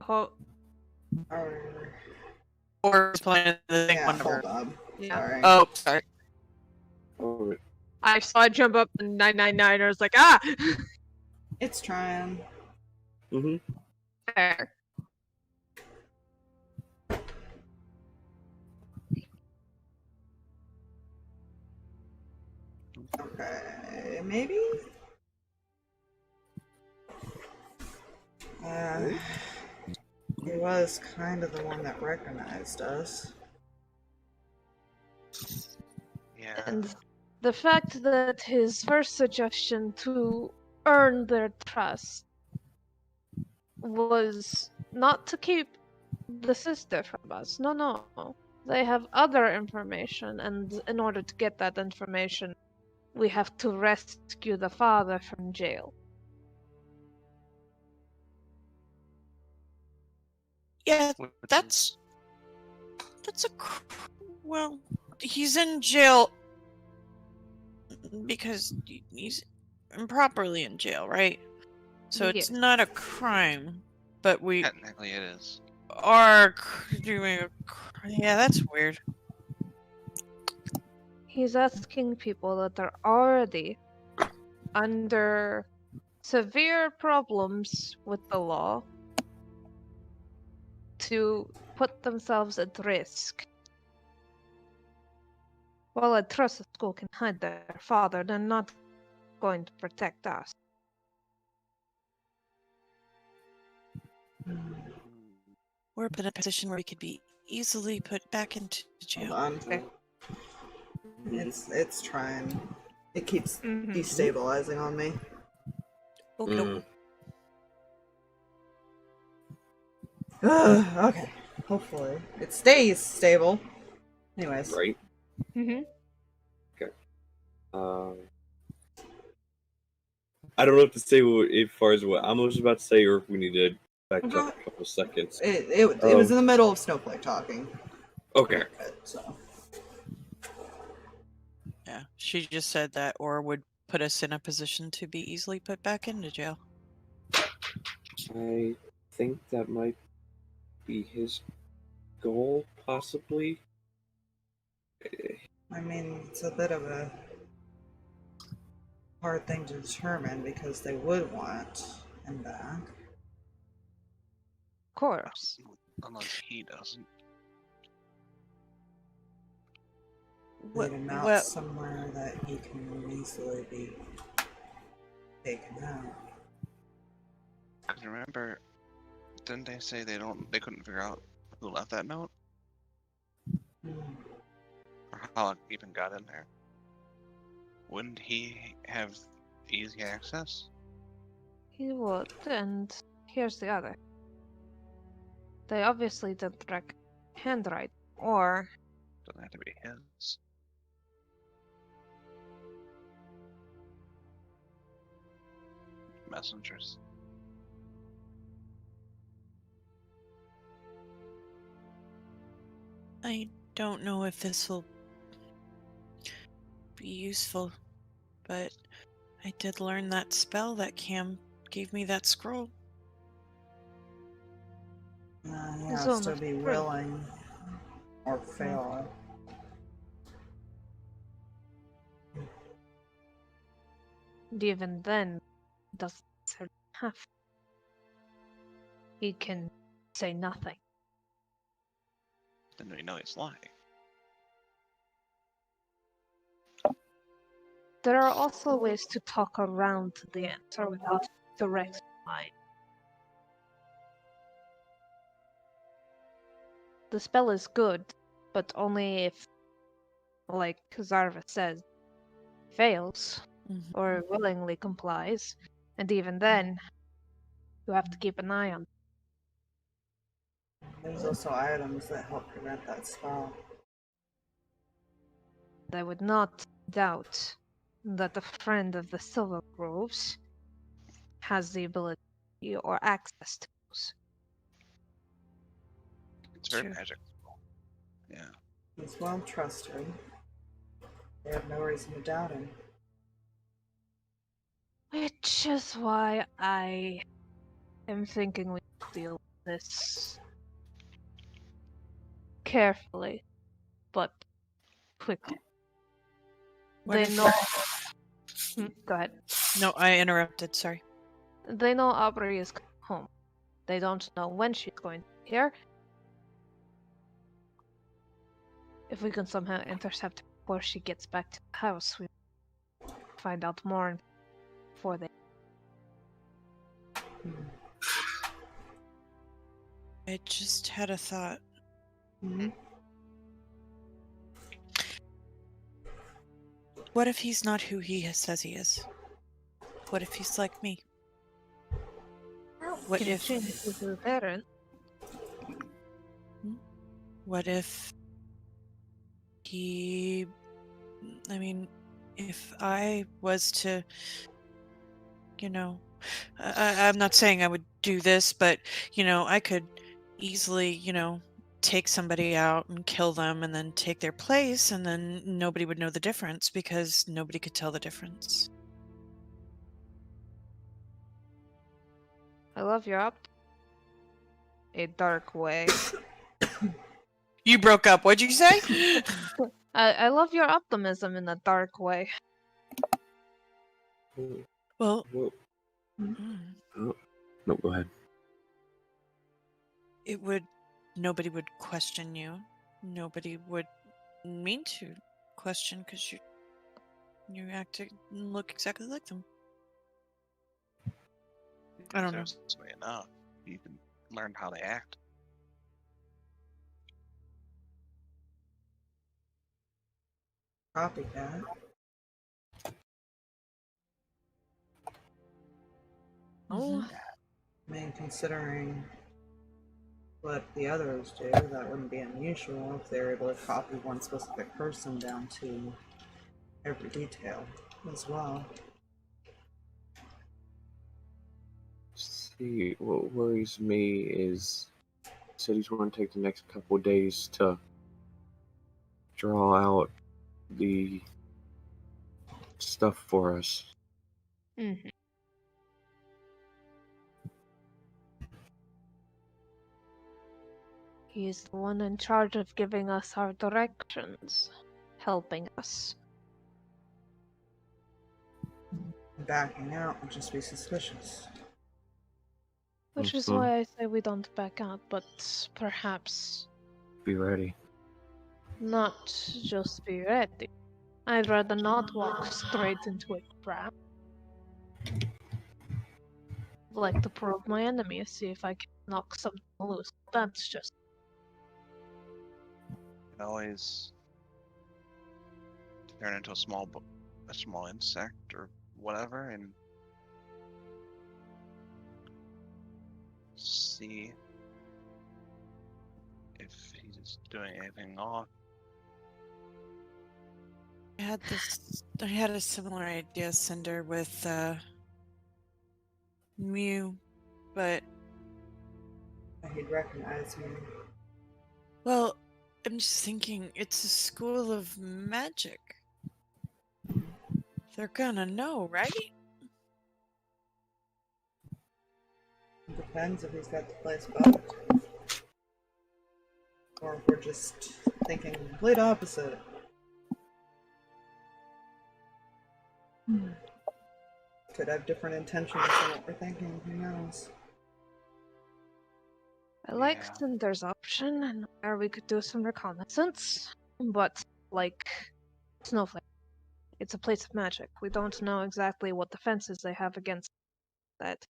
Oh, Or he's playing the thing Yeah, one hold more. up. yeah. Sorry. Oh, sorry. Oh, I saw it jump up in 999 I was like, ah! It's trying. mm-hmm. Fair. Okay, maybe? He was kind of the one that recognized us. Yeah. And the fact that his first suggestion to earn their trust was not to keep the sister from us. No, no. They have other information, and in order to get that information, we have to rescue the father from jail. Yeah, Which that's a well. He's in jail because he's improperly in jail, right? So it's Yes. not a crime, but we technically it is. are doing a. Yeah, that's weird. He's asking people that are already under severe problems with the law to put themselves at risk. While I trust the school can hide their father, they're not going to protect us. We're put in a position where we could be easily put back into Hold jail. on. Okay. It's trying. It keeps Mhm. destabilizing on me. Okay. Okay. Hopefully. It stays stable. Anyways. Right? Mhm. I don't know what to say as far as what Amos was about to say, or if we need to back up a couple seconds. It was in the middle of Snowflake talking. Okay. So. Yeah, she just said that, or would put us in a position to be easily put back into jail. I think that might be his goal, possibly. I mean, it's a bit of a hard thing to determine because they would want him back. Of course. Unless he doesn't. Lead him out Well, somewhere that he can easily be taken out. Because remember, didn't they say they couldn't figure out who left that note? Or how it even got in there? Wouldn't he have easy access? He would, and here's the other. They obviously didn't handwrite, or Doesn't have to be his. Messengers. I don't know if this will be useful, but I did learn that spell that Cam gave me that scroll. He It's has to almost be true. willing or fail. and even then, doesn't necessarily have. He can say nothing. Then we know he's lying. There are also ways to talk around the answer without direct lying. The spell is good, but only if, like Zarva says, fails or willingly complies, and even then, you have to keep an eye on. There's also items that help prevent that spell. I would not doubt that a friend of the Silvergroves has the ability or access to those. It's very Sure. magical. Yeah. He's well trusted. They have no reason to doubt him. Which is why I am thinking we deal with this carefully, but quickly. What They if- know. Go ahead. No, I interrupted. Sorry. They know Aubrey is home. They don't know when she's going to be here. If we can somehow intercept her before she gets back to the house, we find out more before they. I just had a thought. What if he's not who he says he is? What if he's like me? What if? What if he? I mean, if I was to, I'm not saying I would do this, but I could, easily, take somebody out and kill them and then take their place, and then nobody would know the difference because nobody could tell the difference. I love your a dark way. You broke up. What'd you say? I love your optimism in a dark way. Well, Well, no, go ahead. Nobody would question you. Nobody would mean to question because you act and look exactly like them. I don't know. Seriously enough, you can learn how they act. Copycat. Oh, I mean, considering what the others do, that wouldn't be unusual if they were able to copy one specific person down to every detail as well. See, what worries me is he said he's going to take the next couple of days to draw out the stuff for us. mm-hmm. He's the one in charge of giving us our directions, helping us. Backing out would just be suspicious. Which is why I say we don't back out, but perhaps Be ready. not just be ready. I'd rather not walk straight into a trap. I'd like to probe my enemy, see if I can knock something loose. That's just... You can always turn into a small insect or whatever and see if he's doing anything off. I had a similar idea, Cinder, with Mew, but He'd recognize me. well, I'm just thinking it's a school of magic. They're gonna know, right? It depends if he's got the place bugged. Or if we're just thinking the complete opposite. Could have different intentions than what we're thinking, who knows? I like Yeah. Cinder's option, and where we could do some reconnaissance, but like Snowflake, it's a place of magic. We don't know exactly what defenses they have against that.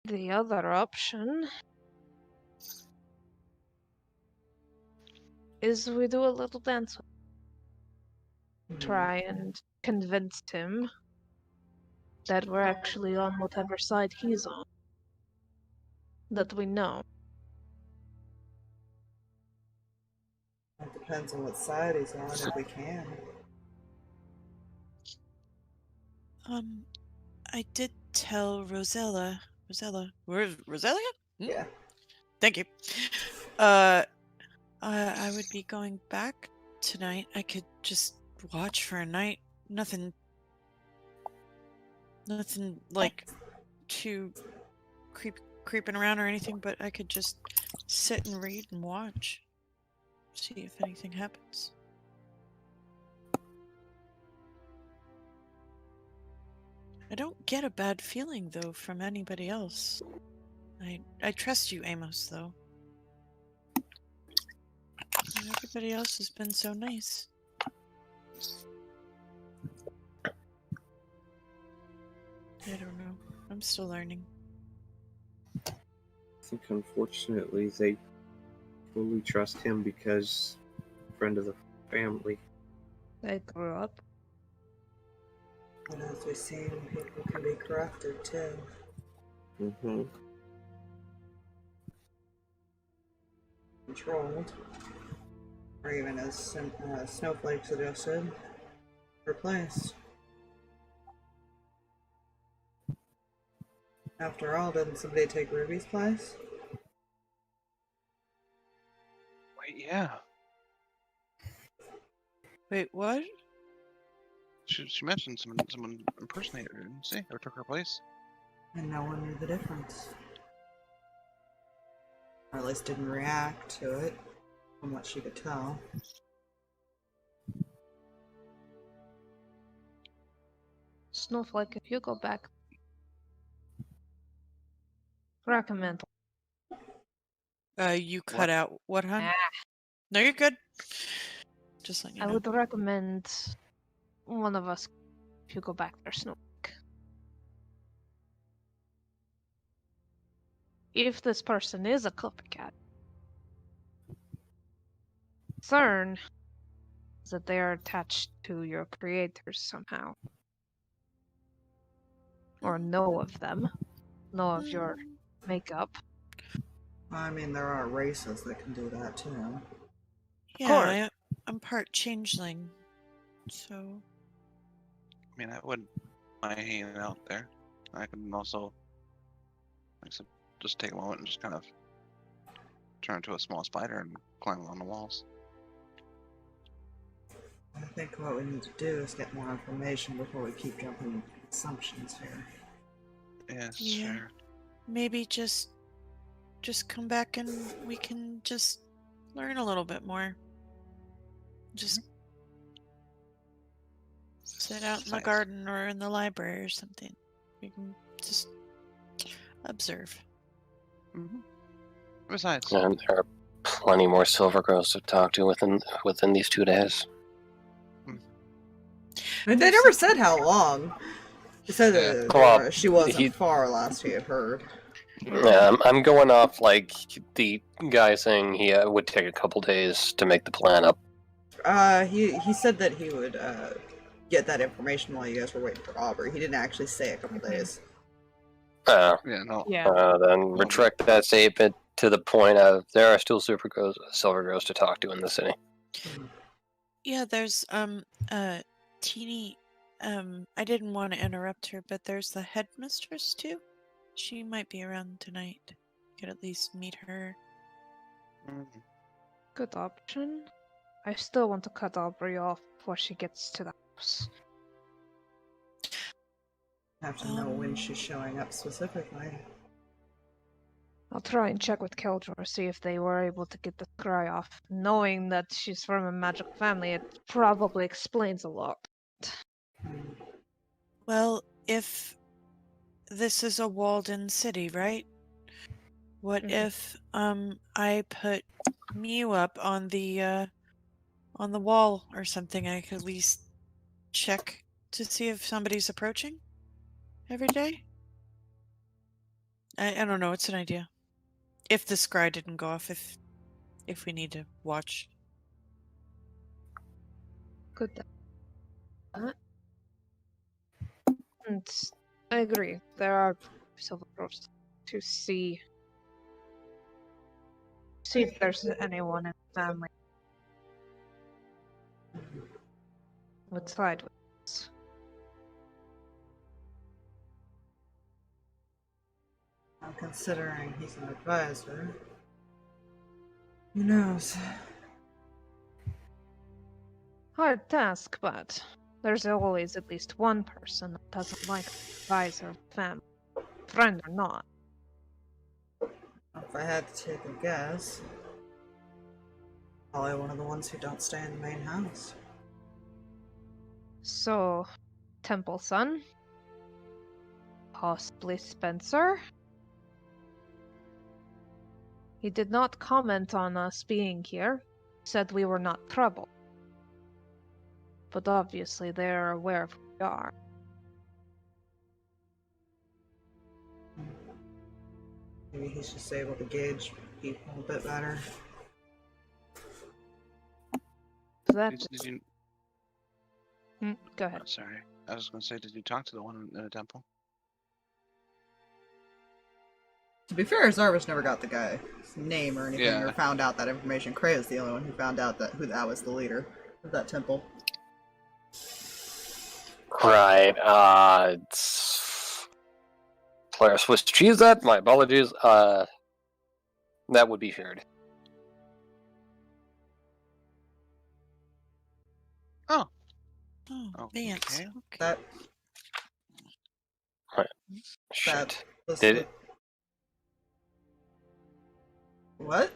The other option is we do a little dance with him, try and convince him that we're actually on whatever side he's on. That we know. It depends on what side he's on, if we can. I did tell Rosella. Where's Rosella? Yeah. Thank you. I would be going back tonight. I could just watch for a night. Nothing like too creeping around or anything, but I could just sit and read and watch. See if anything happens. I don't get a bad feeling though from anybody else. I trust you, Amos, though. And everybody else has been so nice. I don't know. I'm still learning. I think unfortunately they fully trust him because friend of the family. They grew up. And as we've seen, people can be corrupted too. Mm-hmm. Controlled. Or even as Snowflake suggested, replaced. After all, didn't somebody take Ruby's place? Yeah. Wait, what? She mentioned someone impersonated her, didn't she? Or took her place. And no one knew the difference. Or at least didn't react to it, from what she could tell. Snowflake, if you go back, recommend. You cut out what, hon? Ah. No, you're good. Just letting you I know. would recommend one of us if you go back there, Snowflake. If this person is a copycat, concern is that they are attached to your creators somehow. Or know of them. Know of your makeup. I mean, there are races that can do that too. Yeah, I'm part changeling, so. I mean, I wouldn't mind hanging out there. I can also, like I said, just take a moment and just kind of turn into a small spider and climb along the walls. I think what we need to do is get more information before we keep jumping assumptions here. Yes, Yeah. sure. Maybe just come back and we can just learn a little bit more. Just sit out in the Science. garden or in the library or something. We can just observe. Mm-hmm. Besides, And there are plenty more Silvergroves to talk to within these 2 days. I mean, they never said how long. They said that Well, she wasn't far last he had heard. Yeah, I'm going off like the guy saying he would take a couple days to make the plan up. He said that he would get that information while you guys were waiting for Aubrey. He didn't actually say a couple days. yeah, no. Then retract that statement to the point of there are still Silvergroves to talk to in the city. Yeah, there's Teeny. I didn't want to interrupt her, but there's the headmistress too. She might be around tonight. Could at least meet her. Good option. I still want to cut Aubrey off before she gets to the house. Have to know when she's showing up specifically. I'll try and check with Keldor, see if they were able to get the Kreh off. Knowing that she's from a magical family, it probably explains a lot. Well, if this is a walled-in city, right? What if I put Mew up on the wall or something? I could at least check to see if somebody's approaching every day. I don't know. It's an idea. If the scry didn't go off, if we need to watch. Good. And I agree. There are Silvergroves to see if there's anyone in the family would side with us. Now, considering he's an advisor, who knows? Hard task, but there's always at least one person that doesn't like an advisor of the family, friend or not. If I had to take a guess, probably one of the ones who don't stay in the main house. So, Temple Son? Possibly Spencer? He did not comment on us being here, said we were not trouble. But obviously they are aware of who we are. Maybe he's just able to gauge people a bit better. That Did you... Go ahead. Sorry, I was going to say, did you talk to the one in the temple? To be fair, Zarvis never got the guy's name or anything, Yeah. or found out that information. Kreh is the only one who found out who that was the leader of that temple. Right. It's Player Swiss cheese that? My apologies. That would be shared. Oh, Vance. Okay. Okay. That Shit. was Did the- it? What?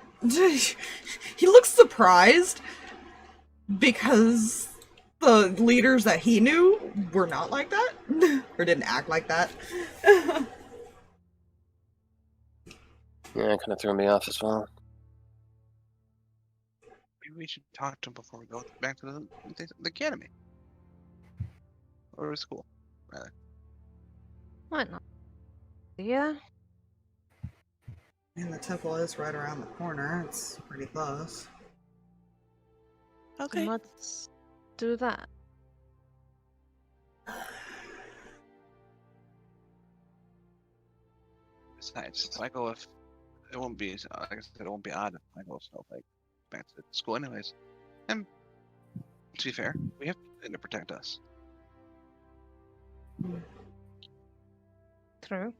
He looks surprised because the leaders that he knew were not like that or didn't act like that. Yeah, it kind of threw me off as well. Maybe we should talk to him before we go back to the academy. Or school, rather. Why not? Yeah. And the temple is right around the corner. It's pretty close. Okay. Let's do that. Besides, if I go with, it won't be, like I said, it won't be odd if I go with Snowflake back to school anyways. And to be fair, we have to protect us. True.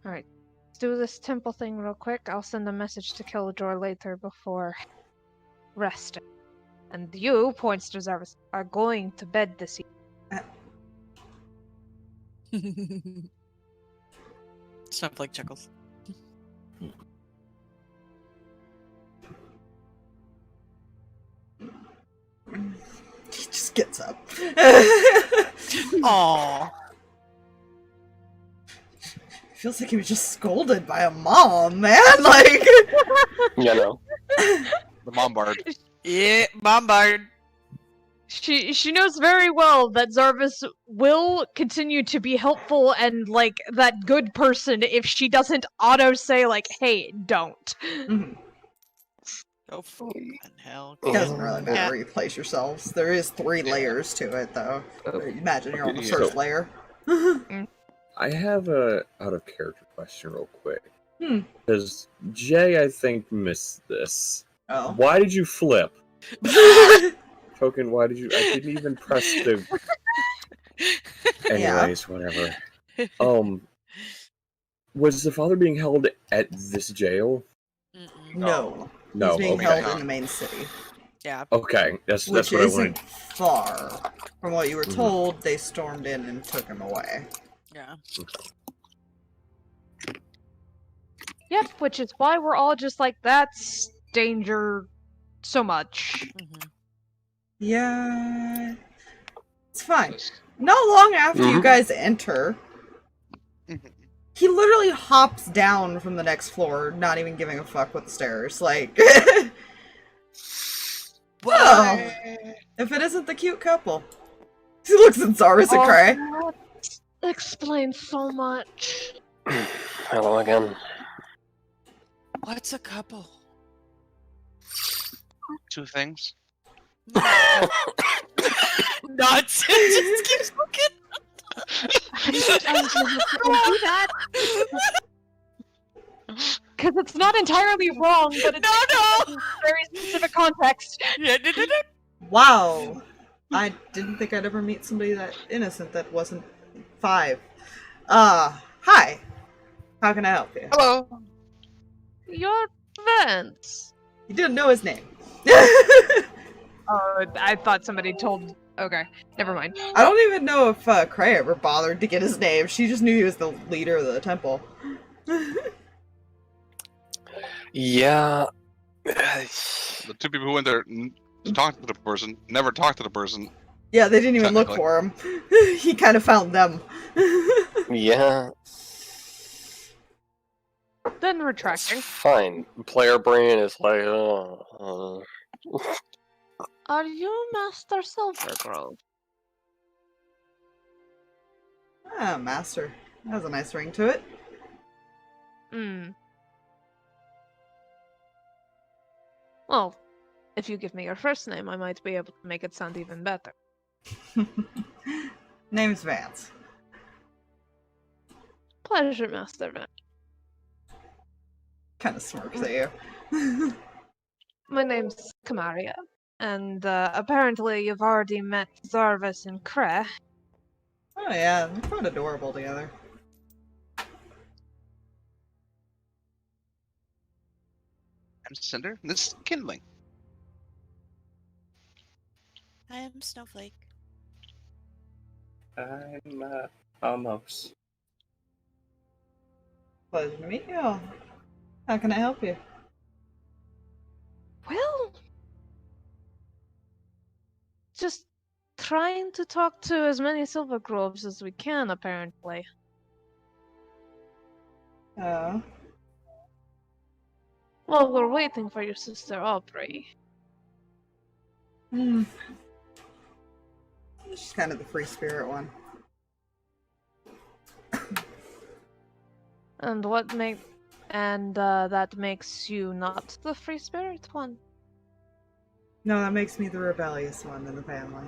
Alright. Let's do this temple thing real quick. I'll send a message to Killjoy later before resting. And you, points to Zarvis, are going to bed this evening. Snowflake chuckles. He just gets up. Aww. Feels like he was just scolded by a mom, man. Like, You know. The Bombard. Yeah, bombard. She knows very well that Zarvis will continue to be helpful and like that good person if she doesn't auto say like, "Hey, don't." mhm. Oh fucking hell. It doesn't really matter Yeah. where you place yourselves. There is 3 layers to it, though. Imagine you're on the first layer. I have a out of character question real quick. Hmm. Because Jay, I think, missed this. Oh. Why did you flip? Token, why did you? I didn't even press the. Anyways, whatever. Was the father being held at this jail? Mm-mm. No. No. He's being Okay. held in the main city. Yeah. Okay, that's Which what I isn't wanted. far. From what you were Mhm. told, they stormed in and took him away. Yeah. Yep, which is why we're all just like, that's danger so much. Mm-hmm. Yeah. It's fine. Not long after you Mhm. guys enter, Mhm. he literally hops down from the next floor, not even giving a fuck with the stairs. Like, well, if it isn't the cute couple. He looks at Zarvis and Kreh. That explains so much. Hello again. What's a couple? 2 things. Nuts. Just keeps looking. Sometimes you have to do that. Because it's not entirely wrong, but it's No. in very specific context. Yeah. Wow. I didn't think I'd ever meet somebody that innocent that wasn't 5. Hi. How can I help you? Hello. You're Vance. You didn't know his name. Oh, I thought somebody told. Okay, never mind. I don't even know if Kreh ever bothered to get his name. She just knew he was the leader of the temple. Yeah. The 2 people who went there to talk to the person never talked to the person. Yeah, they didn't even look Technically. for him. He kind of found them. Yeah. Then retracting. Fine. Player brain is like, Are you Master Silvergrove? Ah, Master. That has a nice ring to it. Hmm. Well, if you give me your first name, I might be able to make it sound even better. Name's Vance. Pleasure, Master Vance. Kind of smirks at you. My name's Kamaria, and apparently you've already met Zarvis and Kreh. Oh yeah, they're quite adorable together. I'm Cinder. This is kindling. I'm Snowflake. I'm Amos. Pleasure to meet you. How can I help you? Well, just trying to talk to as many Silvergroves as we can, apparently. Oh. Well, we're waiting for your sister Aubrey. Hmm. She's kind of the free spirit one. And that makes you not the free spirit one. No, that makes me the rebellious one in the family.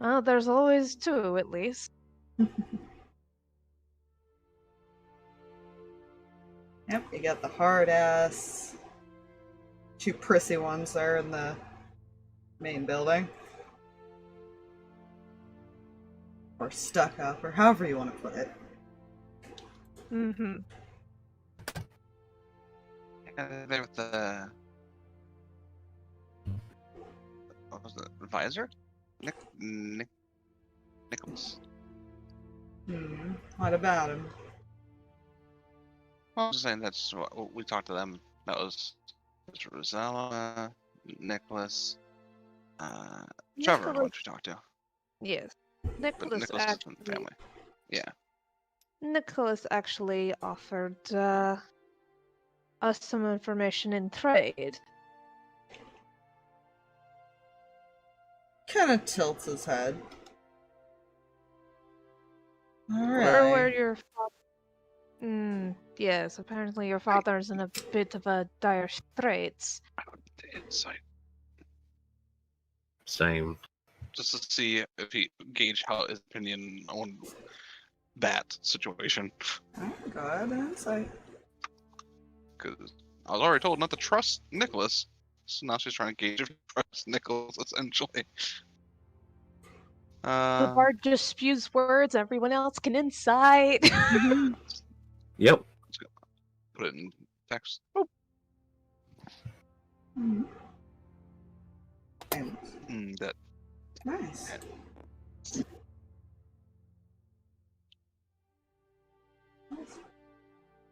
Well, there's always two, at least. Yep, you got the hard ass, two prissy ones there in the main building. Or stuck up, or however you want to put it. Mm-hmm. And there with the what was the advisor? Nicholas. What about him? I was just saying that's what we talked to them. That was Mr. Rosella, Nicholas, Trevor. What we talked to? Yes. But Nicholas Nicholas is actually, from the family. Yeah. Nicholas actually offered us some information in trade. Kind of tilts his head. Where Alright. your father? Yes, apparently your father's in a bit of a dire straits. Insight. Same. Just to see if he gauge how his opinion on that situation. Oh, go ahead and insight. Because I was already told not to trust Nicholas. So now she's trying to gauge if you trust Nicholas, essentially. The bard just spews words, everyone else can incite. Yep. Put it in text. Mm-hmm. That Nice.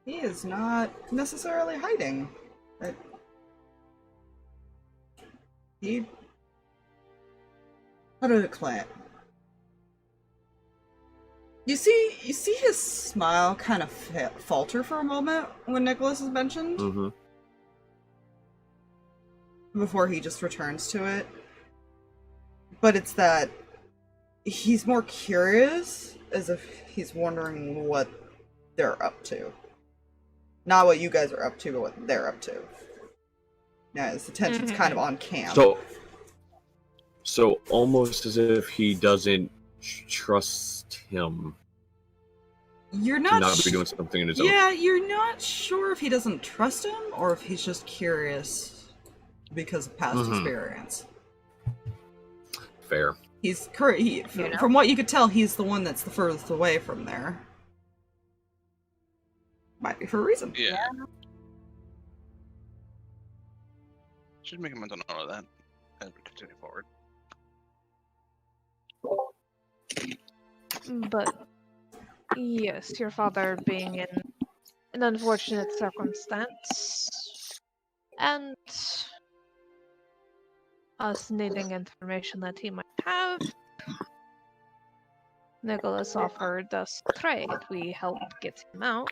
He is not necessarily hiding. But he... How to explain it? You see his smile kind of falter for a moment when Nicholas is mentioned, Mm-hmm. before he just returns to it. But it's that he's more curious, as if he's wondering what they're up to. Not what you guys are up to, but what they're up to. Yeah, his attention's kind of on Cam. So almost as if he doesn't trust him. You're To not not be doing something in his own. Yeah, you're not sure if he doesn't trust him or if he's just curious because of past experience. Fair. He's from what you could tell, he's the one that's the furthest away from there. Might be for a reason. Yeah. Should make a mental note of that as we continue forward. But yes, your father being in an unfortunate circumstance, and us needing information that he might have, Nicholas offered us trade. We helped get him out.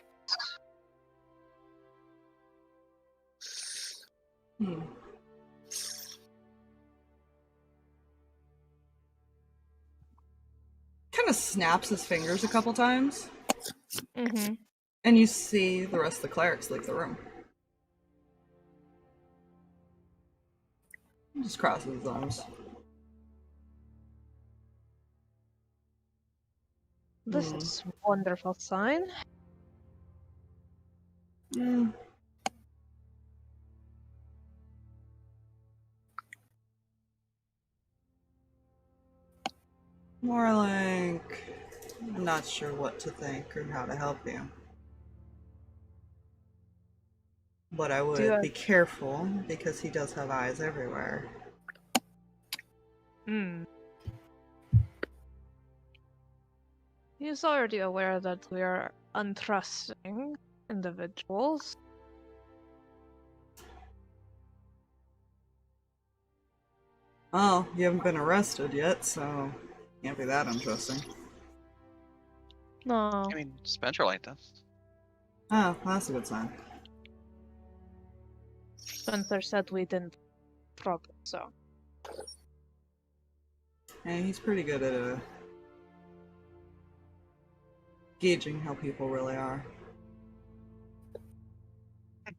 Kind of snaps his fingers a couple times, Mm-hmm. and you see the rest of the clerics leave the room. He just crosses his arms. This is a wonderful sign. More like, I'm not sure what to think or how to help you. But I would be careful because he does have eyes everywhere. Hmm. He's already aware that we are untrusting individuals. Oh, you haven't been arrested yet, so can't be that interesting. No. I mean, Spencer liked us. Oh, that's a good sign. Spencer said we didn't problem, so. And he's pretty good at gauging how people really are.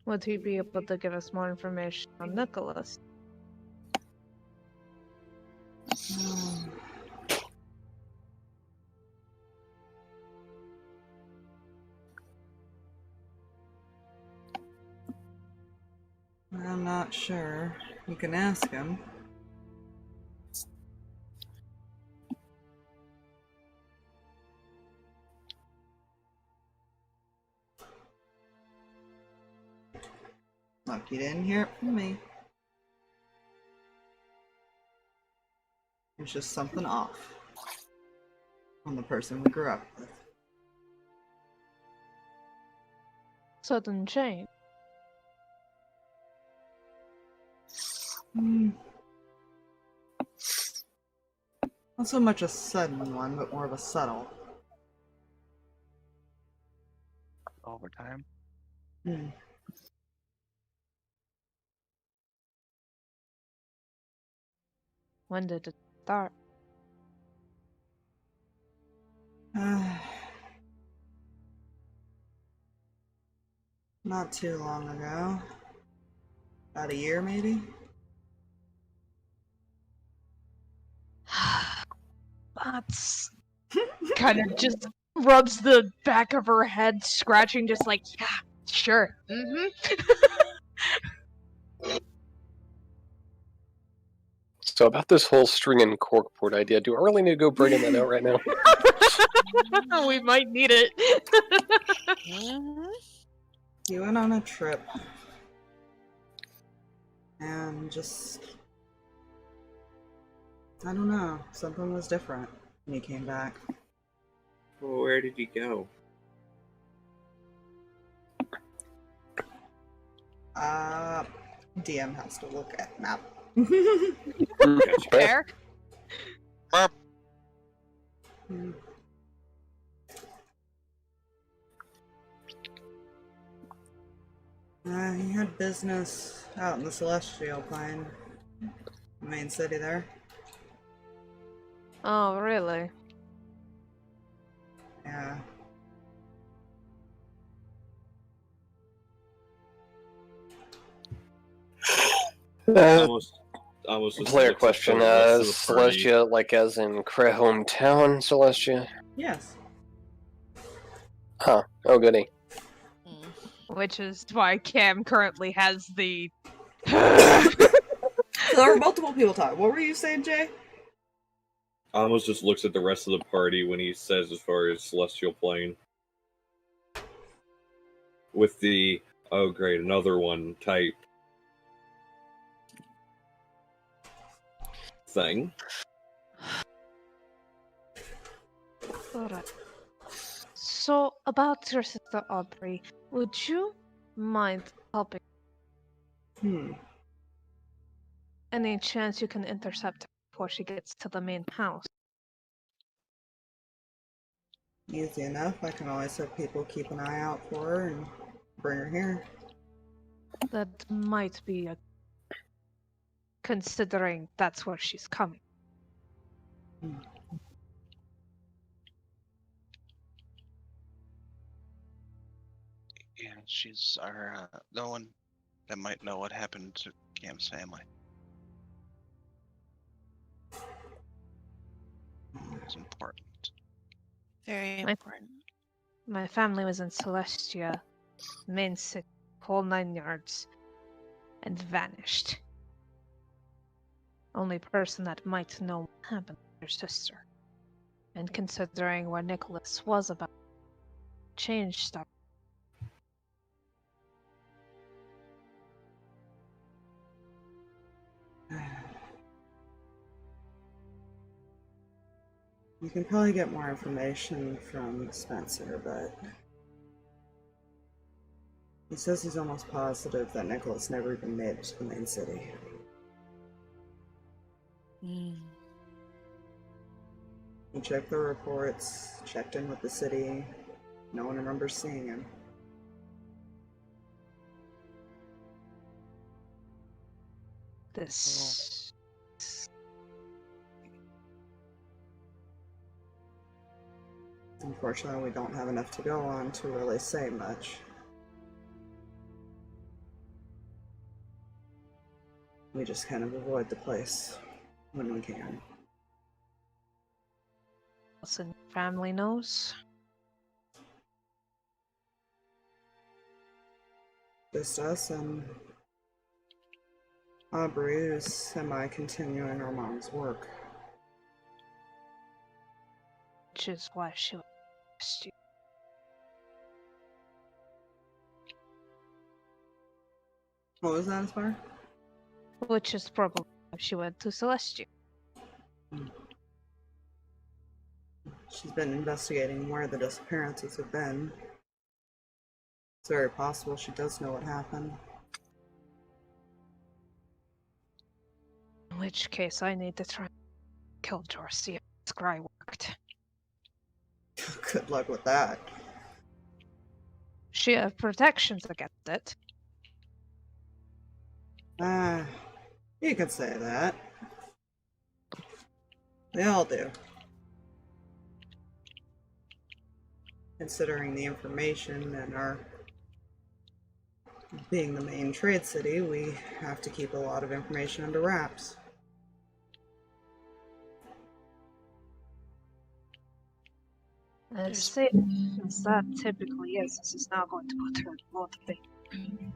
Would he be able to give us more information on Nicholas? I'm not sure. You can ask him. Look, you didn't hear it from me. There's just something off on the person we grew up with. Sudden change. Not so much a sudden one, but more of a subtle. Overtime. When did it start? Not too long ago. About a year, maybe? That's kind of just rubs the back of her head, scratching, just like, yeah, sure. So about this whole string and corkboard idea, do I really need to go bringing that out right now? We might need it. You went on a trip. And just... I don't know. Something was different when you came back. Well, where did he go? DM has to look at map. Fair. He had business out in the Celestial Plane. The main city there. Oh, really? Yeah. Almost just Player looks at question, the rest of the party. Celestia, like as in Kreh hometown, Celestia? Yes. Huh, oh goody. Which is why Cam currently has the... There are multiple people talking. What were you saying, Jay? Amos just looks at the rest of the party when he says as far as Celestial Plane. With the, oh great, another one type thing. Alright. So, about your sister Aubrey, would you mind helping? Any chance you can intercept her before she gets to the main house? Easy enough. I can always have people keep an eye out for her and bring her here. That might be a... considering that's where she's coming. Yeah, she's our no one that might know what happened to Cam's family. It's important. Very important. My family was in Celestia, main city, whole 9 yards, and vanished. Only person that might know what happened to your sister. And considering where Nicholas was about, change stuff. You can probably get more information from Spencer, but he says he's almost positive that Nicholas never even made it to the main city. Mm. He checked the reports, checked in with the city. No one remembers seeing him. This. Unfortunately, we don't have enough to go on to really say much. We just kind of avoid the place when we can. Listen, family knows. Just us and Aubrey, who's semi-continuing her mom's work. Which is why she would arrest you. What was that, Aspire? Which is probably why she went to Celestia. She's been investigating where the disappearances have been. It's very possible she does know what happened. In which case, I need to try and kill George, see if this Kreh worked. Good luck with that. She has protections against it. You could say that. They all do. Considering the information and our being the main trade city, we have to keep a lot of information under wraps. Let's see, since that typically is, this is now going to put her in a lot of pain.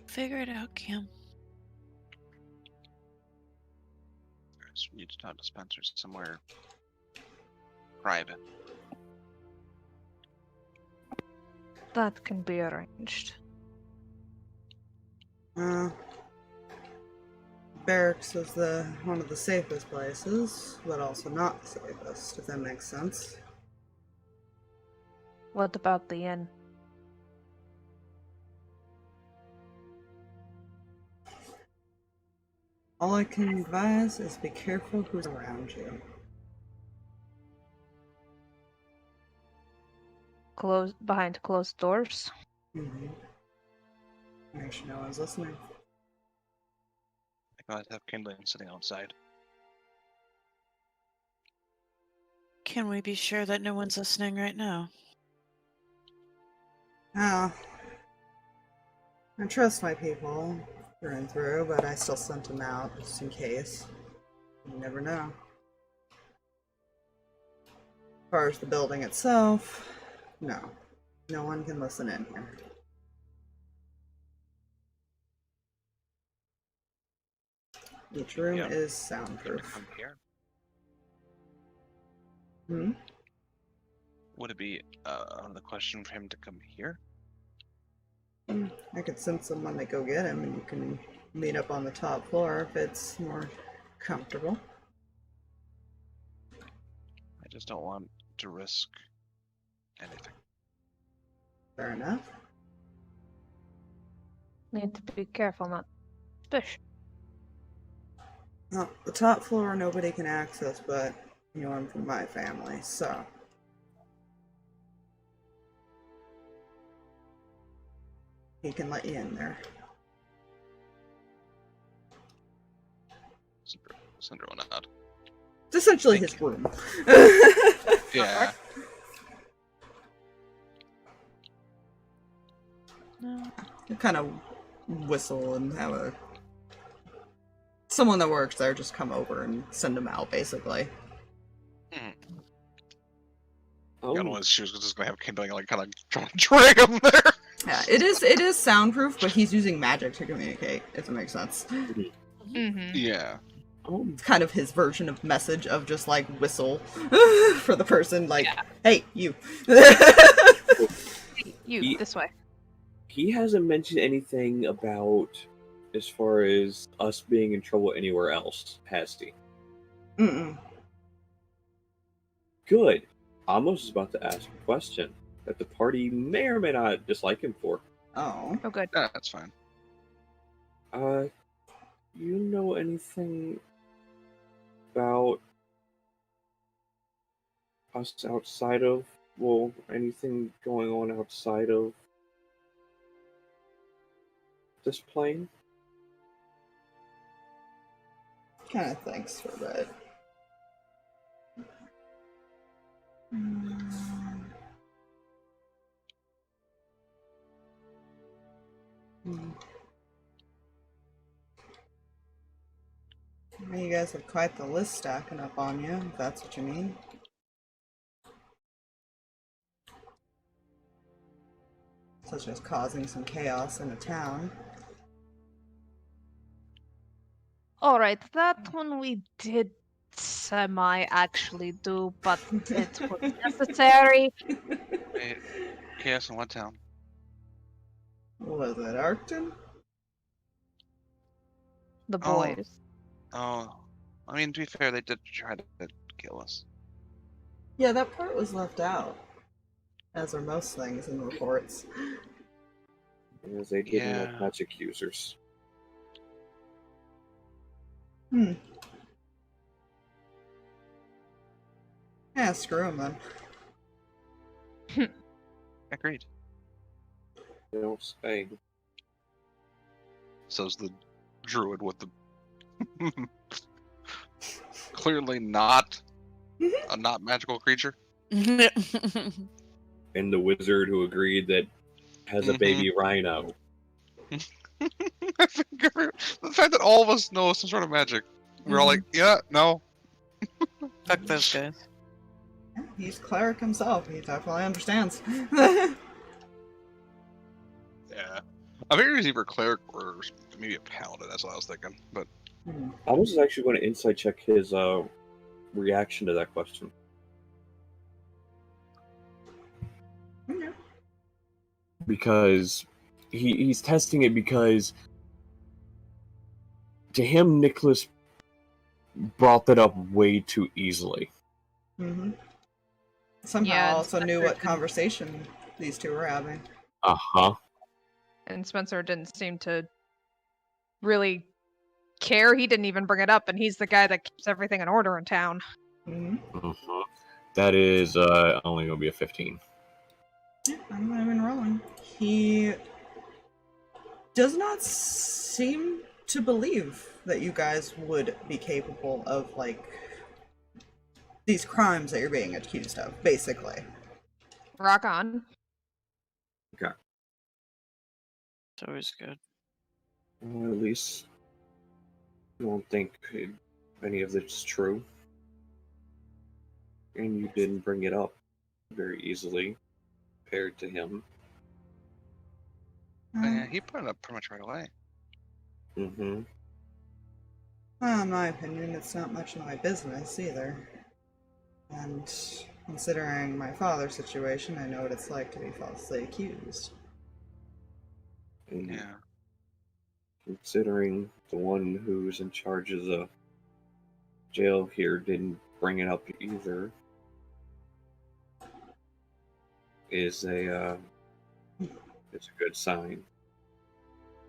Figure it out, Kim. So we need to talk to Spencer somewhere private. That can be arranged. Barracks is one of the safest places, but also not the safest, if that makes sense. What about the inn? All I can advise is be careful who's around you. Behind closed doors? Make sure no one's listening. I gotta have kindling sitting outside. Can we be sure that no one's listening right now? Oh. I trust my people through and through, but I still sent them out just in case. You never know. As far as the building itself, no. No one can listen in here. Each room is soundproof. Come here. Would it be on the question for him to come here? I could send someone to go get him, and you can meet up on the top floor if it's more comfortable. I just don't want to risk anything. Fair enough. Need to be careful not to push. Well, the top floor nobody can access but anyone from my family, so. He can let you in there. Cinder will not. It's essentially his room. Yeah. You kind of whistle and have someone that works there just come over and send him out, basically. Otherwise, she was just gonna have kindling, like, kind of drag him there. Yeah, it is soundproof, but he's using magic to communicate, if it makes sense. Yeah. It's kind of his version of message of just like whistle for the person, like, hey, you. You, this way. He hasn't mentioned anything about as far as us being in trouble anywhere else, has he? Mm-mm. Good. Amos is about to ask a question that the party may or may not dislike him for. Oh. Oh, good. Yeah, that's fine. You know anything about us outside of, well, anything going on outside of this plane? Kind of thanks for that. Well, you guys have quite the list stacking up on you, if that's what you mean. Such as causing some chaos in a town. Alright, that one we did semi-actually do, but it was necessary. Wait, chaos in what town? Was it Arcton? The Oh. boys. Oh, I mean, to be fair, they did try to kill us. Yeah, that part was left out. As are most things in reports. As they didn't like Yeah. magic users. Yeah, screw him then. Agreed. They don't say. So's the druid with the clearly not a not magical creature. And the wizard who agreed that has a baby rhino. I think the fact that all of us know some sort of magic, we're all like, yeah, no. Fuck those guys. He's cleric himself. He definitely understands. Yeah. I figured he was either a cleric or maybe a paladin. That's what I was thinking. But Amos is actually going to insight check his reaction to that question. Okay. Because he's testing it because to him, Nicholas brought that up way too easily. Somehow Yeah, also knew Spencer what didn't- conversation these two were having. Uh-huh. And Spencer didn't seem to really care. He didn't even bring it up, and he's the guy that keeps everything in order in town. Mm-hmm. That is only going to be a 15. Yeah, I'm not even rolling. He does not seem to believe that you guys would be capable of, like, these crimes that you're being accused of, basically. Rock on. Okay. It's always good. Well, at least I don't think any of this is true. And you didn't bring it up very easily compared to him. yeah, he put it up pretty much right away. Mm-hmm. Well, in my opinion, it's not much of my business either. And considering my father's situation, I know what it's like to be falsely accused. And Yeah. considering the one who's in charge of the jail here didn't bring it up either, is a it's a good sign.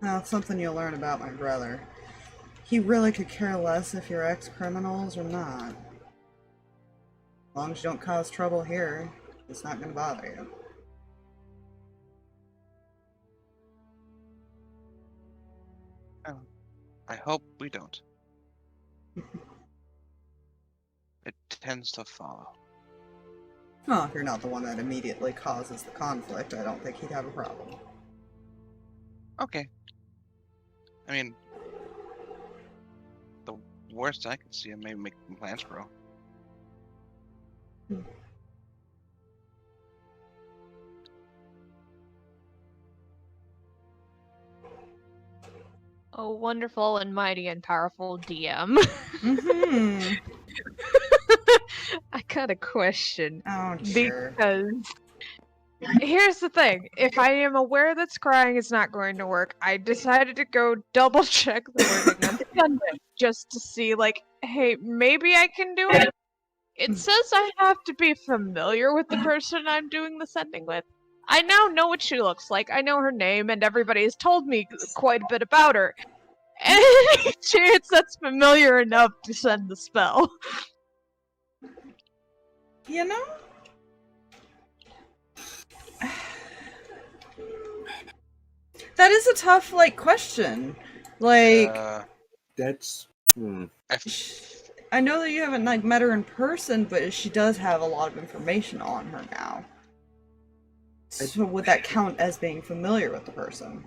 Well, it's something you'll learn about my brother. He really could care less if you're ex-criminals or not. As long as you don't cause trouble here, it's not going to bother you. Oh, I hope we don't. It tends to follow. Well, if you're not the one that immediately causes the conflict, I don't think he'd have a problem. Okay. I mean, the worst I could see him maybe make plants grow. Oh, wonderful and mighty and powerful DM. Mm-hmm. I got a question. Oh, dear. Because here's the thing. If I am aware that scrying is not going to work, I decided to go double check the wording on Sunday just to see, like, hey, maybe I can do it. It says I have to be familiar with the person I'm doing the sending with. I now know what she looks like. I know her name, and everybody has told me quite a bit about her. Any chance that's familiar enough to send the spell? You know? That is a tough, like, question. Like, That's. I know that you haven't, like, met her in person, but she does have a lot of information on her now. So would that count as being familiar with the person?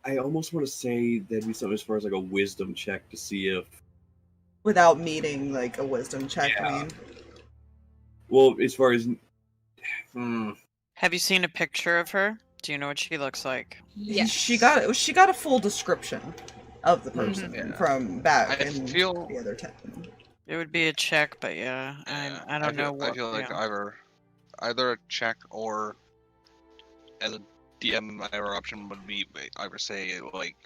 I almost want to say that'd be something as far as like a wisdom check to see if. Without meeting, like, a wisdom check, I mean. Well, as far as. Have you seen a picture of her? Do you know what she looks like? Yes. She got a full description of the person from back I in feel- the other 10. It would be a check, but yeah, I don't know what. I feel like yeah. either a check or as a DM, my other option would be either say like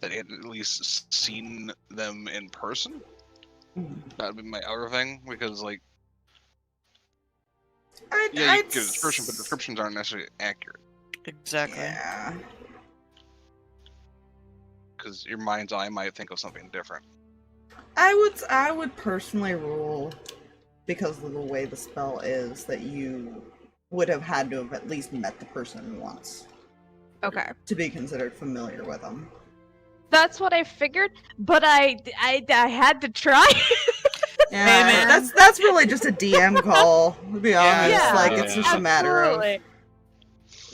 that he had at least seen them in person. That'd be my other thing because like you get a description, but descriptions aren't necessarily accurate Exactly. Yeah. because your mind's eye might think of something different. I would personally rule, because of the way the spell is, that you would have had to have at least met the person once Okay. to be considered familiar with them. That's what I figured, but I had to try. Yeah, that's really just a DM call, to be honest. Yeah. Like, it's just a matter of... Absolutely.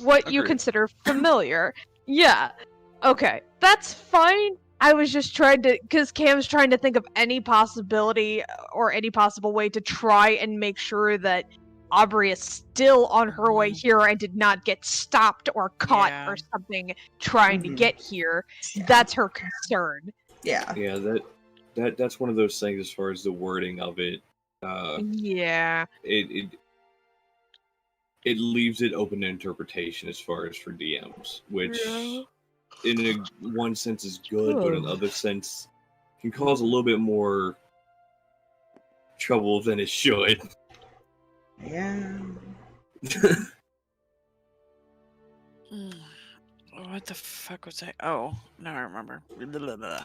What you Agreed. consider familiar. Yeah. Okay. That's fine. I was just trying to, because Cam's trying to think of any possibility or any possible way to try and make sure that Aubrey is still on her way here and did not get stopped or caught Yeah. or something trying to get here. That's her concern. Yeah. Yeah, that's one of those things as far as the wording of it. Yeah. It leaves it open to interpretation as far as for DMs, which in one sense is good, but in other sense can cause a little bit more trouble than it should. Yeah. What the fuck was I? Oh, now I remember. Blah, blah.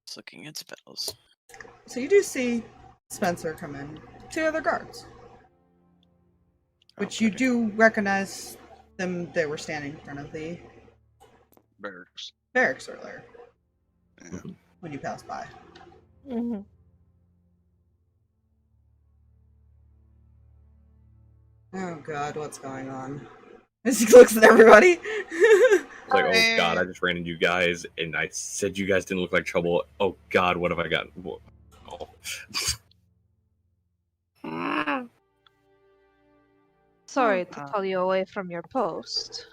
Just looking at spells. So you do see Spencer come in. 2 other guards. Which you do recognize them. They were standing in front of the barracks earlier. Yeah. When you passed by. Mm-hmm. Oh god, what's going on? As he looks at everybody. It's like, oh god, I just ran into you guys, and I said you guys didn't look like trouble. Oh god, what have I got? Oh. Sorry to call you away from your post.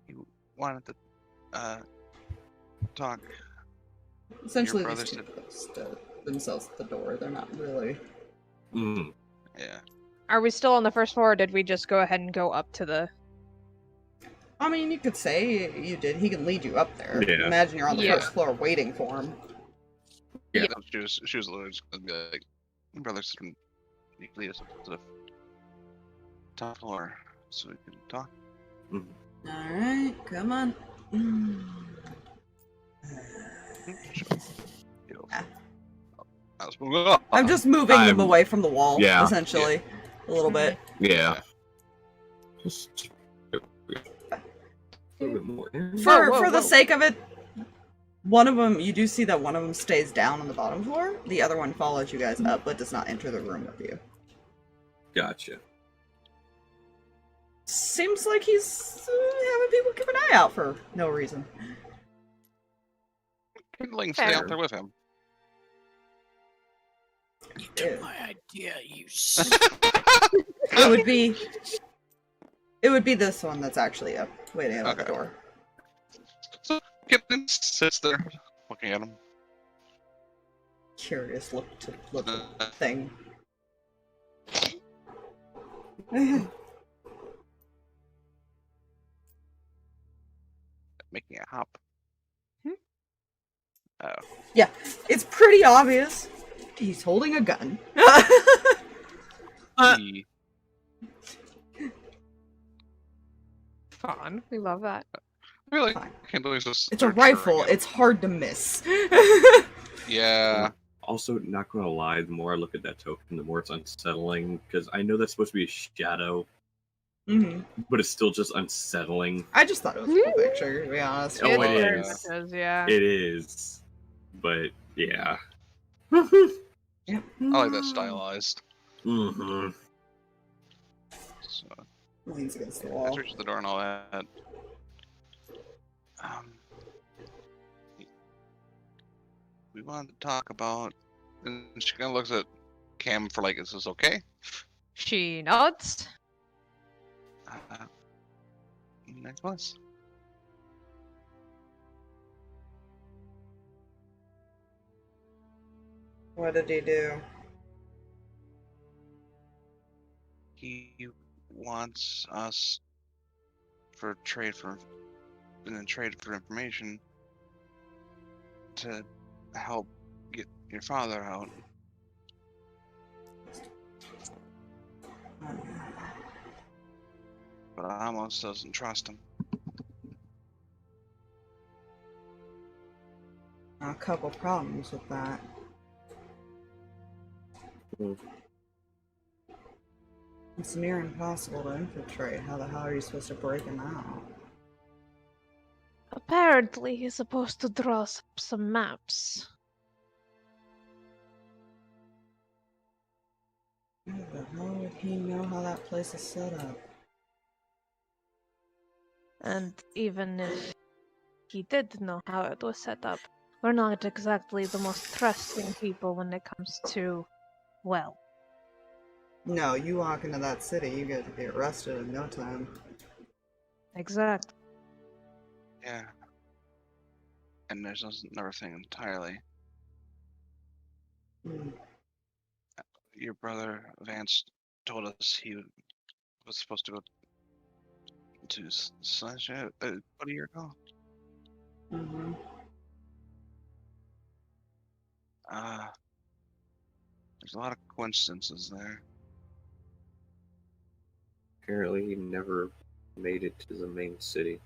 You wanted to talk. Essentially, Your these brother two stood themselves at the door. They're not really... Yeah. Are we still on the first floor, or did we just go ahead and go up to the... I mean, you could say you did. He can lead you up there. Yeah. Imagine you're on the Yeah. first floor waiting for him. Yeah. She was literally just gonna be like, "My brother's can lead us up to the top floor so we can talk." Alright, come on. I'm just moving them away from the wall, essentially. A little bit. Yeah. Just a little bit more. For the sake of it, one of them, you do see that one of them stays down on the bottom floor. The other one follows you guys up, but does not enter the room with you. Gotcha. Seems like he's having people keep an eye out for no reason. Kindling stay out there with him. You took my idea, you. It would be this one that's actually up, waiting at the door. So Kipling sits there, looking at him. Curious look thing. Making a hop. Oh. Yeah, it's pretty obvious. He's holding a gun. He- Fun. We love that. Really? Fine. Can't believe this. It's a rifle. It's hard to miss. Yeah. Also, not gonna lie, the more I look at that token, the more it's unsettling, because I know that's supposed to be a shadow, but it's still just unsettling. I just thought it was a cool picture, to be honest. Oh, it very is. much is, yeah. It is. But, yeah. Yep. I like that stylized. Mm-hmm. So, Leans against the I wall. searched the door and all that. We wanted to talk about, and she kind of looks at Cam for like, is this okay? She nods. Nicholas? What did he do? He wants us in trade for information to help get your father out. But Amos doesn't trust him. A couple problems with that. It's near impossible to infiltrate. How the hell are you supposed to break him out? Apparently, he's supposed to draw up some maps. How the hell would he know how that place is set up? And even if he did know how it was set up, we're not exactly the most trusting people when it comes to, well. No, you walk into that city, you get to be arrested in no time. Exactly. Yeah. And there's another thing entirely. Your brother Vance told us he was supposed to go to Sunshine about a year ago. There's a lot of coincidences there. Apparently, he never made it to the main city.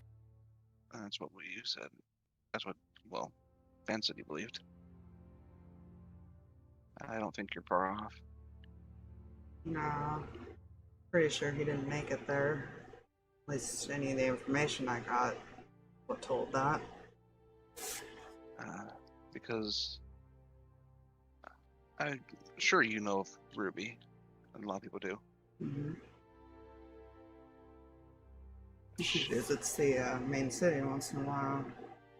That's what you said. That's what, well, Vance said he believed. I don't think you're far off. No. Pretty sure he didn't make it there. At least any of the information I got were told that. Because I'm sure you know of Ruby. And a lot of people do. She visits the main city once in a while.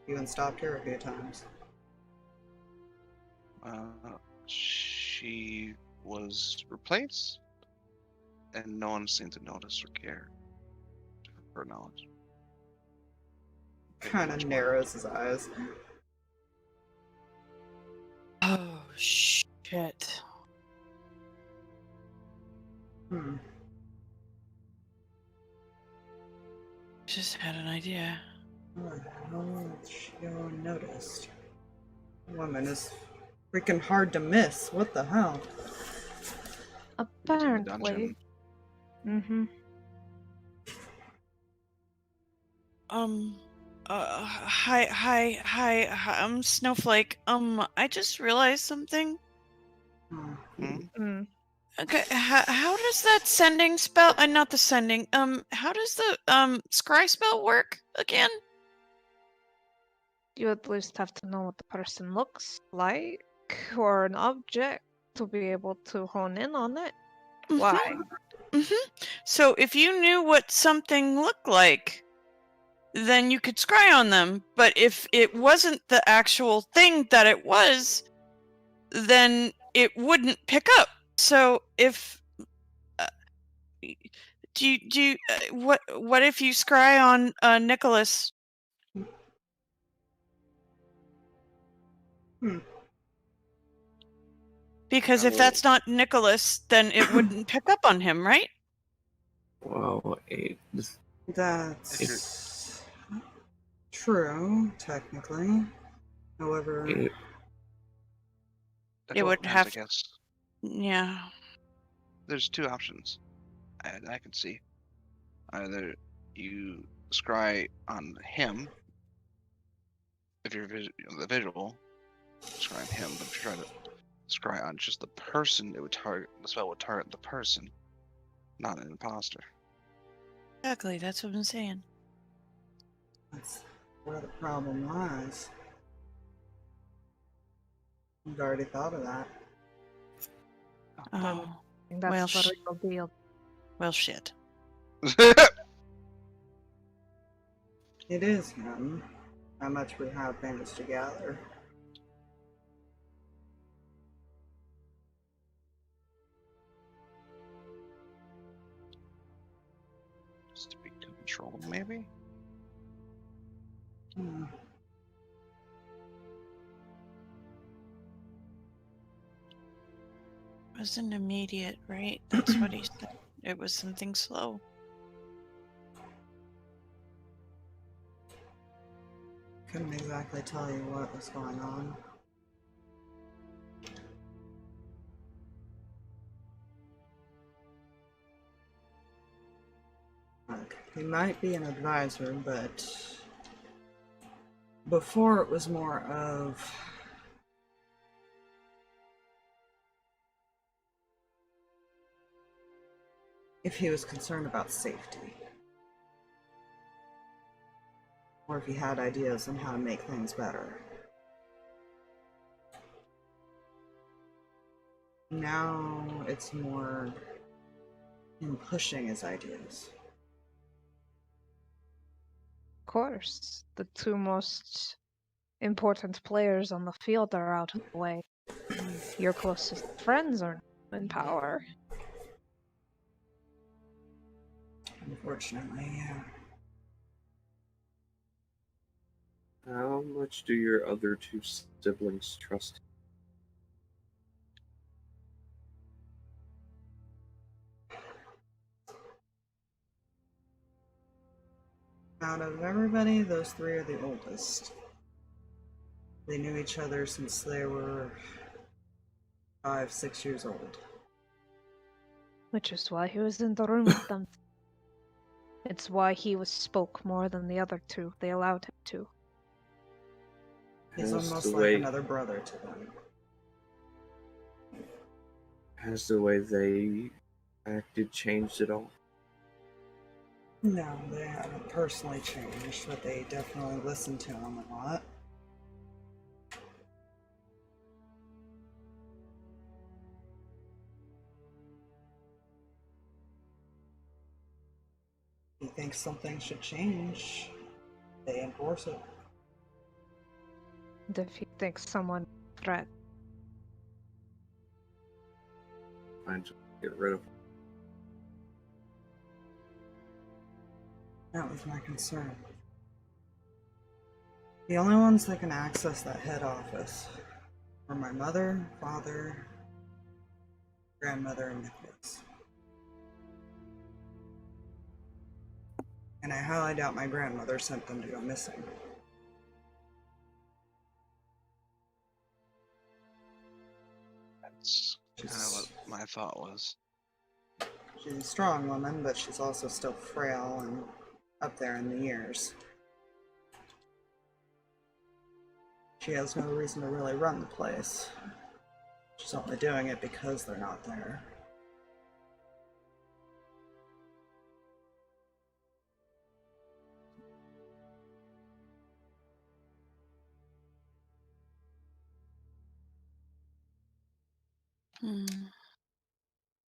Even stopped here a few times. She was replaced, and no one seemed to notice or care. To her knowledge. Kind of narrows his eyes. Oh, shit. Just had an idea. What the hell is she unnoticed? Woman is freaking hard to miss. What the hell? Apparently. Hi, Snowflake. I just realized something. Okay, how does that sending spell, not the sending, how does the, scry spell work again? You at least have to know what the person looks like, or an object, to be able to hone in on it. Why? So if you knew what something looked like, then you could scry on them. But if it wasn't the actual thing that it was, then it wouldn't pick up. So if what if you scry on Nicholas? Because if that's not Nicholas, then it wouldn't pick up on him, right? Well, That's true, technically. However, It would have. I guess. Yeah. There's two options I can see. Either you scry on him, if you're the visual, scry on him, but if you try to scry on just the person, the spell would target the person, not an imposter. Exactly, that's what I'm saying. that's where the problem lies. You've already thought of that. Oh, That's the real deal. well, shit. It is him. How much we have managed to gather. Just to be controlled, maybe? It wasn't immediate, right? That's what he said. It was something slow. Couldn't exactly tell you what was going on. Look, he might be an advisor, but before it was more of if he was concerned about safety. Or if he had ideas on how to make things better. Now it's more him pushing his ideas. Of course, the two most important players on the field are out of the way. Your closest friends are in power. Unfortunately, yeah. How much do your other two siblings trust you? Out of everybody, those three are the oldest. They knew each other since they were 5, 6 years old. Which is why he was in the room with them. It's why he spoke more than the other two. They allowed him to. He's almost like another brother to them. Has the way they acted changed at all? No, they haven't personally changed, but they definitely listen to him a lot. He thinks something should change, they enforce it. And if he thinks someone threat, Trying to get rid of them. That was my concern. The only ones that can access that head office are my mother, father, grandmother, and Nicholas. And I highly doubt my grandmother sent them to go missing. That's kind of what my thought was. She's a strong woman, but she's also still frail and up there in the years. She has no reason to really run the place. She's only doing it because they're not there.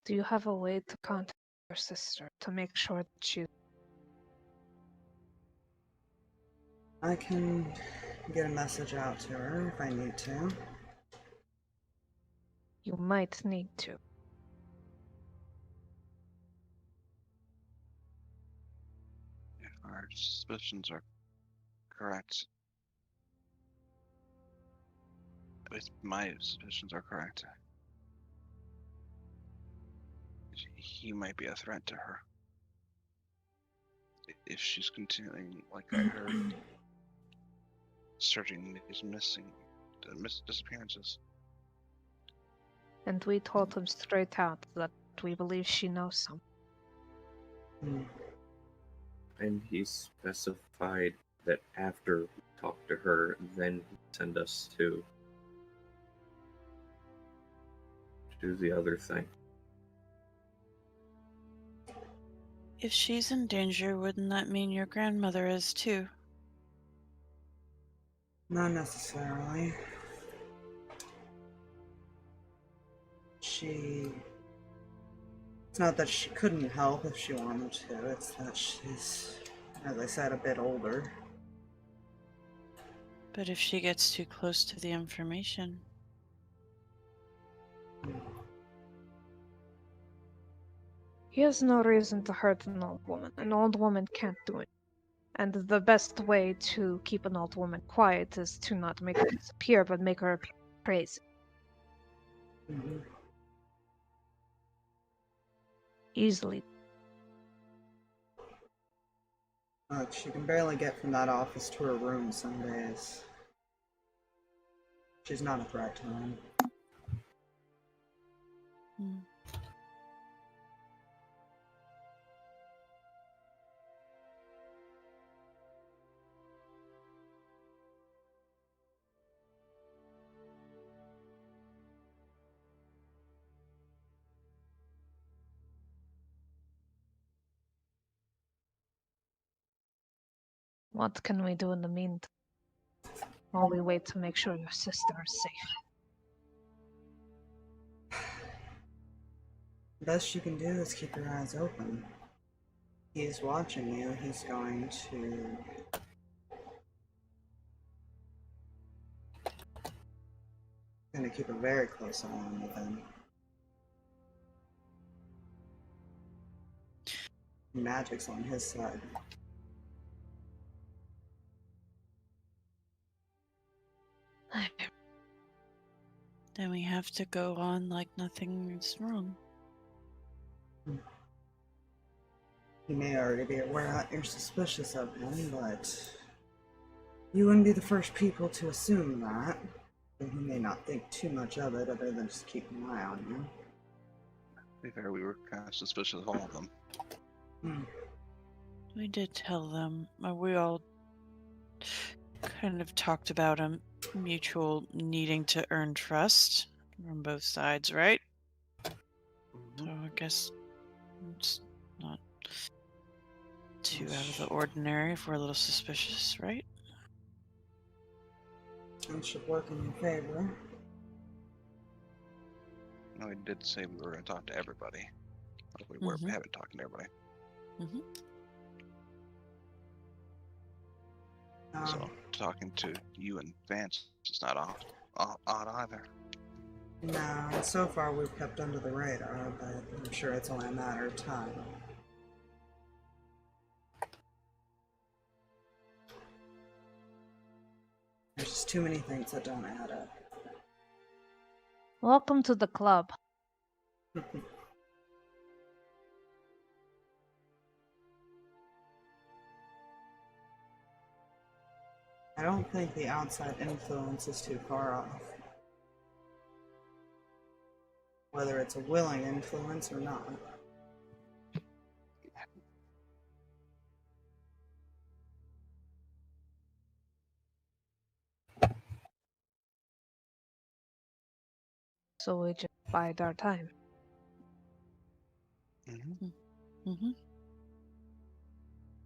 do you have a way to contact your sister to make sure that she's... I can get a message out to her if I need to. You might need to. If our suspicions are correct, if my suspicions are correct, he might be a threat to her. If she's continuing, like I heard, searching these disappearances. And we told him straight out that we believe she knows something. And he specified that after we talk to her, then he'd send us to do the other thing. If she's in danger, wouldn't that mean your grandmother is too? Not necessarily. It's not that she couldn't help if she wanted to, it's that she's, as I said, a bit older. But if she gets too close to the information... He has no reason to hurt an old woman. An old woman can't do it. And the best way to keep an old woman quiet is to not make her disappear, but make her crazy. Easily. Look, she can barely get from that office to her room some days. She's not a threat to him. What can we do in the meantime? While we wait to make sure your sister is safe. The best you can do is keep your eyes open. He's watching you. He's going to keep a very close eye on you then. Magic's on his side. Then we have to go on like nothing is wrong. You may already be aware that you're suspicious of him, but you wouldn't be the first people to assume that. And he may not think too much of it other than just keeping an eye on you. To be fair, we were kind of suspicious of all of them. We did tell them. We all kind of talked about a mutual needing to earn trust from both sides, right? So I guess it's not too out of the ordinary if we're a little suspicious, right? It should work in your favor. No, we did say we were going to talk to everybody. We haven't talked to everybody. So talking to you and Vance is not odd either. No, and so far we've kept under the radar, but I'm sure it's only a matter of time. There's just too many things that don't add up. Welcome to the club. I don't think the outside influence is too far off. Whether it's a willing influence or not. So we just bide our time.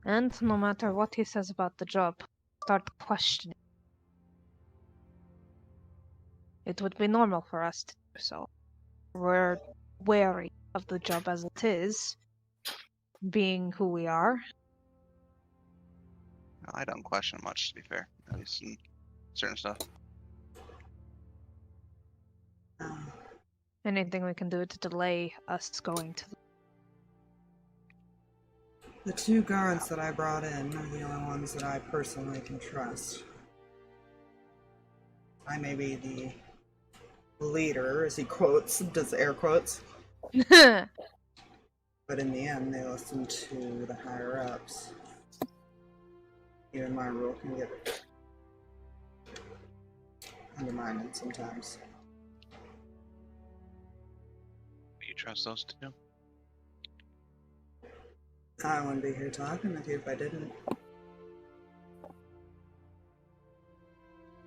And no matter what he says about the job, start questioning. It would be normal for us to do so. We're wary of the job as it is, being who we are. I don't question much, to be fair, at least in certain stuff. Anything we can do to delay us going to The 2 guards that I brought in are the only ones that I personally can trust. I may be the leader, as he quotes, does air quotes. the... But in the end, they listen to the higher-ups. Even my rule can get undermined sometimes. You trust those two? I wouldn't be here talking with you if I didn't.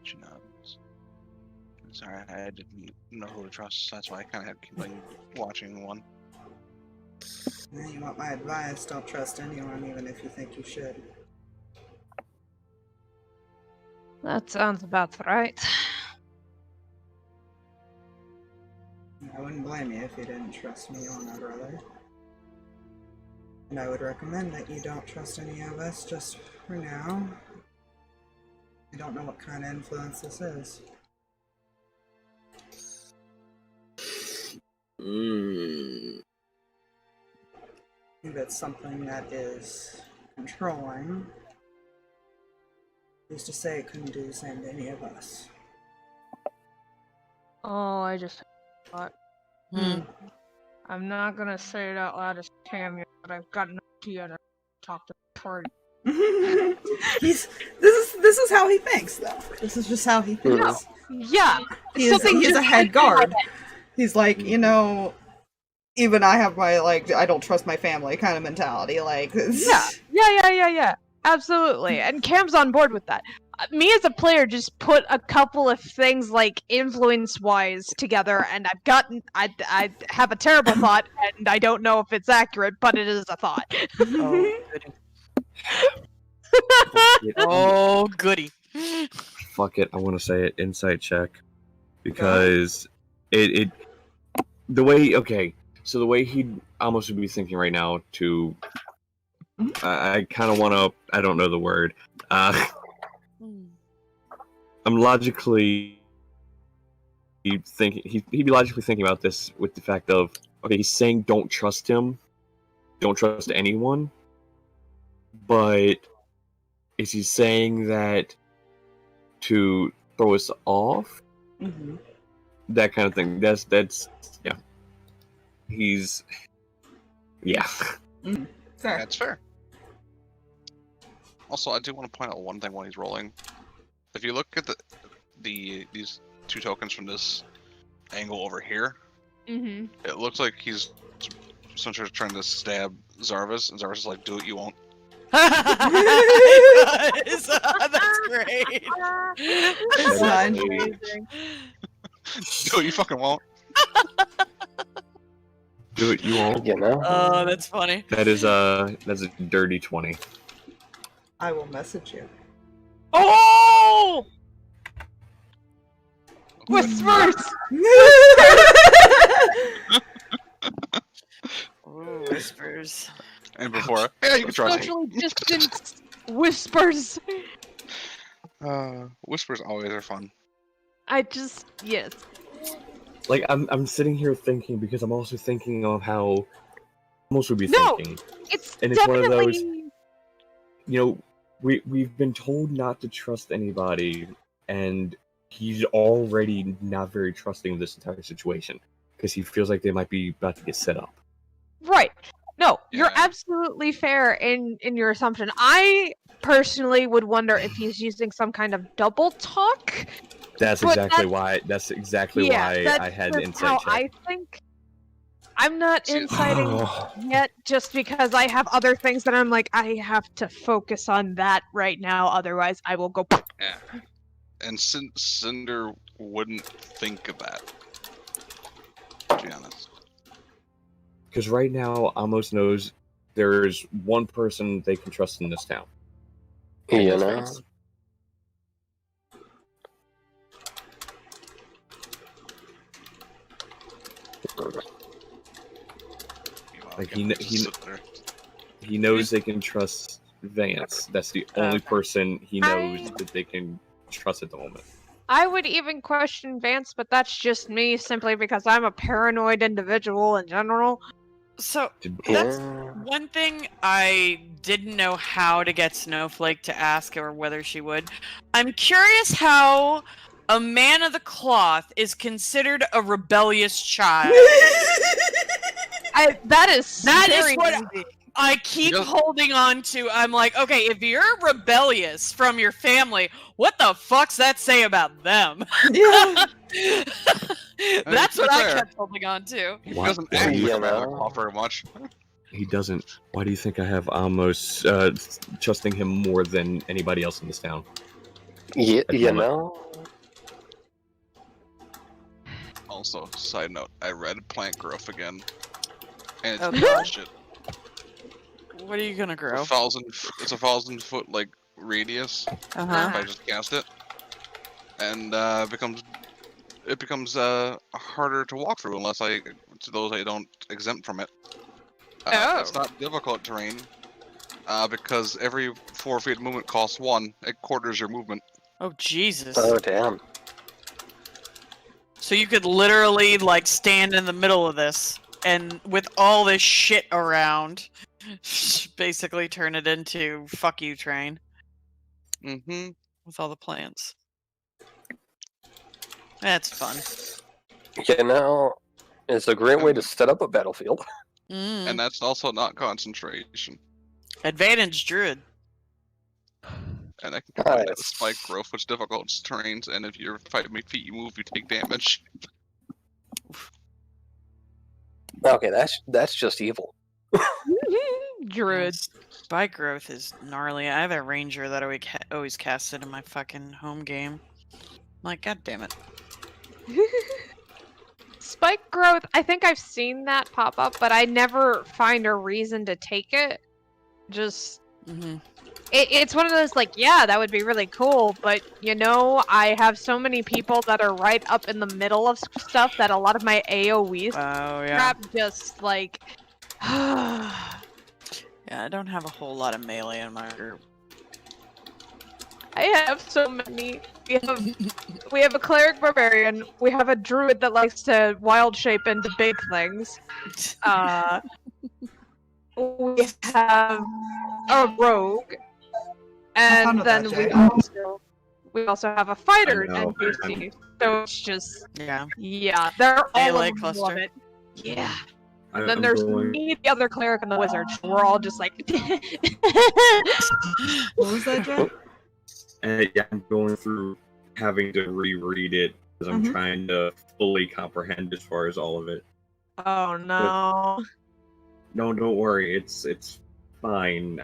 She nods. Sorry, I didn't know who to trust. That's why I kind of had been watching one. You want my advice? Don't trust anyone, even if you think you should. That sounds about right. I wouldn't blame you if you didn't trust me or my brother. And I would recommend that you don't trust any of us just for now. I don't know what kind of influence this is. If it's something that is controlling, who's to say it couldn't do the same to any of us? Oh, I just thought. I'm not gonna say it out loud as Cam yet, but I've got an idea to talk to the party. This is how he thinks, though. This is just how he thinks. Yeah, He's a head guard. He's like, you know, even I have my, like, I don't trust my family kind of mentality. Like, yeah. Absolutely. And Cam's on board with that. Me as a player just put a couple of things, like, influence-wise together, and I have a terrible thought, and I don't know if it's accurate, but it is a thought. Oh, goody. Oh, goody. Fuck it, I want to say it. Insight check. Because it the way, okay, so the way he almost would be thinking right now to, I kind of want to, I don't know the word, I'm logically thinking, he'd be logically thinking about this with the fact of, okay, he's saying don't trust him, don't trust anyone, but is he saying that to throw us off? Mm-hmm. That kind of thing. That's yeah. He's yeah. Fair. That's fair. Also, I do want to point out one thing while he's rolling. If you look at these 2 tokens from this angle over here, it looks like he's essentially trying to stab Zarvis, and Zarvis is like, "Do it, you won't." It does. That's great. That's fine. Do it, you fucking won't. Do it, you won't. You know? Oh, that's funny. That's a dirty 20. I will message you. Oh! Whispers! Ooh, whispers. And before, yeah, you can trust me. Socially distanced whispers. Whispers always are fun. Yes. Like I'm sitting here thinking because I'm also thinking of how Amos would be thinking. It's And it's definitely... one of those, you know, we've been told not to trust anybody, and he's already not very trusting of this entire situation because he feels like they might be about to get set up. Right. No, you're Yeah. absolutely fair in your assumption. I personally would wonder if he's using some kind of double talk. That's But exactly why. That's exactly why I had the that's how insight check. I think. I'm not See, inciting yet, just because I have other things that I'm like, I have to focus on that right now, otherwise I will go. Yeah. And Cinder wouldn't think of that. To be honest. Because right now, Amos knows there's one person they can trust in this town. You know? Like he knows they can trust Vance. That's the only person he knows that they can trust at the moment. I would even question Vance, but that's just me, simply because I'm a paranoid individual in general. So, that's one thing I didn't know how to get Snowflake to ask or whether she would. I'm curious how a man of the cloth is considered a rebellious child. That is what easy. I keep holding on to. I'm like, okay, if you're rebellious from your family, what the fuck's that say about them? Yeah. That's what I kept holding on to. He doesn't actually cloth very much. He doesn't. Why do you think I have Amos trusting him more than anybody else in this town? You know? Also, side note, I read Plant Growth again. And it's Okay. bullshit. What are you gonna grow? It's a 1,000-foot like radius. If I just cast it, and it becomes harder to walk through unless to those I don't exempt from it. It's not difficult terrain, because every 4 feet of movement costs 1. It quarters your movement. Oh Jesus! Oh damn! So you could literally like stand in the middle of this, and with all this shit around, basically turn it into fuck you train. Mm-hmm. With all the plants. That's fun. You know, it's a great way to set up a battlefield. And that's also not concentration. Advantage druid. And I can combine that with spike growth, which difficult terrains, and if you're 5 feet you move, you take damage. Okay, that's just evil. Druid. Spike growth is gnarly. I have a ranger that always casts it in my fucking home game. I'm like, god damn it. Spike growth, I think I've seen that pop up, but I never find a reason to take it. Just... It's one of those, like, yeah, that would be really cool, but, you know, I have so many people that are right up in the middle of stuff that a lot of my AoEs crap just, like... Yeah, I don't have a whole lot of melee in my group. I have so many. We have a cleric barbarian. We have a druid that likes to wild shape into big things. We have a rogue, and then we also have a fighter NPC. So it's just yeah, they're all melee cluster. cluster. Yeah. And then there's me, the other cleric, and the wizard. We're all just like. What was that, Jen? Yeah, I'm going through having to reread it because I'm trying to fully comprehend as far as all of it. Oh no! But, no, don't worry. It's fine.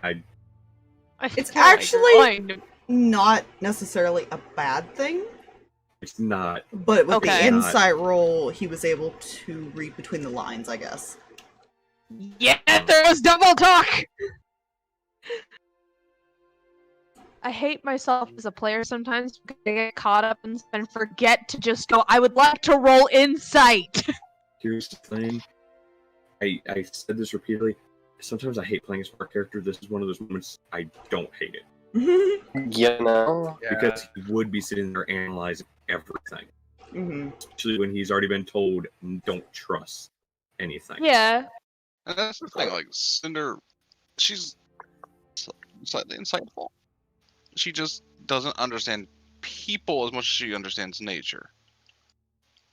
It's actually not necessarily a bad thing. It's not. But with the insight roll, he was able to read between the lines, I guess. Yeah, there was double talk! I hate myself as a player sometimes because I get caught up and forget to just go, I would like to roll insight! Here's the thing. I said this repeatedly. Sometimes I hate playing a smart character. This is one of those moments I don't hate it. You know? Because he would be sitting there analyzing everything. Especially when he's already been told, don't trust anything. Yeah. And that's the thing, like, Cinder, she's slightly insightful. She just doesn't understand people as much as she understands nature.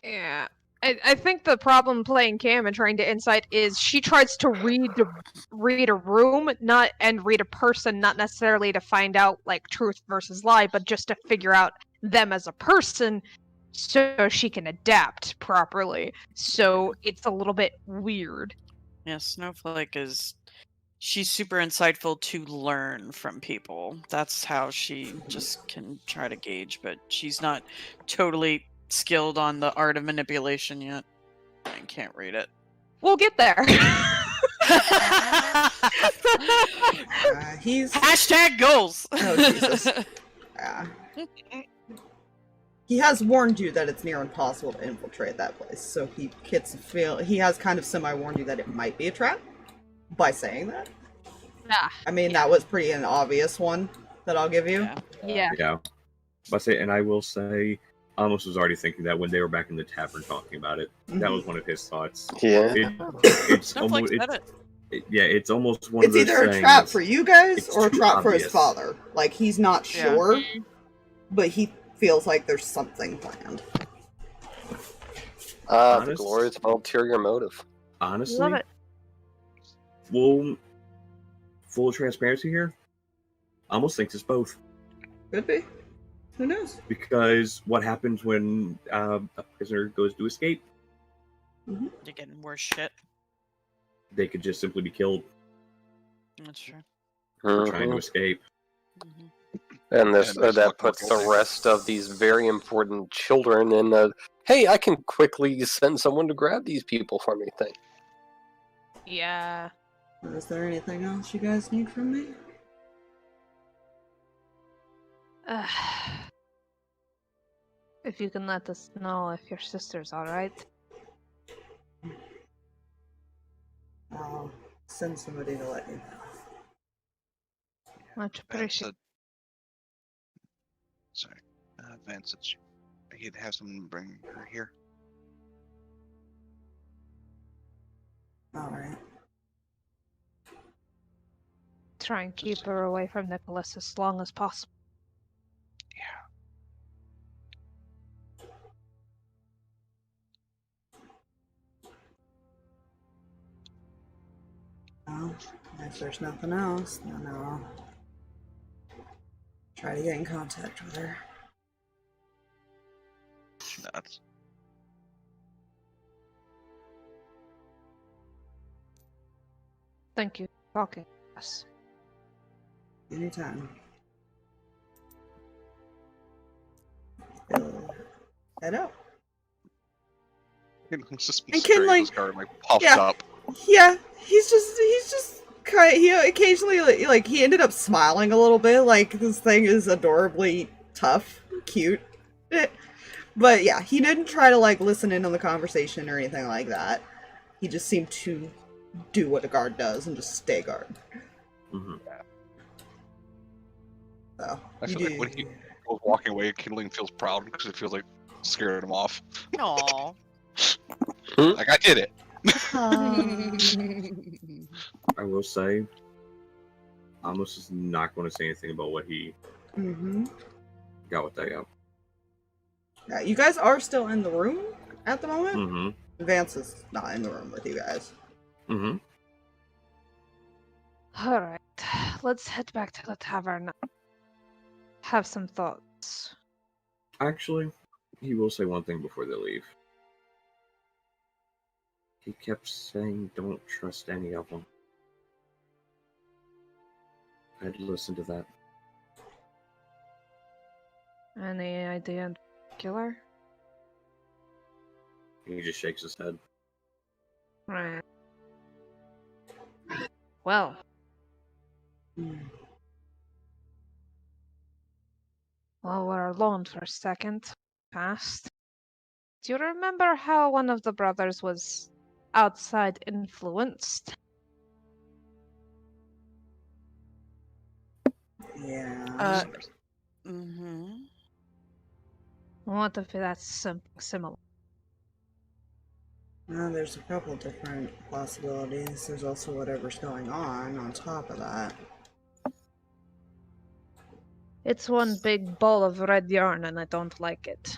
Yeah. I think the problem playing Cam and trying to insight is she tries to read a room, and read a person, not necessarily to find out like truth versus lie, but just to figure out them as a person, so she can adapt properly. So it's a little bit weird. Yeah, Snowflake she's super insightful to learn from people. That's how she just can try to gauge, but she's not totally skilled on the art of manipulation yet. I can't read it. We'll get there. He's hashtag goals. Oh Jesus. He has warned you that it's near impossible to infiltrate that place, so he has kind of semi-warned you that it might be a trap by saying that. Yeah. I mean, that was pretty an obvious one that I'll give you. Yeah. Yeah. And I will say, Amos was already thinking that when they were back in the tavern talking about it. That was one of his thoughts. Yeah. It's Snowflake almost said it. yeah, it's almost one It's of those either a sayings, trap for you guys it's or a too trap for his obvious. father. Like, he's not Yeah. sure, but he feels like there's something planned. The Honest- glories of ulterior motive. Honestly, Love it. full transparency here. I almost thinks it's both. Could be. Who knows? Because what happens when a prisoner goes to escape? You're getting worse shit. They could just simply be killed That's true. for trying to Mhm. escape. Mhm. And this And it makes it that look more puts the guilty. rest of these very important children in a hey, I can quickly send someone to grab these people for me thing. Yeah. Is there anything else you guys need from me? If you can let us know if your sister's alright. I'll send somebody to let you know. Much Vance appreciated. said, sorry, Vance said he'd have someone bring her here. Alright. Try and keep her away from Nicholas as long as possible. Well, if there's nothing else, then I'll try to get in contact with her. Nuts. Thank you for talking to us. Anytime. He'll head out. It's just And staring at Kinley- this card, like puffed yeah. up. Yeah, he's just kind. He occasionally like he ended up smiling a little bit. Like this thing is adorably tough, cute. But yeah, he didn't try to like listen in on the conversation or anything like that. He just seemed to do what a guard does and just stay guard. Mhm. So I you feel like when he goes walking away, Kindling feels proud because it feels like scared him off. Aww. Like I did it. I will say, Amos is not going to say anything about what he Mm-hmm. got with that guy. Yeah, you guys are still in the room at the moment. Mm-hmm. Vance is not in the room with you guys. Mm-hmm. Alright, let's head back to the tavern. Have some thoughts. Actually, he will say one thing before they leave. He kept saying, "Don't trust any of them." I'd listen to that. Any idea in particular? He just shakes his head. Right. Well, while we're alone for a second, past. Do you remember how one of the brothers was outside influenced? Yeah. Mm-hmm. What if that's something similar? Well, there's a couple different possibilities. There's also whatever's going on top of that. It's one big ball of red yarn and I don't like it.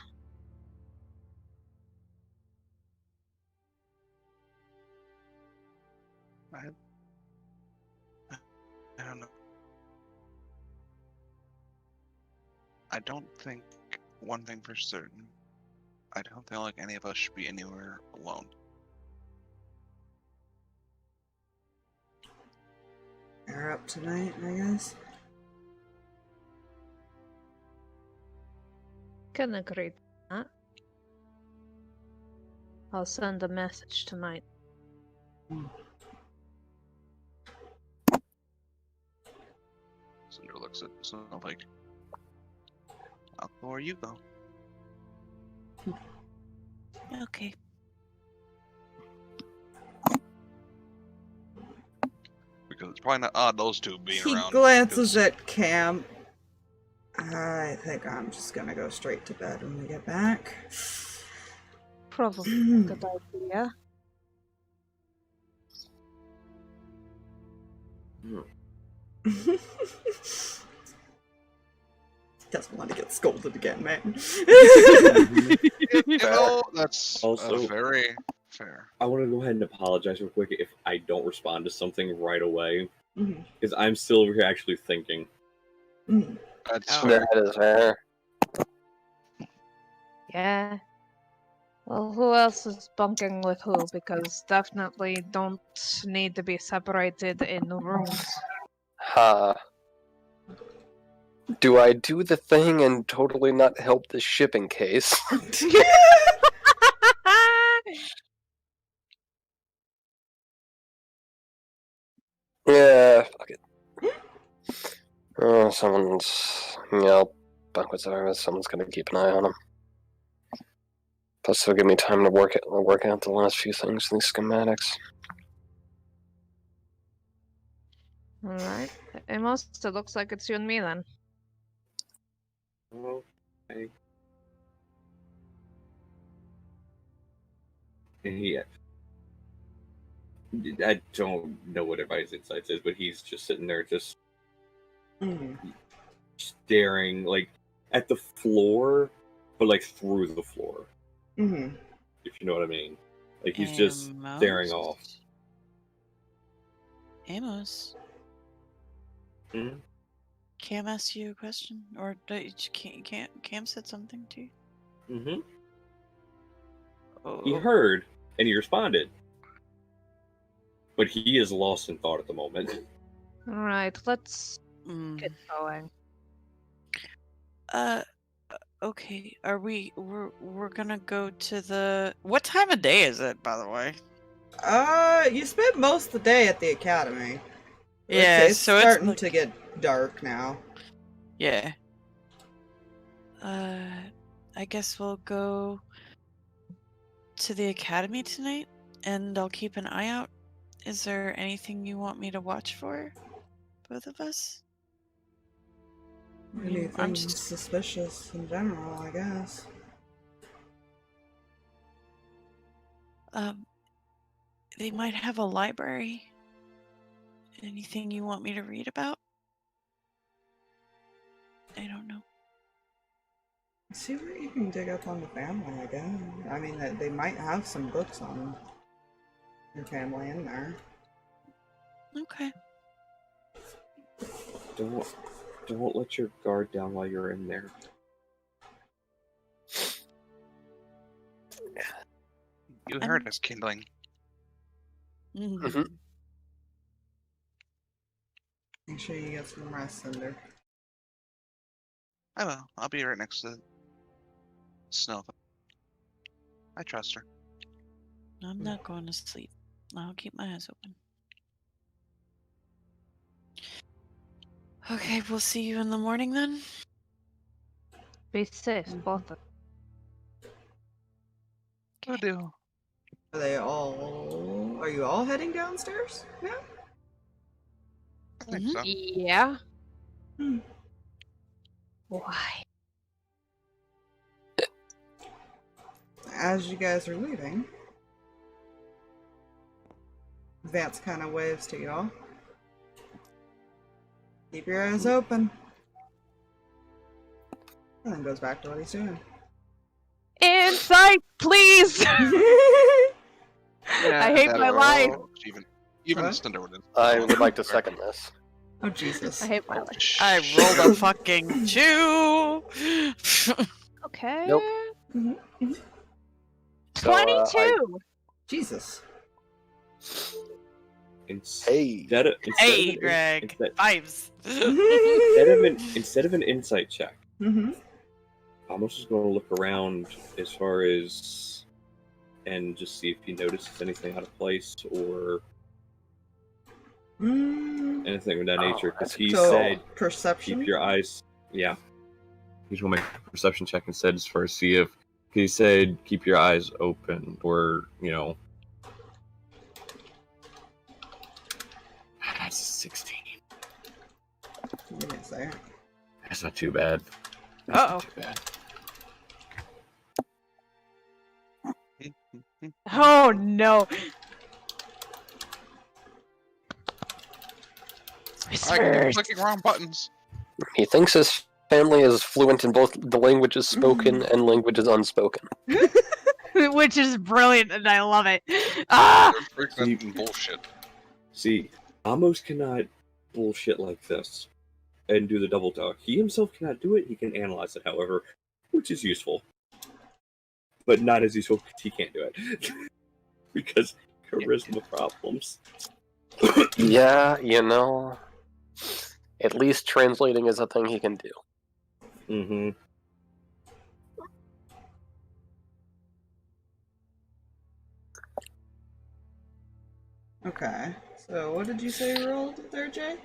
I don't know. I don't think one thing for certain. I don't feel like any of us should be anywhere alone. You're up tonight, I guess. Can agree to that. I'll send a message tonight. Cinder looks at Snowflake. I'll go where you go. Okay. Because it's probably not odd those two being He around. glances because- at Cam. I think I'm just gonna go straight to bed when we get back. Probably a good idea. Doesn't want to get scolded again, man. You know, that's Also- very fair. I want to go ahead and apologize real quick if I don't respond to something right away, Mhm. because I'm still over here actually thinking. Mhm. That's Oh. fair. That is fair. Yeah. Well, who else is bunking with who? Because definitely don't need to be separated in rooms. Ha. Do I do the thing and totally not help the shipping case? Yeah, fuck it. Oh, someone's... Yeah, I'll bunk with Zarvis. Someone's gonna keep an eye on him. Plus, it'll give me time to work out the last few things in these schematics. Alright. Amos, it looks like it's you and me then. Okay. And I don't know what everybody's insights is, but he's just sitting there, just Mhm. staring, like at the floor, but like through the floor. Mhm. If you know what I mean. Like he's just staring off. Amos, Hmm? Cam asked you a question, or Cam said something to you? Mm-hmm. Oh, He heard and he responded, but he is lost in thought at the moment. Alright, let's mm. get going. Okay. We're gonna go to the. What time of day is it, by the way? You spent most of the day at the academy. Yeah, it's so starting it's to get dark now. Yeah. I guess we'll go to the academy tonight, and I'll keep an eye out. Is there anything you want me to watch for, both of us? Anything suspicious in general, I guess. They might have a library. Anything you want me to read about? I don't know. See what you can dig up on the family, I guess. I mean, they might have some books on your family in there. Okay. Don't let your guard down while you're in there. You heard us, Kindling. Mm-hmm. Make sure you get some rest, Cinder. I will. I'll be right next to Snowflake. I trust her. I'm not going to sleep. I'll keep my eyes open. Okay, we'll see you in the morning then. Be safe, both of Will do. Are you all heading downstairs now? I think Mhm. so. Yeah? Hmm. Why? As you guys are leaving, Vance kind of waves to y'all. Keep your eyes open. And then goes back to what he's doing. Insight, please! I hate my life. Even What? Cinder would. I would like to second this. Oh, Jesus. I hate my life. I rolled a fucking 2. Okay. Nope. Mm-hmm. So, 22! Jesus. Hey. Hey, Drag. Vibes. Instead of an insight check, Mm-hmm. Amos is going to look around as far as and just see if he notices anything out of place or anything of that nature. Because he said, perception. "Keep your eyes." Yeah, he's going to make a perception check instead, as far as see if he said, "Keep your eyes open," or That's a 16. Give me a second. That's not too bad. Uh-oh. Too bad. Oh, no. I keep clicking wrong buttons. He thinks his family is fluent in both the languages spoken and languages unspoken. Which is brilliant, and I love it. Ah! That's bullshit. See, Amos cannot bullshit like this and do the double talk. He himself cannot do it. He can analyze it, however, which is useful. But not as useful because he can't do it. Because charisma problems. Yeah, you know, at least translating is a thing he can do. Mm-hmm. Okay, so what did you say you rolled there, Jay?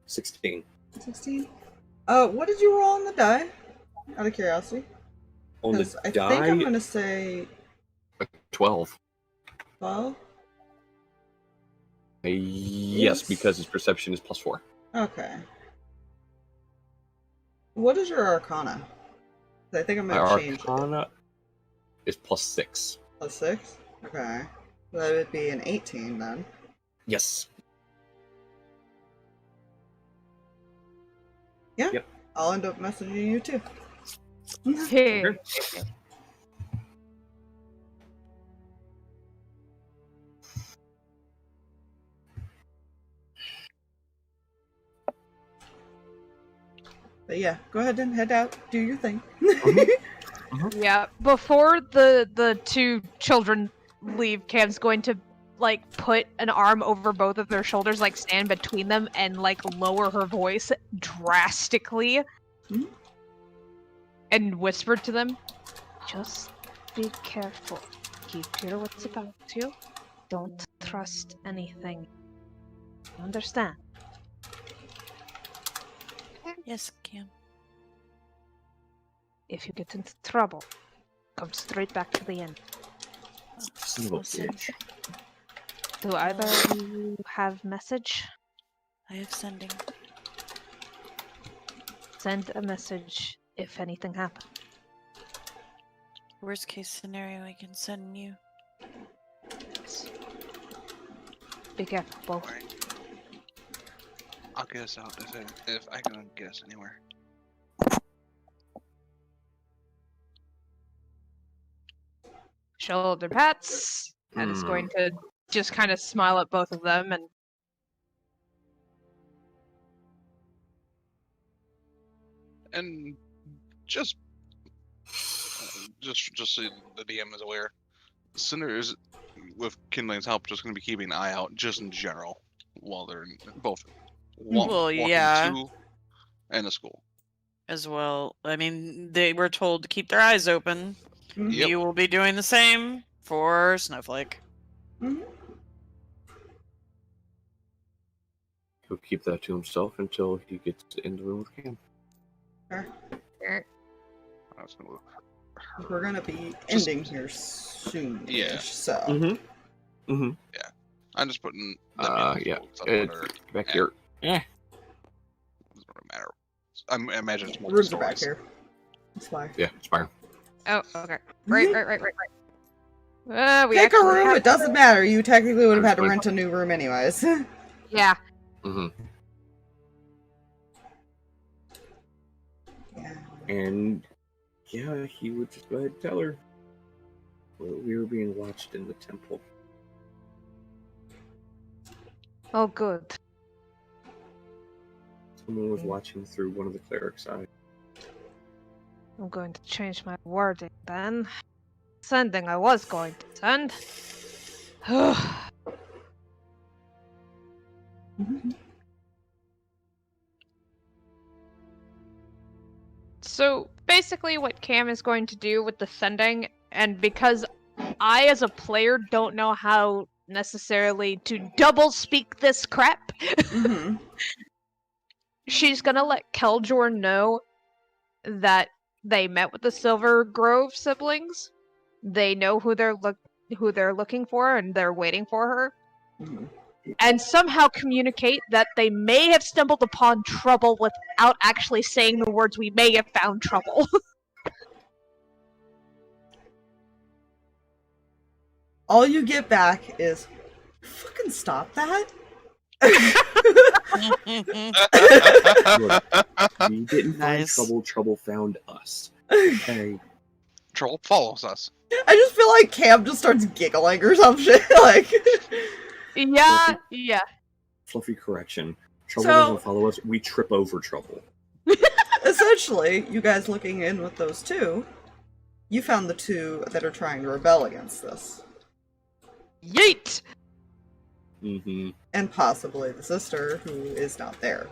16. 16? What did you roll on the die? Out of curiosity. On the 'Cause I die, think I'm gonna say 12. 12? Yes, Yes. because his perception is +4. Okay. What is your Arcana? 'Cause I think I'm My gonna change it. Arcana is +6. +6? Okay. So that would be an 18 then. Yes. Yeah. Yep. I'll end up messaging you too. Hey. But yeah, go ahead and head out. Do your thing. Yeah, before the two children leave, Cam's going to like put an arm over both of their shoulders, like stand between them, and like lower her voice drastically, and whisper to them, "Just be careful. Keep your wits about you. Don't trust anything. Understand?" Yes, Cam. If you get into trouble, come straight back to the inn. Son of a bitch. Do either of you have message? I have sending. Send a message if anything happens. Worst case scenario, I can send you. Be careful, both. I'll get us out if I can get us anywhere. Shoulder pats, and is going to just kind of smile at both of them And just so the DM is aware, Cinder is, with Kindling's help, just going to be keeping an eye out, just in general, while they're in both walking yeah. to and the school. As well. I mean, they were told to keep their eyes open. Yep. You will be doing the same for Snowflake. He'll keep that to himself until he gets in the room with Cam. We're gonna be ending here soon. Yeah. So. Mm-hmm. Yeah. I'm just putting. Yeah. Get back here. Yeah. Doesn't really matter. I imagine it's more Rooms are stories. back here. It's fine. Yeah, it's fine. Oh, okay. Right. We Take a actually room, have- it doesn't matter. You technically would have had to rent a new room anyways. Yeah. Mm-hmm. Yeah. And yeah, he would just go ahead and tell her. We were being watched in the temple. Oh, good. Someone was watching through one of the cleric's eyes. I'm going to change my wording then. Sending I was going to send. So basically what Cam is going to do with the sending, and because I as a player don't know how necessarily to double speak this crap, she's gonna let Keljor know that they met with the Silvergrove siblings. They know who they're looking for, and they're waiting for her. and somehow communicate that they may have stumbled upon trouble without actually saying the words "we may have found trouble." All you get back is, fucking stop that. Look, we didn't find Nice. trouble, trouble found us. Okay. Troll follows us. I just feel like Cam just starts giggling or some shit. Like, Yeah. Fluffy correction. Trouble So- doesn't follow us, we trip over trouble. essentially, you guys looking in with those two, you found the two that are trying to rebel against this. Yeet! Mm-hmm. And possibly the sister who is not there.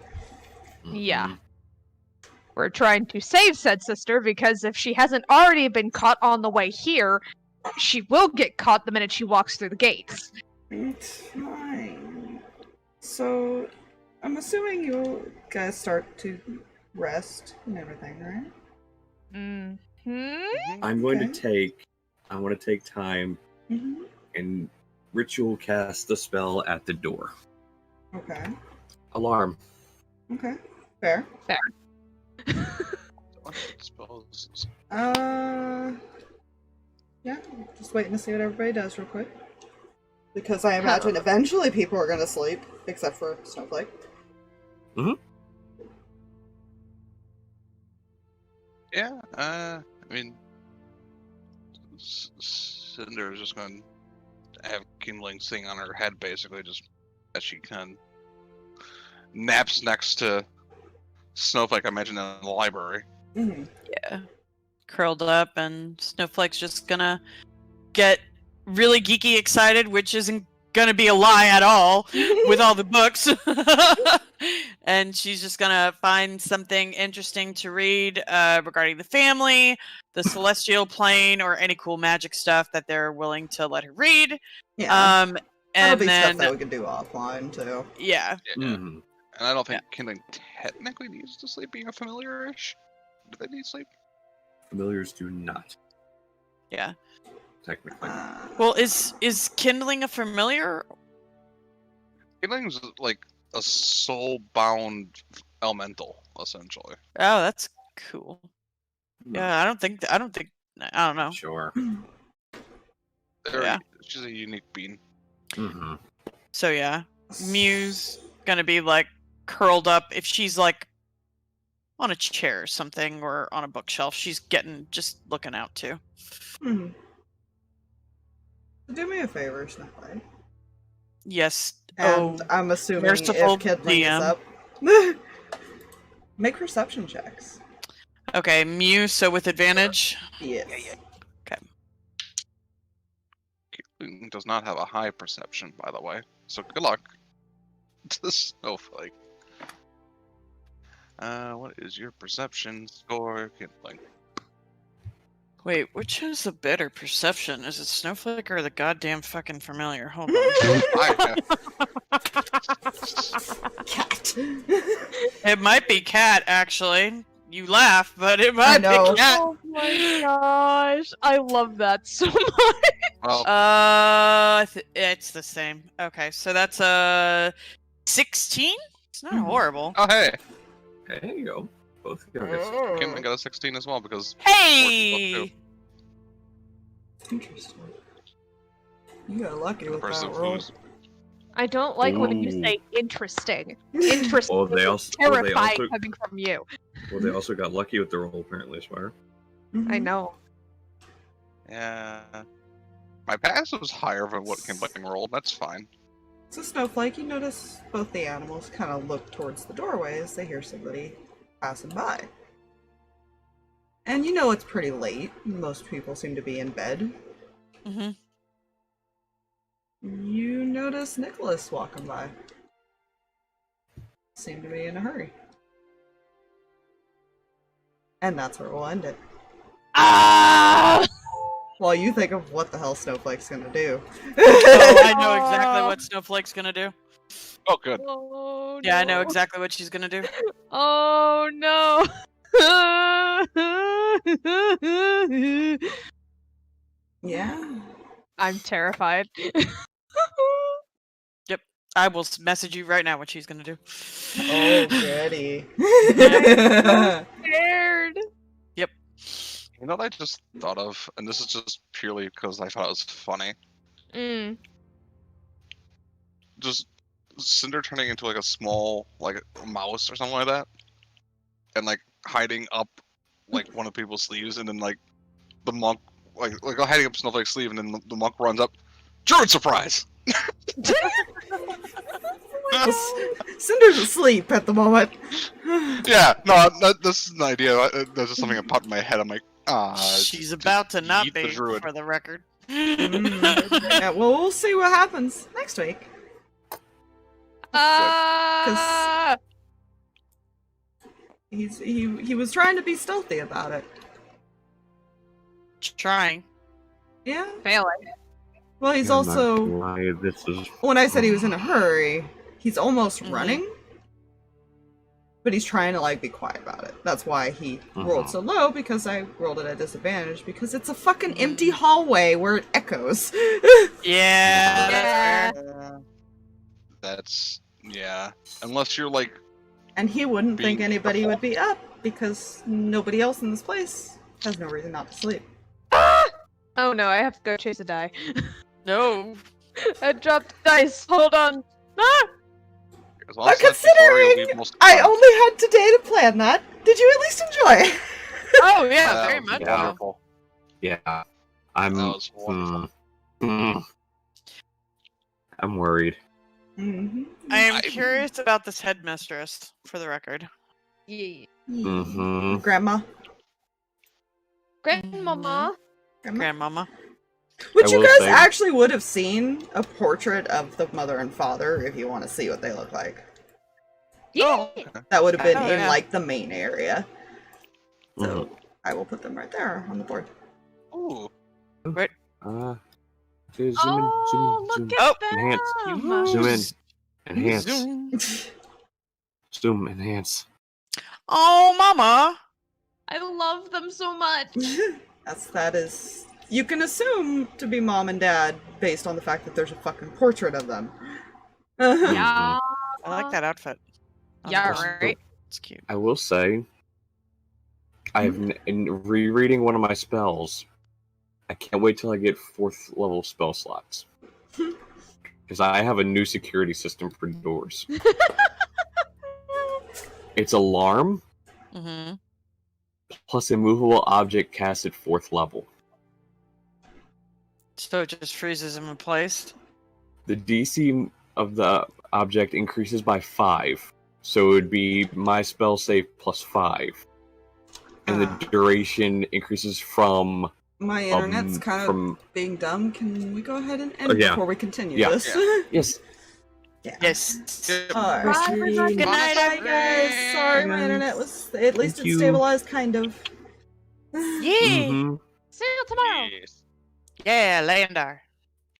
Yeah. We're trying to save said sister because if she hasn't already been caught on the way here, she will get caught the minute she walks through the gates. It's fine. So, I'm assuming you guys start to rest and everything, right? Mm-hmm. I'm going Okay. I want to take time Mm-hmm. and ritual cast the spell at the door. Okay. Alarm. Okay. Fair. What spells? Yeah, just waiting to see what everybody does real quick. Because I imagine eventually people are gonna sleep, except for Snowflake. Yeah, I mean, Cinder is just going to have kindling sitting on her head, basically, just as she can. Naps next to Snowflake, I imagine, in the library. Mm-hmm. Yeah. Curled up, and Snowflake's just gonna get really geeky excited, which isn't gonna be a lie at all with all the books. And she's just gonna find something interesting to read regarding the family, the celestial plane, or any cool magic stuff that they're willing to let her read. Yeah. That'll That'll be then, stuff that we can do offline too. yeah. Mm-hmm. And I don't think kindling technically needs to sleep, being a familiar-ish. Do they need sleep? Familiars do not, Yeah. technically. Well, is kindling a familiar? Kindling's like a soul-bound elemental, essentially. Oh, that's cool. Yeah, I don't know. Sure. Yeah. She's a unique being. Mm-hmm. So yeah, Mew's gonna be like curled up. If she's like on a chair or something, or on a bookshelf, she's just looking out too. Hmm. Do me a favor, Snowflake. Yes. And I'm assuming merciful if Kidling is DM. up, make perception checks. Okay, Mew. So with advantage. Yes. Kindling does not have a high perception, by the way. So good luck to Snowflake. What is your perception score, Kindling? Wait, which is the better perception? Is it Snowflake or the goddamn fucking familiar? Hold on. Cat. It might be Cat, actually. You laugh, but it might know. be Cat. Oh my gosh, I love that so much. Well, It's the same. Okay, so that's 16. It's not horrible. oh hey, There you go. Both of you guys. Kindling got a 16 as well because Hey! Interesting. You got lucky the with person that roll. who's I don't like when you Ooh. say interesting. Interesting. Well, they is also- terrifying coming from you. Well, they also got lucky with the roll, apparently, Spire. I know. yeah. My pass was higher than what Kindling rolled. That's fine. So Snowflake, you notice both the animals kind of look towards the doorway as they hear somebody passing by. And you know it's pretty late. Most people seem to be in bed. Mm-hmm. You notice Nicholas walking by. Seem to be in a hurry. And that's where we'll end it. Ah! While you think of what the hell Snowflake's gonna do. Oh, I know exactly what Snowflake's gonna do. Oh, good. Oh, Yeah, I know no. exactly what she's gonna do. Oh no. Yeah. I'm terrified. I will message you right now what she's gonna do. Oh, goody. Scared. Yep. You know what I just thought of, and this is just purely because I thought it was funny. Mm. Just Cinder turning into like a small, like a mouse or something like that, and like hiding up like one of people's sleeves, and then like the monk, like hiding up Snowflake's sleeve, and then the monk runs up. Druid surprise. Cinder's asleep at the moment. Yeah, no, this is an idea. That's just something that popped in my head. I'm like, She's about to not eat the be, druid. for the record. Yeah, well, we'll see what happens next week. He was trying to be stealthy about it. Trying. Yeah. Failing. Well, he's I'm not also. gonna lie, this is. When I said he was in a hurry, he's almost running, but he's trying to like be quiet about it. That's why he rolled so low, because I rolled it at disadvantage, because it's a fucking empty hallway where it echoes. Yeah. That's yeah. Unless you're like. And he wouldn't think Being anybody careful. would be up, because nobody else in this place has no reason not to sleep. Oh no, I have to go chase a die. No. I dropped dice. Hold on. Ah! As long as But that's before you considering leave most I fun. only had today to plan that, did you at least enjoy? Oh yeah, That very was much. Yeah. wonderful. Yeah. I'm. That was wonderful. I'm worried. I am curious about this headmistress, for the record. Yeah. Mm-hmm. Grandma. Grandmama. Grandmama. Which I you will guys say- actually would have seen a portrait of the mother and father if you want to see what they look like. Yeah. That would have been Oh, in yeah. like the main area. So Mm-hmm. I will put them right there on the board. Ooh. Zoom Oh, in, zoom in, zoom look in. at Enhance. them. Zoom in. Enhance. Zoom, enhance. Oh, mama. I love them so much. That is. You can assume to be mom and dad based on the fact that there's a fucking portrait of them. Yeah. I like that outfit. on the Yeah, person. right. It's cute. I will say, in rereading one of my spells, I can't wait till I get 4th level spell slots. Because I have a new security system for doors. It's alarm Mm-hmm. plus a movable object cast at 4th level. So it just freezes him in place. The DC of the object increases by 5, so it would be my spell save plus 5, and the duration increases from My internet's kind of from being dumb. Can we go ahead and end yeah. before we continue Yeah. this? yes. Yeah. Yes. Alright. Bye, everyone. Good night, Bye, guys. Sorry, my internet was. At least Thank it's you. stabilized, kind of. Yeah. Mhm. See you tomorrow. Yes. Yeah, Landar.